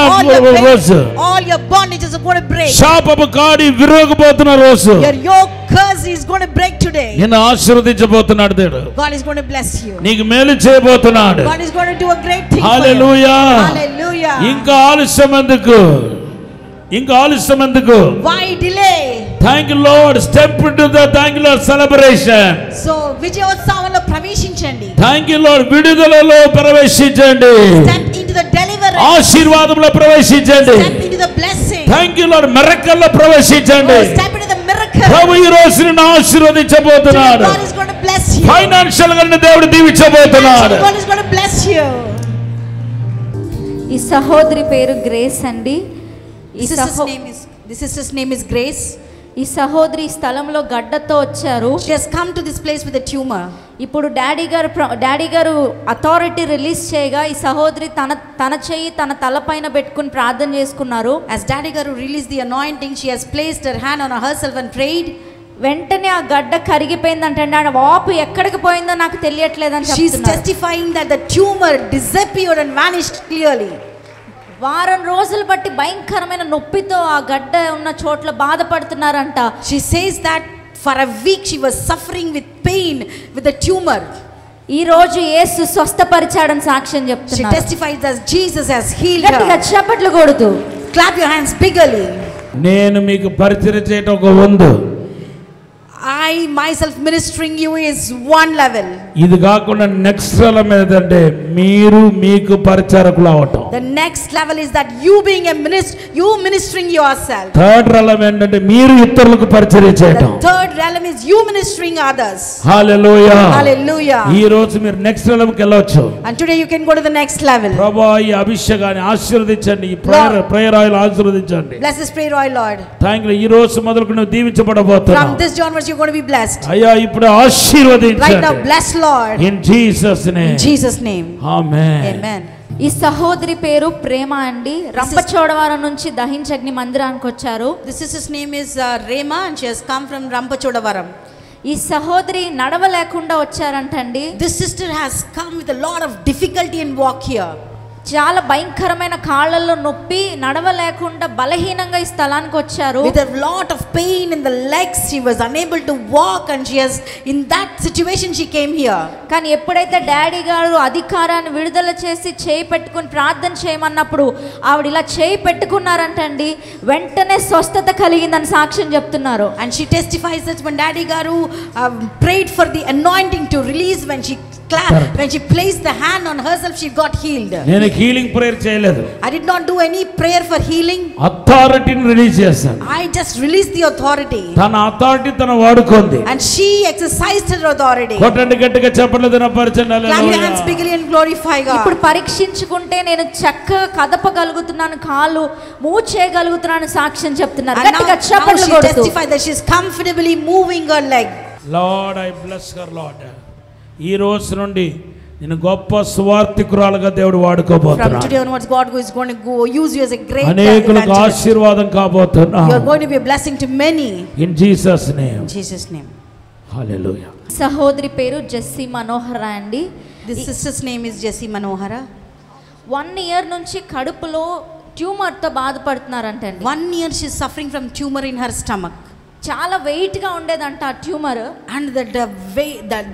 రోజు. All your bondages are going to break. శాపపు కాడి విరగబోతున్న రోజు. Your yoke curse is going to break today. నిన్ను ఆశీర్వదించబోతున్నాడు దేవుడు. God is going to bless you. నీకు మేలు చేయబోతున్నాడు. God is going to do a great thing for you. Hallelujah. Hallelujah. ఇంకా ఆలస్యం ఎందుకు? Why delay? Thank you Lord. Step into the thank you Lord celebration. So విజయోత్సవంలో ప్రవేశించండి. Thank you Lord. విడుదలలో ప్రవేశించండి. Step into the deliverance. ఆశీర్వాదంలో ప్రవేశించండి. Step into the blessing. Thank you Lord. మిరకల్లో ప్రవేశించండి. Step into the miracle. ప్రభు ఈ రోజు నిన్ను ఆశీర్వదించబోతున్నాడు. God is going to bless you. Financial గా నిన్ను దేవుడు దీవించబోతున్నాడు. God is going to bless you. ఈ సహోదరి పేరు grace అండి. The sister's name is Grace. ఈ సహోదరి స్థలంలో గడ్డతో వచ్చారు. She has come to this place with a tumor. ఇప్పుడు డాడీ గారు అథారిటీ రిలీజ్ చేయగా ఈ సహోదరి తన చెయ్యి తన తలపైన పెట్టుకుని ప్రార్థన చేసుకున్నారు. As daddy garu released the anointing, she has placed her hand on herself and prayed. వెంటనే ఆ గడ్డ కరిగిపోయిందంటే ఆ వాపు ఎక్కడికి పోయిందో నాకు తెలియట్లేదని చెప్తున్నారు. She is testifying that the tumor disappeared and vanished clearly. వారం రోజులు బట్టి భయంకరమైన నొప్పితో ఆ గడ్డ ఉన్న చోట్ల బాధపడుతున్నారంట. She says that for a week she was suffering with pain with the tumor. ఈ రోజు యేసు స్వస్థపరిచాడని సాక్ష్యం చెప్తున్నారు. She testifies that Jesus has healed her. గట్టిగా చప్పట్లు కొడుతూ clap your hands bigly. నేను మీకు పరిచయం చేయడం ఒక వందు. I myself ministering you is one level. ఇది కాకుండా నెక్స్ట్ లెవెల్ ఏంటంటే మీరు మీకు పరిచారకులు అవటం. The next level is that you being a you ministering yourself. Third realm ఏంటంటే మీరు ఇతరులకు పరిచర్య చేయటం. The third realm is you ministering others. Hallelujah. Hallelujah. ఈ రోజు మీరు నెక్స్ట్ realm కి వెళ్ళొచ్చు. And today you can go to the next level. ప్రభువా ఈ అభిషేకాన్ని ఆశీర్వదించండి. ఈ ప్రేయర్ ఆయిల్ ఆశీర్వదించండి. Bless this prayer oil, Lord. Thank you. ఈ రోజు మొదలుకొని నువ్వు దీవించబడబోతున్నావు. From this onwards you're going to be blessed. అయ్యా ఇప్పుడు ఆశీర్వదించండి. Right now bless Lord. In Jesus name. In Jesus name. Amen. Amen. ఈ సహోదరి పేరు ప్రేమ అండి. రంపచోడవరం నుంచి దహించగ్ని మందిరానికి వచ్చారు. This sister's name is Rema and she has come from Rampachodavaram. ఈ సహోదరి నడవలేకుండా వచ్చారంటండి. This sister has come with a lot of difficulty in walk here. చాలా భయంకరమైన కాళ్ళల్లో నొప్పి నడవలేకుండా బలహీనంగా ఈ స్థలానికి వచ్చారు. With a lot of pain in the legs, she was unable to walk and she has in that situation she came here. కానీ ఎప్పుడైతే డాడీ గారు అధికారాన్ని విడుదల చేసి చేయి పెట్టుకుని ప్రార్థన చేయమన్నప్పుడు ఆవిడ ఇలా చేయి పెట్టుకున్నారంటండి, వెంటనే స్వస్థత కలిగిందని సాక్ష్యం చెప్తున్నారు. And she testifies that when Daddy Garu prayed for the anointing to release, when she placed the hand on herself, she got healed. నేను హీలింగ్ ప్రేయర్ చేయలేదు. I did not do any prayer for healing. అథారిటీని release చేశాను. I just released the authority. తన authority తన వాడుకుంది. And she exercised her authority. కొట్టండి గట్టిగా చెప్పలేదు నా పరిచయం. Clap your hands bigly and glorify God. ఇప్పుడు పరీక్షించుకుంటే నేను చక్కగా కదపగలుగుతున్నాను, కాళ్ళు మూవ్ చేయగలుగుతున్నాను సాక్ష్యం చెప్తున్నారు. గట్టిగా చప్పట్లు కొడుతూ she testified that she is comfortably moving her leg. Lord, I bless her, Lord. ఈ రోజు నుండి నేను గొప్ప సువార్తికురాలుగా దేవుడు వాడుకోబోతున్నాడు. From today onwards God is going to use you as a great అనేకులకు ఆశీర్వాదం కాబోతున్నా. You are going to be a blessing to many. In Jesus name. In Jesus name. Hallelujah. సహోదరి పేరు జెస్సీ మనోహర అండి. This sister's name is Jessie Manohara. 1 year నుంచి కడుపులో ట్యూమర్తో బాధపడుతున్నారంటండి. 1 year she is suffering from tumor in her stomach. చాలా weight గా ఉండేదంట ఆ tumour. And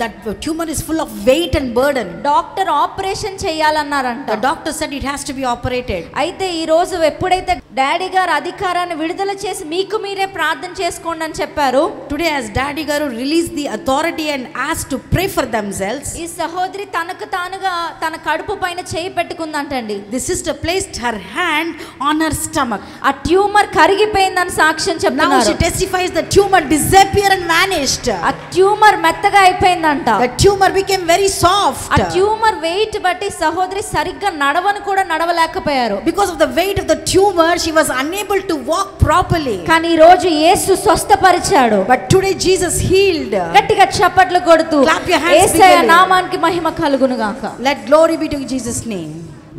that tumor is full of weight and burden. Doctor operation చేయాలన్నారంట. The doctor said it has to be operated. అయితే ఈ రోజు ఎప్పుడైతే డాడీ గారు అధికారాన్ని విడుదల చేసి మీకు మీరే ప్రార్థన చేసుకోండి అని చెప్పారు. Today as Daddy Garu released the authority and asked to pray for themselves, ఈ సహోదరి తనకు తానుగా తన కడుపు పైన చేయి పెట్టుకుందంటండి. The sister placed her hand on her stomach. ఆ ట్యూమర్ కరిగిపోయిందని సాక్ష్యం చెప్తున్నారు. Now she testifies the tumor disappeared and vanished. ఆ ట్యూమర్ మెత్తగా అయిపోయిందంట. The tumor became very soft. ఆ ట్యూమర్ వెయిట్ బట్టి సహోదరి సరిగ్గా నడవను కూడా నడవలేకపోయారు. Because of the weight of the tumor she was unable to walk properly. కానీ ఈ రోజు యేసు స్వస్థపరిచాడు. But today Jesus healed. గట్టిగా చప్పట్లు కొడుతూ Clap your hands యేసయ్య నామానికి మహిమ కలుగును గాక. Let glory be to Jesus name.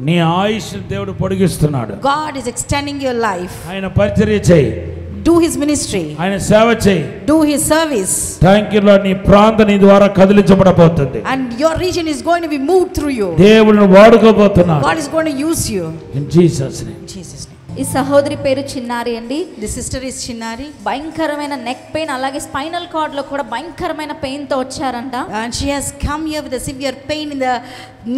నీ ఆయుష్ దేవుడు పొడిగిస్తున్నాడు. God is extending your life. ఆయన పరిచర్య చేయి. Do his ministry. ఆయన సేవ చేయి. Do his service. Thank you lord. నీ ప్రాంతం నీ ద్వారా కదిలించబడబోతుంది. And your region is going to be moved through you. దేవుడు వాడుకోబోతున్నాడు. God is going to use you. In Jesus name. Jesus name. ఈ సహోదరి పేరు చిన్నారి అండి. The sister is Chinnari. భయంకరమైన నెక్ పెయిన్ అలాగే స్పైనల్ కార్డ్ లో కూడా భయంకరమైన పెయిన్ తో వచ్చారంట. And she has come here with a severe pain in the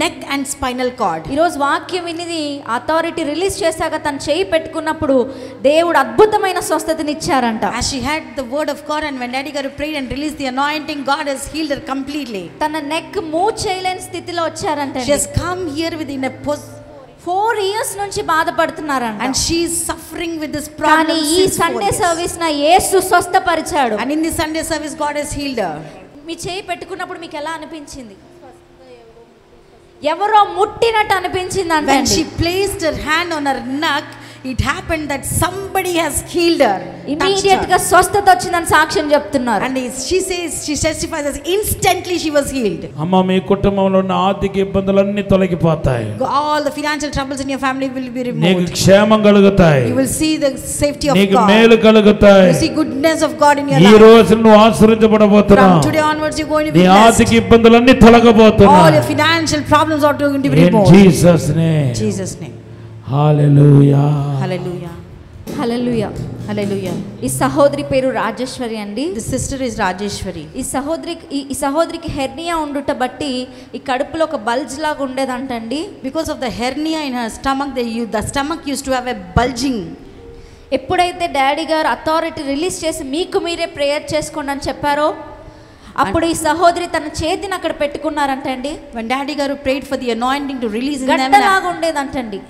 neck and spinal cord. ఈ రోజు వాక్యం వినిది అథారిటీ రిలీజ్ చేశాక తన చేయి పెట్టుకున్నప్పుడు దేవుడు అద్భుతమైన స్వస్థతని ఇచ్చారంట. As she had the word of God and when Daddy Garu prayed and released the anointing, God has healed her completely. తన నెక్ మూవ్ చేయలేని స్థితిలో వచ్చారంట. She has come here within a 4 years నుంచి బాధపడుతున్నారంట. And she is suffering with this problem. కానీ ఈ Sunday service నా యేసు స్వస్థపరిచాడు. And in this Sunday service God has healed her. మీ చేయి పెట్టుకున్నప్పుడు మీకు ఎలా అనిపించింది? ఎవరో ముట్టినట్టు అనిపించింది అంటే. When she placed her hand on her neck, it happened that somebody has healed her. Immediate గా స్వస్థత వచ్చిందని సాక్ష్యం చెప్తున్నారు. And she says, she testifies that instantly she was healed. అమ్మ మీ కుటుంబంలో ఉన్న ఆర్థిక ఇబ్బందులన్నీ తొలగిపోతాయి. All the financial troubles in your family will be removed. నీకు క్షేమం కలుగుతాయి. You will see the safety of God. నీకు మేలు కలుగుతాయి. You see goodness of God in your life. ఈ రోజు నువ్వు ఆశీర్వదించబడబోతున్నావు. From today onwards you are going to be నీ blessed. ఆర్థిక ఇబ్బందులన్నీ తొలగబోతున్నాయి. All your financial problems are going to be removed. In Jesus name. Jesus name. Hallelujah. Hallelujah. Hallelujah. Hallelujah. ఈ సహోదరి పేరు రాజేశ్వరి అండి. The sister is Rajeshwari. ఈ సహోదరికి hernia ఉండుట బట్టి ఈ కడుపులో ఒక బల్జ్ లాగా ఉండేదంటండి. Because of the hernia in her stomach, the stomach used to have a bulging. ఎప్పుడైతే డాడీ గారు అథారిటీ రిలీజ్ చేసి మీకు మీరే ప్రేయర్ చేసుకోండి అని చెప్పారో అప్పుడు ఈ సహోదరి తన చేతిని అక్కడ పెట్టుకున్నారంటండి. When Daddy Garu prayed for the anointing to release in them, గడ్డలాగా ఉండేదంటండి.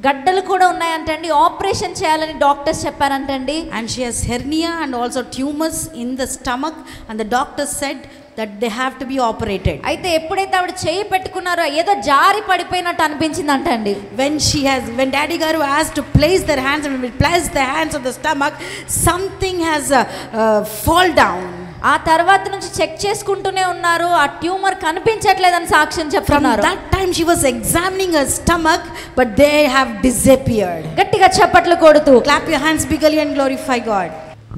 గడ్డలు కూడా ఉన్నాయంటండి, ఆపరేషన్ చేయాలని doctors చెప్పారంటండి. And she has hernia and also tumors in the stomach, and the doctor said that they have to be operated. అయితే ఎప్పుడైతే ఆవిడ చేయి పెట్టుకున్నారో ఏదో జారి పడిపోయినట్టు అనిపించిందంటండి. When Daddy Garu asked to place their hands, and when we place their hands on the stomach, something has fall down. ఆ తర్వాత నుంచి చెక్ చేసుకుంటూనే ఉన్నారు, ఆ ట్యూమర్ కనిపించట్లేదని సాక్ష్యం చెప్తున్నారు. From that time she was examining her stomach, but they have disappeared. గట్టిగా చప్పట్లు కొడుతూ clap your hands bigly and glorify God.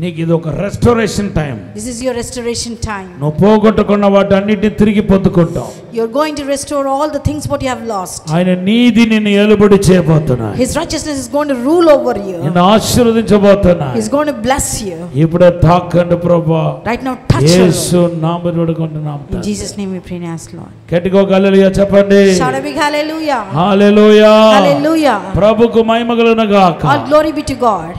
నీకు ఇది ఒక restoration time. This is your restoration time. నువ్వు పోగొట్టుకున్న వాటన్నిటిని తిరిగి పొందుకుంటావు. You are going to restore all the things what you have lost. ఆయన నీతి నిన్ను ఏలుబడి చేయబోతున్నాడు. His righteousness is going to rule over you. నిన్ను ఆశీర్వదించబోతున్నాడు. He is going to bless you. ఇప్పుడు తాకండి ప్రభువా. Right now touch her. యేసు నామములో వేడుకుంటున్నాం. In Jesus name we pray and ask Lord. గట్టిగా హల్లెలూయా చెప్పండి. Shout a big hallelujah. Hallelujah. Hallelujah. ప్రభువుకు మహిమ కలుగును గాక. All glory be to God.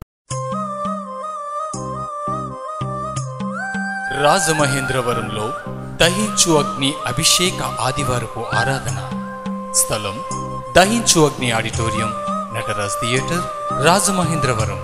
రాజమహేంద్రవరంలో దహించు అగ్ని అభిషేక ఆదివారపు ఆరాధన. స్థలం దహించు అగ్ని ఆడిటోరియం, నటరాజ్ థియేటర్, రాజమహేంద్రవరం.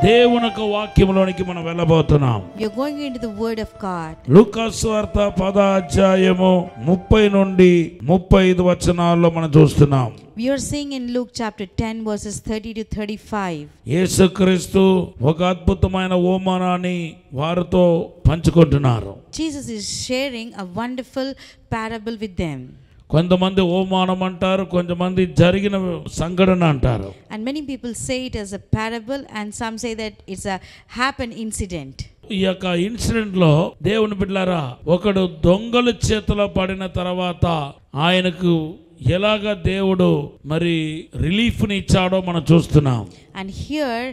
దేవుని యొక్క వాక్యములోనికి మనం వెళ్ళబోతున్నాం. We are going into the word of God. లూకా సువార్త 10వ అధ్యాయము 30 నుండి 35 వచనాల్లో మనం చూస్తున్నాం. We are seeing in Luke chapter 10 verses 30 to 35. యేసుక్రీస్తు ఒక అద్భుతమైన ఓమానాన్ని వారితో పంచుకుంటున్నారు. Jesus is sharing a wonderful parable with them. కొంతమంది ఓమానం అంటారు, కొంతమంది జరిగిన సంఘటన అంటారు. And many people say it as a parable, and some say that it's a happened incident. ఈ యొక్క ఇన్సిడెంట్ లో దేవుని బిడ్డలారా, ఒకడు దొంగల చేతిలో పడిన తర్వాత ఆయనకు ఎలాగా దేవుడు మరి రిలీఫ్ ని ఇచ్చాడో మనం చూస్తున్నాం. And here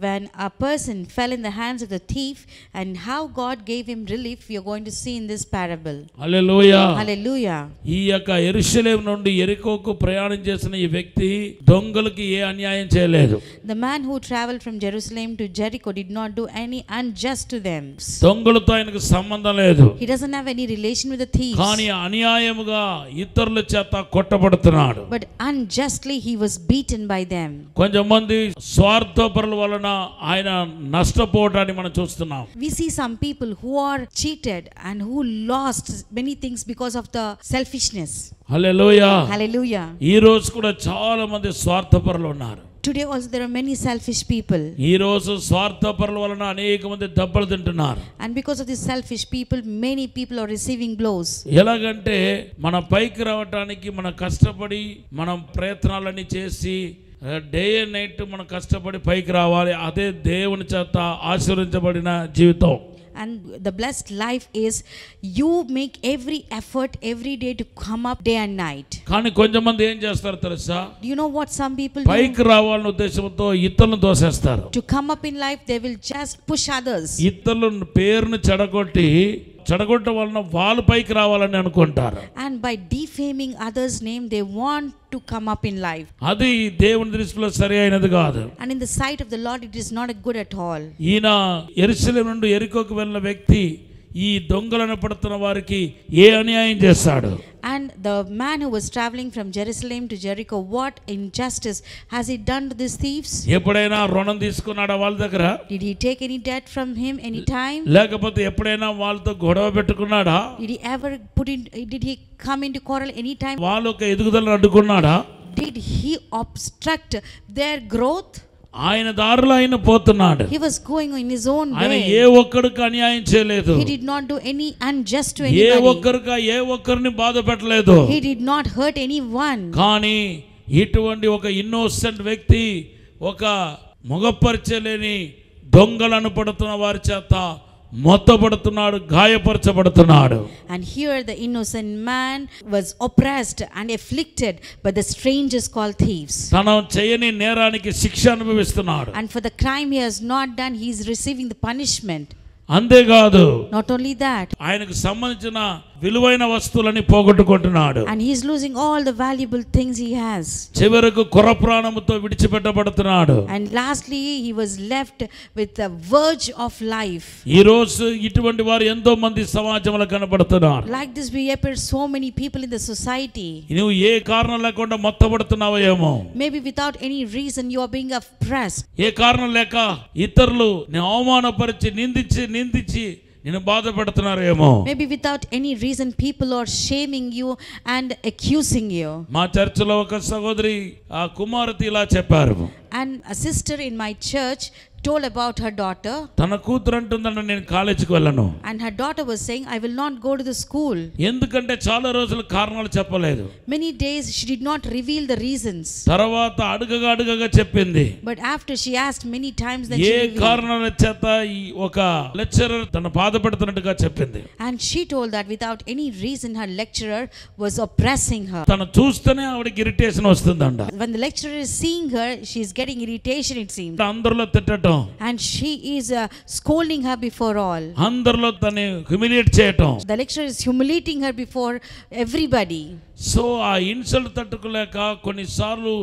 when a person fell in the hands of the thief and how God gave him relief, we are going to see in this parable. Hallelujah. Hallelujah. ఈ యొక్క యెరూషలేము నుండి యెరికోకు ప్రయాణం చేసిన ఈ వ్యక్తి దొంగలకి ఏ అన్యాయం చేయలేదు. The man who traveled from Jerusalem to Jericho did not do any unjust to them. దొంగలతో ఆయనకు సంబంధం లేదు. He doesn't have any relation with the thieves. కానీ అన్యాయముగా ఇతరుల చేత కొట్టబడుతున్నాడు. But unjustly he was beaten by them. కొంతమంది స్వార్థపరుల వలన ఆయన నష్టపోవడాన్ని మనం చూస్తున్నాం. We see some people who are cheated and who lost many things because of the selfishness. Hallelujah. Hallelujah. ఈ రోజు కూడా చాలా మంది స్వార్థపరులు ఉన్నారు. Today also there are many selfish people. ఈ రోజు స్వార్థపరుల వలన అనేక మంది దెబ్బలు తింటున్నారు. And because of these selfish people, many people are receiving blows. ఎలాగంటే మన పైకి రావడానికి మనం కష్టపడి మనం ప్రయత్నాలన్నీ చేసి డే అండ్ నైట్ మనం కష్టపడి పైకి రావాలి. అదే దేవుని చేత ఆశీర్వదించబడిన జీవితం. And the blessed life is you make every effort every day to come up day and night. కానీ కొంతమంది ఏం చేస్తారు తెలుసా? Do you know what some people పైకి do? రావాలనే ఉద్దేశంతో ఇతరులను దోసేస్తారు. To come up in life they will just push others. ఇతరుల పేరును చెడగొట్టడం వలన వాళ్ళు పైకి రావాలని అనుకుంటారు. And by defaming others' name they want to come up in life. అది దేవుని దృష్టిలో సరి అయినది కాదు. And in the sight of the Lord it is not good at all. ఈయన యెరూషలేము నుండి యెరికోకు వెళ్ళిన వ్యక్తి ఈ దొంగలను పడుతున్న వారికి ఏ అన్యాయం చేశాడు? And the man who was traveling from Jerusalem to Jericho, what injustice has he done to these thieves? ఎప్పుడైనా రుణం తీసుకున్నాడా వాళ్ళ దగ్గర? Did he take any debt from him any time? లేకపోతే ఎప్పుడైనా వాళ్ళతో గొడవ పెట్టుకున్నాడా? Did he come into quarrel any time? వాళ్ళొక ఎదుగుదలను అడ్డుకున్నాడా? Did he obstruct their growth? ఆయన దారిలో ఆయన పోతున్నాడు. He was going in his own way. ఆయన ఏ ఒక్కరికి అన్యాయం చేయలేదు. He did not do any unjust to anybody. ఏ ఒక్కరిని బాధ పెట్టలేదు. He did not hurt anyone. కానీ ఇటువంటి ఒక ఇన్నోసెంట్ వ్యక్తి, ఒక మొగపరిచలేని దొంగలను పడుతున్న వారి చేత మొత్తపడుతున్నాడు, గాయపరచబడుతున్నాడు. And here the innocent man was oppressed and afflicted by the strangers called thieves. తన చేయని నేరానికి శిక్ష అనుభవిస్తున్నాడు. And for the crime he has not done, he is receiving the punishment. అంతేకాదు, not only that, ఆయనకు సంబంధించిన విలువైన వస్తువులని పోగొట్టుకుంటున్నాడు. And he is losing all the valuable things he has. చివరకు కొర ప్రాణముతో విడిచిపెట్టబడుతున్నాడు. And lastly he was left with the verge of life. ఈ రోజు ఇటువంటి వారు ఎంతో మంది సమాజంలో కనబడుతున్నారు. Like this we appear so many people in the society. నువ్వు ఏ కారణం లేకుండా మొత్తబడుతున్నావో ఏమో. Maybe without any reason you are being oppressed. ఏ కారణం లేక ఇతరులు ని అవమానపరిచి నిందించి నిన్ను బాధపెడుతున్నారేమో. Maybe without any reason people are shaming you and accusing you. మా చర్చిలో ఒక సహోదరి ఆ కుమార్తె ఇలా చెప్పారు. And a sister in my church told about her daughter. తన కూతురు అంటుందంట నేను కాలేజీకి వెళ్ళను. And her daughter was saying I will not go to the school. ఎందుకంటే చాలా రోజులు కారణాలు చెప్పలేదు. Many days she did not reveal the reasons. తర్వాత అడుగగా చెప్పింది. But after she asked many times then she revealed. ఏ కారణాల చేత ఈ ఒక లెక్చరర్ తన బాధపెడుతున్నట్టుగా చెప్పింది. And she told that without any reason her lecturer was oppressing her. తన చూస్తేనే ఆవిడకి ఇరిటేషన్ వస్తుందంట. When the lecturer is seeing her she is getting irritation it seems. అందరిలో తిట్టడం. And she is scolding her before all. అందరిలో తనే humiliate చేయటం. The lecturer is humiliating her before everybody. So ఆ ఇన్సల్ట్ తట్టుకోలేక కొన్నిసార్లు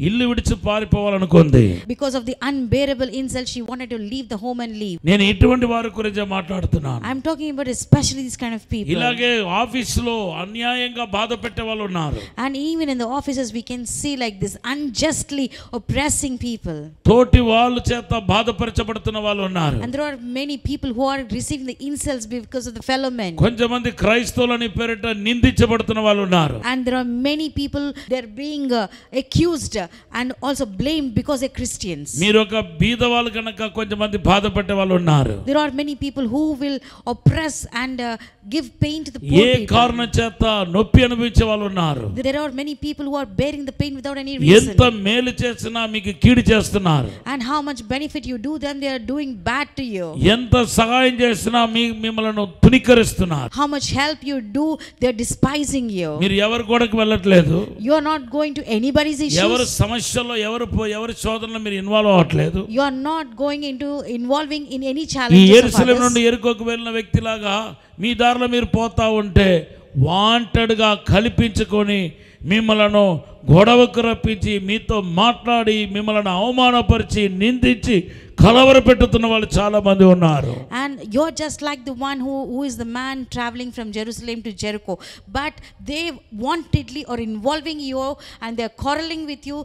ఇల్లు విడిచి పారిపోవాలనుకుంది. Because of the unbearable insult she wanted to leave the home and leave. నేను ఇటువంటి వారి గురించి మాట్లాడుతున్నాను. I am talking about especially these kind of people. ఇలాగే ఆఫీసులో అన్యాయంగా బాధ పెట్టే వాళ్ళు ఉన్నారు. And even in the offices we can see like this unjustly oppressing people. తోటి వాళ్ళ చేత బాధపరచబడుతున్న వాళ్ళు ఉన్నారు. And there are many people who are receiving the insults because of the fellow men. కొంతమంది క్రైస్తవులని పేరిట నిందించబడుతున్న వాళ్ళు ఉన్నారు. And there are many people they are being accused and also blamed because they are Christians. మీరు ఒక బీదవాళ్ళు కనుక కొంతమంది బాధపడే వాళ్ళు ఉన్నారు. There are many people who will oppress and give pain to the poor people. ఏ కారణం చేత నొప్పి అనుభవించే వాళ్ళు ఉన్నారు. There are many people who are bearing the pain without any reason. ఎంత మేలు చేసినా మీకు కీడు చేస్తున్నారు. And how much benefit you do them they are doing bad to you. ఎంత సహాయం చేసినా మిమ్మల్ని తునికరిస్తున్నారు. How much help you do they are despising you. మీరు ఎవరి గోడకు వెళ్ళట్లేదు. You are not going to anybody's issues. ఎవరి సమస్యల్లో ఎవరి శోధనలో మీరు ఇన్వాల్వ్ అవ్వట్లేదు. You are not going into involving in any ఈ challenges of యెరూషలేము others. నుండి యెరికోకు వెళ్ళిన వ్యక్తిలాగా మీ దారిలో మీరు పోతా ఉంటే వాంటెడ్గా కల్పించుకొని మిమ్మలను గొడవకు రప్పించి మీతో మాట్లాడి మిమ్మల్ని అవమానపరిచి నిందించి కలవరపెట్టుతున్న వాళ్ళు చాలా మంది ఉన్నారు. And you're just like the one who is the man traveling from Jerusalem to Jericho, but they wantedly are involving you and they're quarreling with you.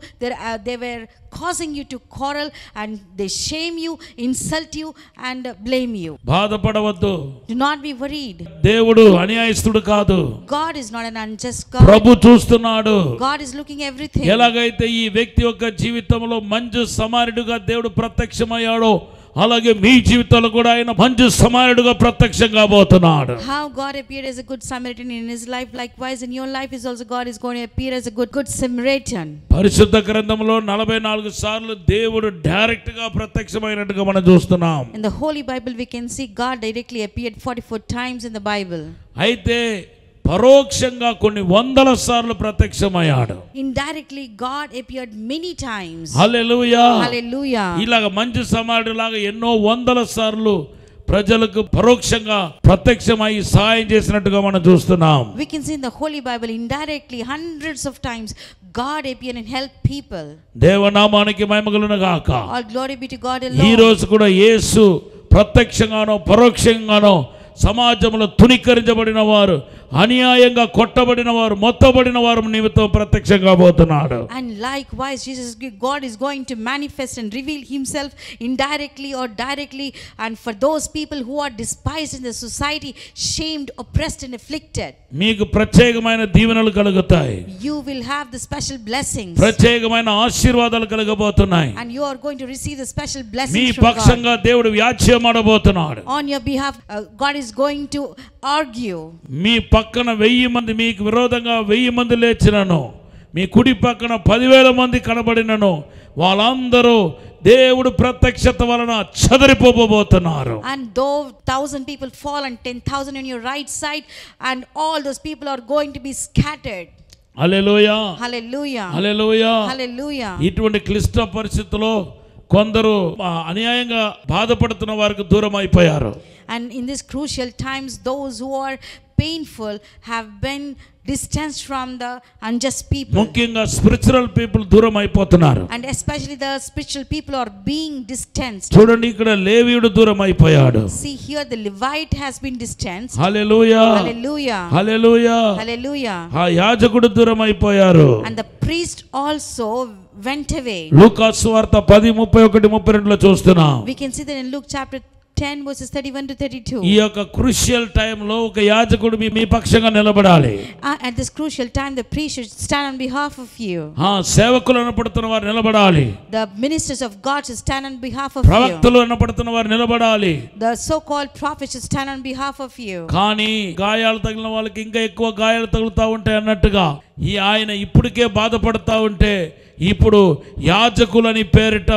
They were causing you to quarrel and they shame you, insult you and blame you. బాధపడవద్దు. Do not be worried. దేవుడు అన్యాయస్తుడు కాదు. God is not an unjust God. ప్రభు చూస్తున్నాడు. God is looking everything. ఎలాగైతే ఈ వ్యక్తి యొక్క జీవితంలో మంచి సమారుడుగా దేవుడు ప్రత్యక్షమయ్యాడో అలాగే మీ జీవితంలో కూడా ఆయన మంచి సమారుడుగా ప్రత్యక్షం కాబోతున్నాడు. How God appeared as a good Samaritan in his life, likewise in your life is also God is going to appear as a good Samaritan. పరిశుద్ధ గ్రంథంలో 44 సార్లు దేవుడు డైరెక్ట్ గా ప్రత్యక్షమైనట్టుగా మనం చూస్తున్నాం. In the Holy Bible we can see God directly appeared 44 times in the Bible. అయితే పరోక్షంగా కొన్ని వందల సార్లు ప్రత్యక్షమయ్యాడు. Indirectly God appeared many times. హల్లెలూయా. Hallelujah. ఇలాగ మంచి సమారుడులాగా ఎన్నో వందల సార్లు ప్రజలకు పరోక్షంగా ప్రత్యక్షమై సహాయం చేసినట్టుగా మనం చూస్తున్నాం. We can see in the Holy Bible indirectly hundreds of times God appeared and helped people. దేవనామానికి మహిమ కలుగును గాక. All glory be to God alone. ఈ రోజు కూడా యేసు ప్రత్యక్షంగానో పరోక్షంగానో సమాజంలో తునికరించబడిన వారు అన్యాయంగా కొట్టబడిన వారు మొత్తబడిన వారు నిమిత్తం ప్రత్యక్షం కాబోతున్నాడు. And likewise God is going to manifest and reveal himself indirectly or directly and for those people who are despised in the society, shamed, oppressed and afflicted. మీకు ప్రత్యేకమైన దీవెనలు కలుగుతాయి. You will have the special blessings. ప్రత్యేకమైన ఆశీర్వాదాలు కలగబోతున్నాయి. And you are going to receive the special me blessings from God. పక్షంగా దేవుడు వ్యాజ్యమాడబోతున్నాడు. On your behalf God is going to argue. మీ పక్కన 1000 మంది మీకు విరోధంగా 1000 మంది లేచినను మీ కుడి పక్కన 10,000 మంది కనబడినను వాళ్ళందరూ దేవుడు ప్రత్యక్షత వలన చెదరిపోబోతున్నారు. And though 1,000 people fall and 10,000 on your right side and all those people are going to be scattered. Hallelujah. Hallelujah. Hallelujah. Hallelujah. ఇటువంటి క్లిష్ట పరిస్థితుల్లో కొందరు అన్యాయంగా బాధపడుతున్న వారికి దూరం అయిపోయారు. And in these crucial times those who are painful have been distanced from the unjust people. ముఖ్యంగా స్పిరిచువల్ పీపుల్ దూరం అయిపోతున్నారు. And especially the spiritual people are being distanced. చూడండి ఇక్కడ లేవీయుడు దూరం అయిపోయాడు. See here the Levite has been distanced. Hallelujah Hallelujah. Hallelujah Hallelujah. ఆ యాజకుడు దూరం అయిపోయారు. And the priest also went away. లూకా సువార్త 10:31-32 లో చూస్తున్నాం. We can see that in Luke chapter 10 verses 31 to 32. ఈ యొక్క క్రూషియల్ టైంలో ఒక యాజకుడు మీ పక్షంగా నిలబడాలి. At this crucial time the priest should stand on behalf of you. సేవకులు అనబడుతున్న వారు నిలబడాలి. The ministers of God should stand on behalf of you. ప్రవక్తలు అనబడుతున్న వారు నిలబడాలి. The so called prophets should stand on behalf of you. కానీ గాయాలు తగిలిన వాళ్ళకి ఇంకా ఎక్కువ గాయాలు తగులుతా ఉంటాయి అన్నట్టుగా ఈ ఆయన ఇప్పటికే బాధపడతా ఉంటే ఇప్పుడు యాజకులని పేరిట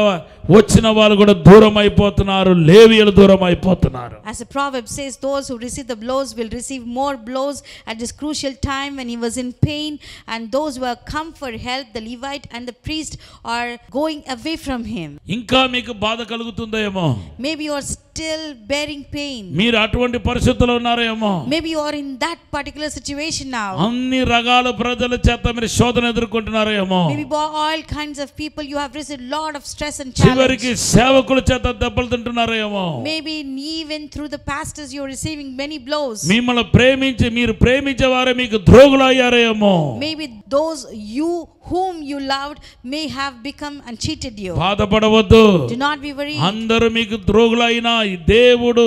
వచ్చిన వాళ్ళు కూడా దూరం అయిపోతున్నారు. లేవీయులు దూరం అయిపోతున్నారు. As the proverb says, those who receive the blows will receive more blows at this crucial time when he was in pain, and those who have come for help, the Levite and the priest, are going away from him. ఇంకా మీకు బాధ కలుగుతుందేమో. Maybe you are still bearing pain. మీరు అటువంటి పరిస్థితుల్లో ఉన్నారేమో. Maybe you are in that particular situation now. అన్ని రకాల ప్రజల చేత మీరు శోధన ఎదుర్కొంటున్నారేమో. Maybe by all kinds of people you have received lot of stress and challenge. చివరికి సేవకుల చేత దెబ్బలు తింటున్నారేమో. Maybe even through the pastors you are receiving many blows. మిమ్మల్ని ప్రేమించి మీరు ప్రేమించే వారే మీకు ద్రోహులు అయ్యారేమో. Maybe those you whom you loved may have become and cheated you. బాధపడవద్దు. Do not be worried. అందరూ మీకు ద్రోహులైనా దేవుడు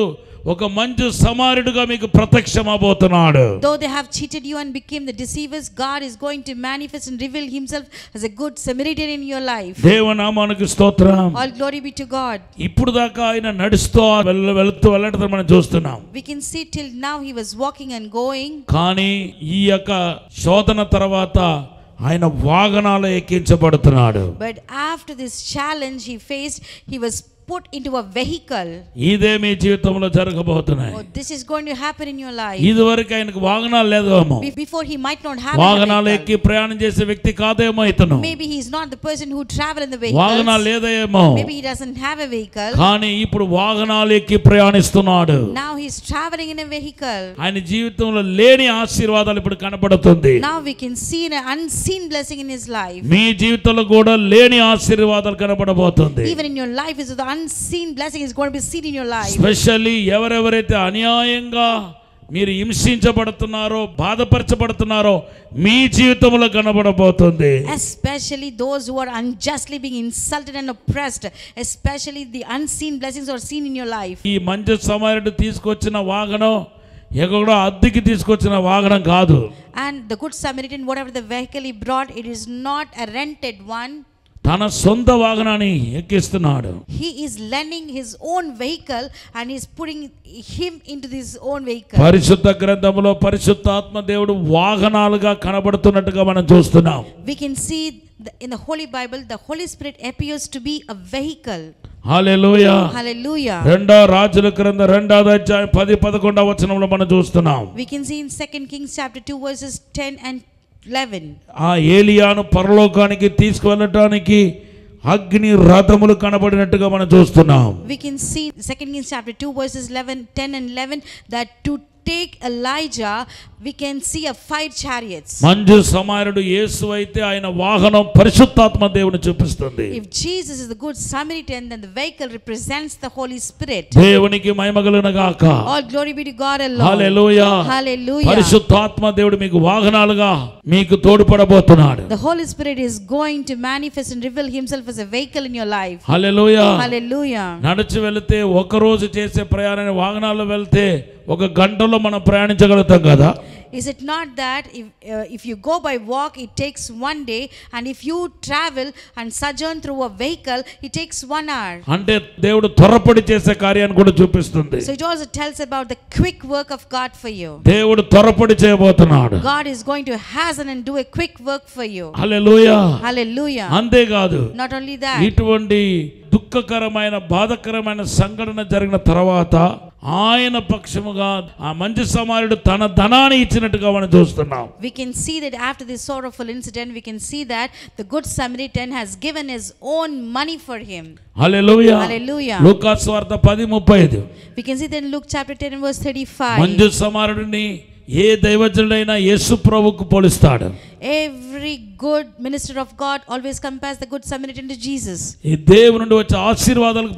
ఒక మంచి సమారుడుగా మీకు ప్రత్యక్షమబోతున్నాడు. Though they have cheated you and became the deceivers, God is going to manifest and reveal himself as a good Samaritan in your life. దేవుని నామానికి స్తోత్రం. All glory be to God. ఇప్పుడు దాకా ఆయన నడుస్తూ వెళ్ళటం మనం చూస్తున్నాం. We can see till now he was walking and going. కానీ ఈ యొక్క శోధన తర్వాత ఆయన వాహనాలు ఎక్కించబడుతున్నాడు. But after this challenge he faced, he was put into a vehicle. ఇదే మీ జీవితంలో జరగబోతున్నాయి. Oh, this is going to happen in your life. ఇదివరకు ఆయనకు వాహనాలు లేదేమో. Before he might not have వాహనాలు ఎక్కి ప్రయాణం చేసే వ్యక్తి కాదేమో ఇతను. Maybe he is not the person who travel in the vehicle. వాహనాలు లేదేమో. Maybe he doesn't have a vehicle. కానీ ఇప్పుడు వాహనాలు ఎక్కి ప్రయాణిస్తున్నాడు. Now he is traveling in a vehicle. ఆయన జీవితంలో లేని ఆశీర్వాదాలు ఇప్పుడు కనబడుతుంది. Now we can see an unseen blessing in his life. మీ జీవితంలో కూడా లేని ఆశీర్వాదాలు కనబడబోతుంది. Even in your life is the unseen blessing is going to be seen in your life. Specially ఎవరెవరైతే అన్యాయంగా మీరు హింసించబడుతున్నారో బాధపరచబడుతున్నారో మీ జీవితంలో కనబడబోతుంది. Especially those who are unjustly being insulted and oppressed, especially the unseen blessings are seen in your life. ఈ మంచి సమరుడు తీసుకొచ్చిన వాహనం ఎక్కడో అద్దెకి తీసుకొచ్చిన వాహనం కాదు. And the good Samaritan, whatever the vehicle he brought, it is not a rented one. తన సొంత వాహనాన్ని ఎక్కిస్తున్నాడు. He is lending his own vehicle and he is putting him into his own vehicle. పరిశుద్ధ గ్రంథంలో పరిశుద్ధాత్మ దేవుడు వాహనాలుగా కనబడుతున్నట్టుగా మనం చూస్తున్నాం. We can see in the Holy Bible the Holy Spirit appears to be a vehicle. Hallelujah. Hallelujah. రెండో రాజుల గ్రంథం 2వ అధ్యాయం 10-11 వచనంలో మనం చూస్తున్నాం. We can see in 2 Kings chapter 2 verses 10 and 11. ఆ ఏలియాను పరలోకానికి తీసుకువెళ్ళటానికి అగ్ని రథములు కనబడినట్టుగా మనం చూస్తున్నాం. We can see 2 Kings chapter 2 verses 10 and 11 that to take Elijah we can see a 5 chariots. Manju సమారుడు యేసు అయితే ఆయన వాహనం పరిశుద్ధాత్మ దేవుని చూపిస్తుంది. If Jesus is the good Samaritan, then the vehicle represents the Holy Spirit. దేవునికి మహిమ కలుగును గాక. All glory be to God alone. Hallelujah. Hallelujah. పరిశుద్ధాత్మ దేవుడు మీకు వాహనాలుగా మీకు తోడ్పడబోతున్నాడు. The Holy Spirit is going to manifest and reveal himself as a vehicle in your life. Hallelujah. Hallelujah. నడిచి వెళ్తే ఒక రోజు చేసే ప్రయాణాన్ని వాహనాల్లో వెళ్తే ఒక గంటలో మనం ప్రయాణించగలుగుతాం కదా. Is it not that if you go by walk it takes 1 day, and if you travel and sojourn through a vehicle it takes 1 hour? అంటే దేవుడు త్వరపడి చేసే కార్యాన్ని కూడా చూపిస్తుంది. So it also tells about the quick work of God for you. దేవుడు త్వరపడి చేయబోతున్నాడు. God is going to hasten and do a quick work for you. Hallelujah. Hallelujah. అంతేకాదు Not only that, ఇటువంటి దుఃఖకరమైన బాధకరమైన సంఘటన జరిగిన తర్వాత ఆయన పక్షముగా ఆ మంచి సమారుడు తన ధనాన్ని ఇచ్చినట్టుగా మనం చూస్తున్నాం. we can see that after this sorrowful incident we can see that the good Samaritan has given his own money for him. Hallelujah. Hallelujah. లూకా సువార్త 10:35. We can see that in Luke chapter 10 verse 35. మంచి సమారుడిని ఏ దైవజనుడైనా యేసు ప్రభువుకు పోలుస్తాడు. Every good minister of God always compares the good Samaritan to Jesus. ఈ దేవుని నుండి వచ్చే ఆశీర్వాదాలకు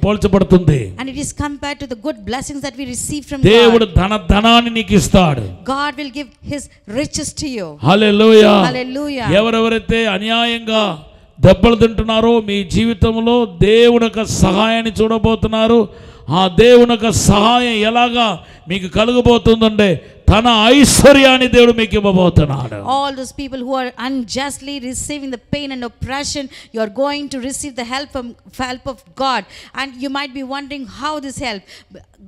పోల్చబడుతుంది. And it is compared to the good blessings that we receive from దేవుడు God. ధనాన్ని నీకు ఇస్తాడు. God will give his riches to you. Hallelujah. Hallelujah. ఎవరెవరైతే అన్యాయంగా దెబ్బలు తింటున్నారో మీ జీవితంలో దేవుని యొక్క సహాయాన్ని చూడబోతున్నారు. ఆ దేవుని యొక్క సహాయం ఎలాగా మీకు కలుగబోతుందంటే తన ఐశ్వర్యాన్ని దేవుడు మీకు ఇవ్వబోతున్నాడు. All those people who are unjustly receiving the pain and oppression, you are going to receive the help of God. And you might be wondering how this help.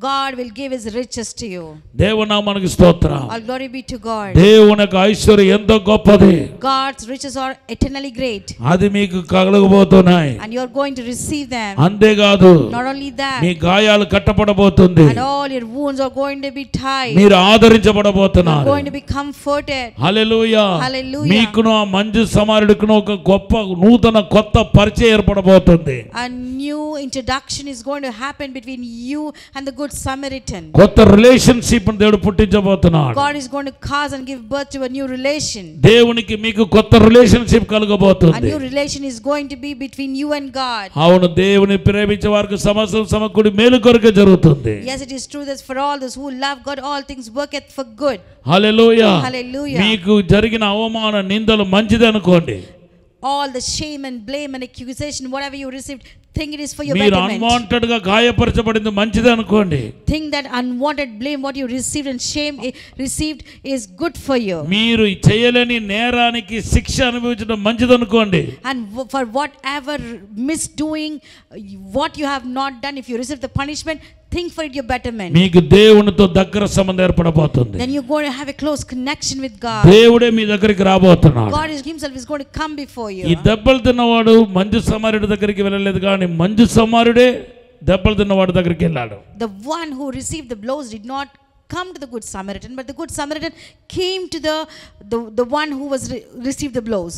God will give his riches to you. దేవుని నామమునకు స్తోత్రం. All glory be to God. దేవుని యొక్క ఐశ్వర్యం ఎంతో గొప్పది. God's riches are eternally great. అది మీకు కలుగబోతున్నాయి. And you are going to receive them. అంతేకాదు, not only that, మీ గాయాలు కట్టబడబోతుంది. and all your wounds are going to be tied. మీరు ఆదరించబడబోతున్నారు. You are going to be comforted. Hallelujah. Hallelujah. మీకును ఆ మంజు సమారుడికును ఒక గొప్ప నూతన కొత్త పరిచయం ఏర్పడబోతుంది. A new introduction is going to happen between you and the good Samaritan. కొత్త రిలేషన్షిప్ దేవుడు పుట్టించబోతున్నాడు. God is going to cause and give birth to a new relation. దేవునికి మీకు కొత్త relationship కలుగబోతుంది. A new relation is going to be between you and God. అవును, దేవుని ప్రేమించే వారికి సమస్తం సమకూడి మేలు కొరకే జరుగుతుంది. Yes, it is true that for all those who love God all things worketh for good. Hallelujah. Hallelujah. మీకు జరిగిన అవమాన నిందలు మంచిది అనుకోండి. All the shame and blame and accusation, whatever you received, think it is for your మీరు betterment. Unwanted గా గాయపరచబడింది మంచిది అనుకోండి. Think that unwanted blame, what you received and shame received, is good for you. మీరు చేయలేని నేరానికి శిక్ష అనుభవించడం మంచిది అనుకోండి. And for whatever misdoing, what you have not done, if you receive the punishment, think for it your betterment. మీకు దేవునితో దగ్గర సంబంధం ఏర్పడబోతుంది. Then you're going to have a close connection with God. దేవుడే మీ దగ్గరికి రాబోతున్నాడు. God himself is going to come before you. ఈ దెబ్బలు తిన్నవాడు మంజు సమారుడి దగ్గరికి వెళ్ళలేదు, కానీ మంజు సమారుడే దెబ్బలు తిన్నవాడి దగ్గరికి వెళ్ళాడు. The one who received the blows did not come to the good Samaritan, but the good Samaritan came to the one who was received the blows.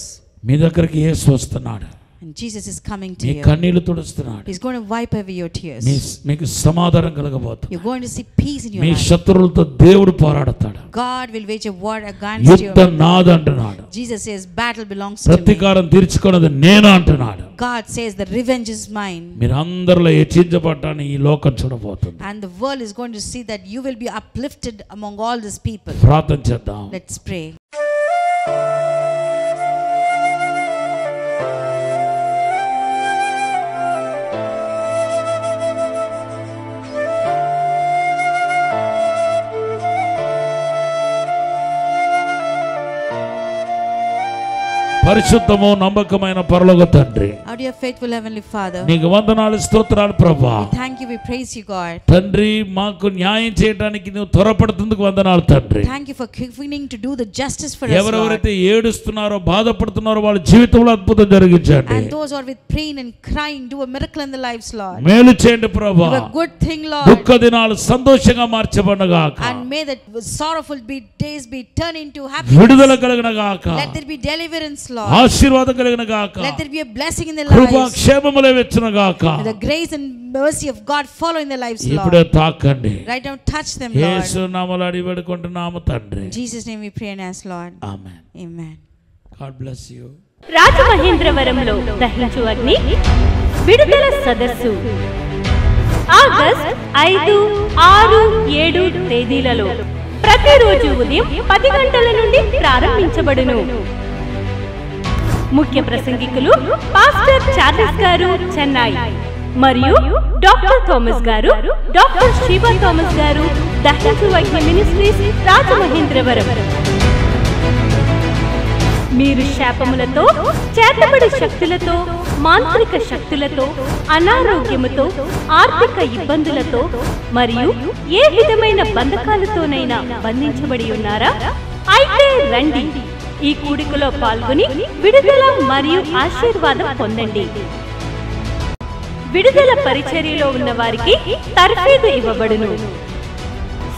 మీ దగ్గరికి యేసు వస్తున్నాడు. And Jesus is coming to me you. కన్నీళ్లు తుడుస్తున్నాడు. He's going to wipe away your tears. మీకు సమాధానం కలగబోతుంది. You're going to see peace in your me life. శత్రువులతో దేవుడు పోరాడతాడు. God will wage a war against you. యుద్ధం నాది అంటున్నాడు. Jesus says battle belongs to me. ప్రతీకారం తీర్చుకున్నది నేను అంటున్నాడు. God says the revenge is mine. మీరు అందరిలో హెచ్చించబడ్డాన్ని ఈ లోకం చూడబోతుంది. And the world is going to see that you will be uplifted among all these people. ప్రార్థన చేద్దాం. Let's pray. పరిశుద్ధము నమ్మకమైన పరలోక తండ్రి, Our dear faithful heavenly Father, నీకు వందనాలు స్తోత్రాలు ప్రభా. thank you, we praise you God. తండ్రి, మాకు న్యాయం చేయడానికి నువ్వు త్వరపడుతుందుకు వందనాలు తండ్రి. Thank you for quickening to do the justice for us, Lord. ఎవరెవరైతే ఏడుస్తున్నారో బాధపడుతున్నారో వాళ్ళ జీవితంలో అద్భుతం జరిగించండి. And those who are with pain and crying, do a miracle in their lives, Lord. మేలు చేయండి ప్రభా. Do a good thing, Lord. దుఃఖ దినాలు సంతోషంగా మార్చబడగాక. And may that sorrowful days be turned into happiness. విడుదల కలుగునగాక. Let there be deliverance, Lord. ఆశీర్వాదం కలుగునగాక. Let there be a blessing in their కృపా lives. క్షేమములే వెచ్చునగాక. The grace and mercy of God follow in their lives, Lord. ఇప్పుడే తాకండి. Right now touch them, Lord. యేసు నామములో అడిగి వేడుకుంటున్నాము తండ్రి. In Jesus' name we pray and ask, Lord. Amen. Amen. God bless you. రాజమహేంద్రవరంలో దహించు అగ్ని విడుదల సదస్సు ఆగస్ట్ 5, 6, 7 తేదీలలో ప్రతిరోజు ఉదయం 10 గంటల నుండి ప్రారంభించబడును. ముఖ్య ప్రసంగికులు పాస్టర్ చార్లెస్ గారు చెన్నై మరియు డాక్టర్ థామస్ గారు, డాక్టర్ శివ థామస్ గారు, దహించు అగ్ని మినిస్ట్రీస్ రాజమహేంద్రవరం. మీరు శాపములతో, చేతబడి శక్తులతో, మాంత్రిక శక్తులతో, అనారోగ్యముతో, ఆర్థిక ఇబ్బందులతో మరియు ఏ విధమైన బంధకాలతోనైనా బంధించబడి ఉన్నారా? అయితే రండి, ఈ కూడికలో పాల్గొని విడుదల మరియు ఆశీర్వాదం పొందండి. విడుదల పరిచర్యలో ఉన్న వారికి తర్ఫీదు ఇవ్వబడును.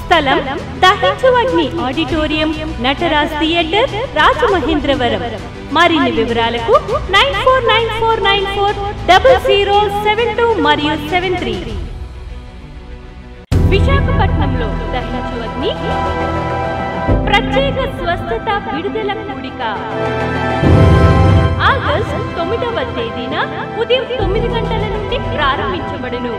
స్థలం దహించు అగ్ని ఆడిటోరియం, నటరాజ్ థియేటర్, రాజమహేంద్రవరం. మరిన్ని వివరాలకు 9494940072 మరియు 73. విశాఖపట్నంలో దహించు అగ్ని ప్రత్యేక స్వస్థత విడుదల కూడిక ఆగస్ట్ 9వ తేదీన ఉదయం 9 గంటల నుండి ప్రారంభించబడును.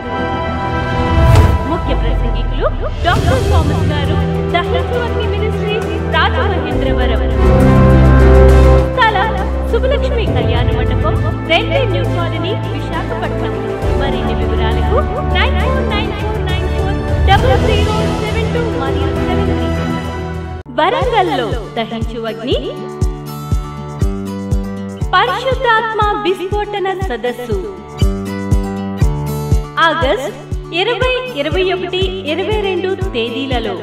ముఖ్య ప్రసంగికులు డాక్టర్ థామస్ గారు, దహించు అగ్ని మినిస్ట్రీస్, రాజమహేంద్రవరం. స్థలం శుభలక్ష్మి కళ్యాణ మండపం, రైల్వే న్యూ కాలనీ, విశాఖపట్నం. మరిన్ని వివరాలకు 9494940072 మరియు 73. వరంగల్లో దహించు అగ్ని పరిశుద్ధాత్మ విస్ఫోటన సదస్సు ఆగస్ట్ 20, 21, 22 తేదీలలో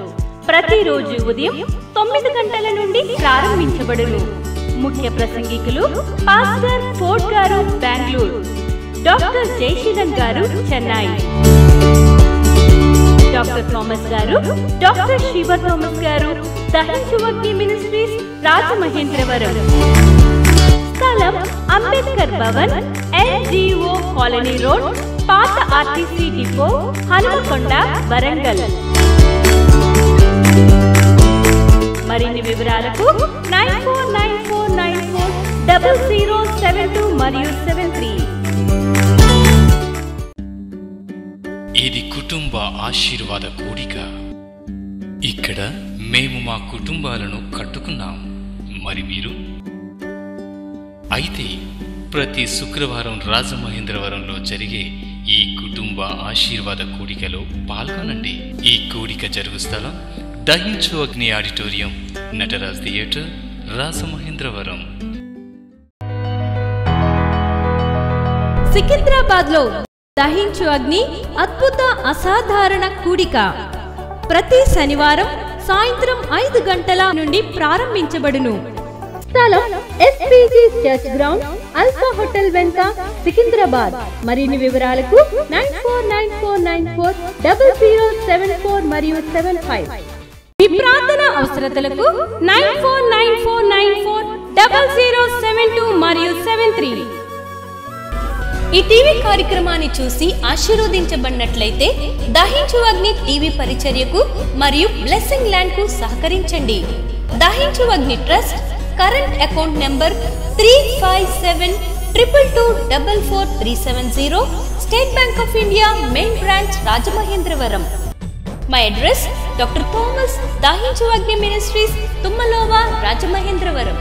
ప్రతిరోజు ఉదయం 9 గంటల నుండి ప్రారంభించబడును. ముఖ్య ప్రసంగికులు పాస్టర్ ఫోర్డ్ గారు బెంగళూరు, డాక్టర్ జయశీలన్ గారు చెన్నై, డాక్టర్ థామస్ గారు, డాక్టర్ శివ థామస్ గారు, దహించు అగ్ని మినిస్ట్రీస్, రాజమహేంద్రవరం. స్థలం Ambedkar Bhavan, LGO colony road, పాత RTC డిపో, హనుమకొండ, వరంగల్. మరిన్ని వివరాలకు 9494940072 మరియు 73. ఇది కుటుంబ ఆశీర్వాద కూడిక. ఇక్కడ మేము మా కుటుంబాలను కట్టుకున్నాం. మరి మీరు? అయితే ప్రతి శుక్రవారం రాజమహేంద్రవరంలో జరిగే ఈ కుటుంబ ఆశీర్వాద కూడికలో పాల్గొనండి. ఈ కూడిక జరుగు స్థలం దహించు అగ్ని ఆడిటోరియం, నటరాజ్ థియేటర్, రాజమహేంద్రవరం. సికింద్రాబాద్ లో దహించు అగ్ని అద్భుత అసాధారణ కూడిక ప్రతి శనివారం సాయంత్రం 5 గంటల నుండి ప్రారంభించబడును. స్థలం SPG church ground, alpha hotel వెనుక, సికింద్రాబాద్. మరిన్ని వివరాలకు 9494940074 మరియు 75. మీ ప్రార్థన అవసరతలకు 9494940072 మరియు 73. ఈ టీవీ కార్యక్రమాన్ని చూసి ఆశీర్వదించబడినట్లయితే దహించు అగ్ని టీవీ పరిచర్యకు మరియు బ్లెస్సింగ్ ల్యాండ్ కు సహకరించండి. Dahinchu Agni trust current account number 357222444370, State Bank of India main branch, Rajamahendravaram. My address doctor Thomas, Dahinchu Agni ministries, తుమ్మలోవా, Rajamahendravaram.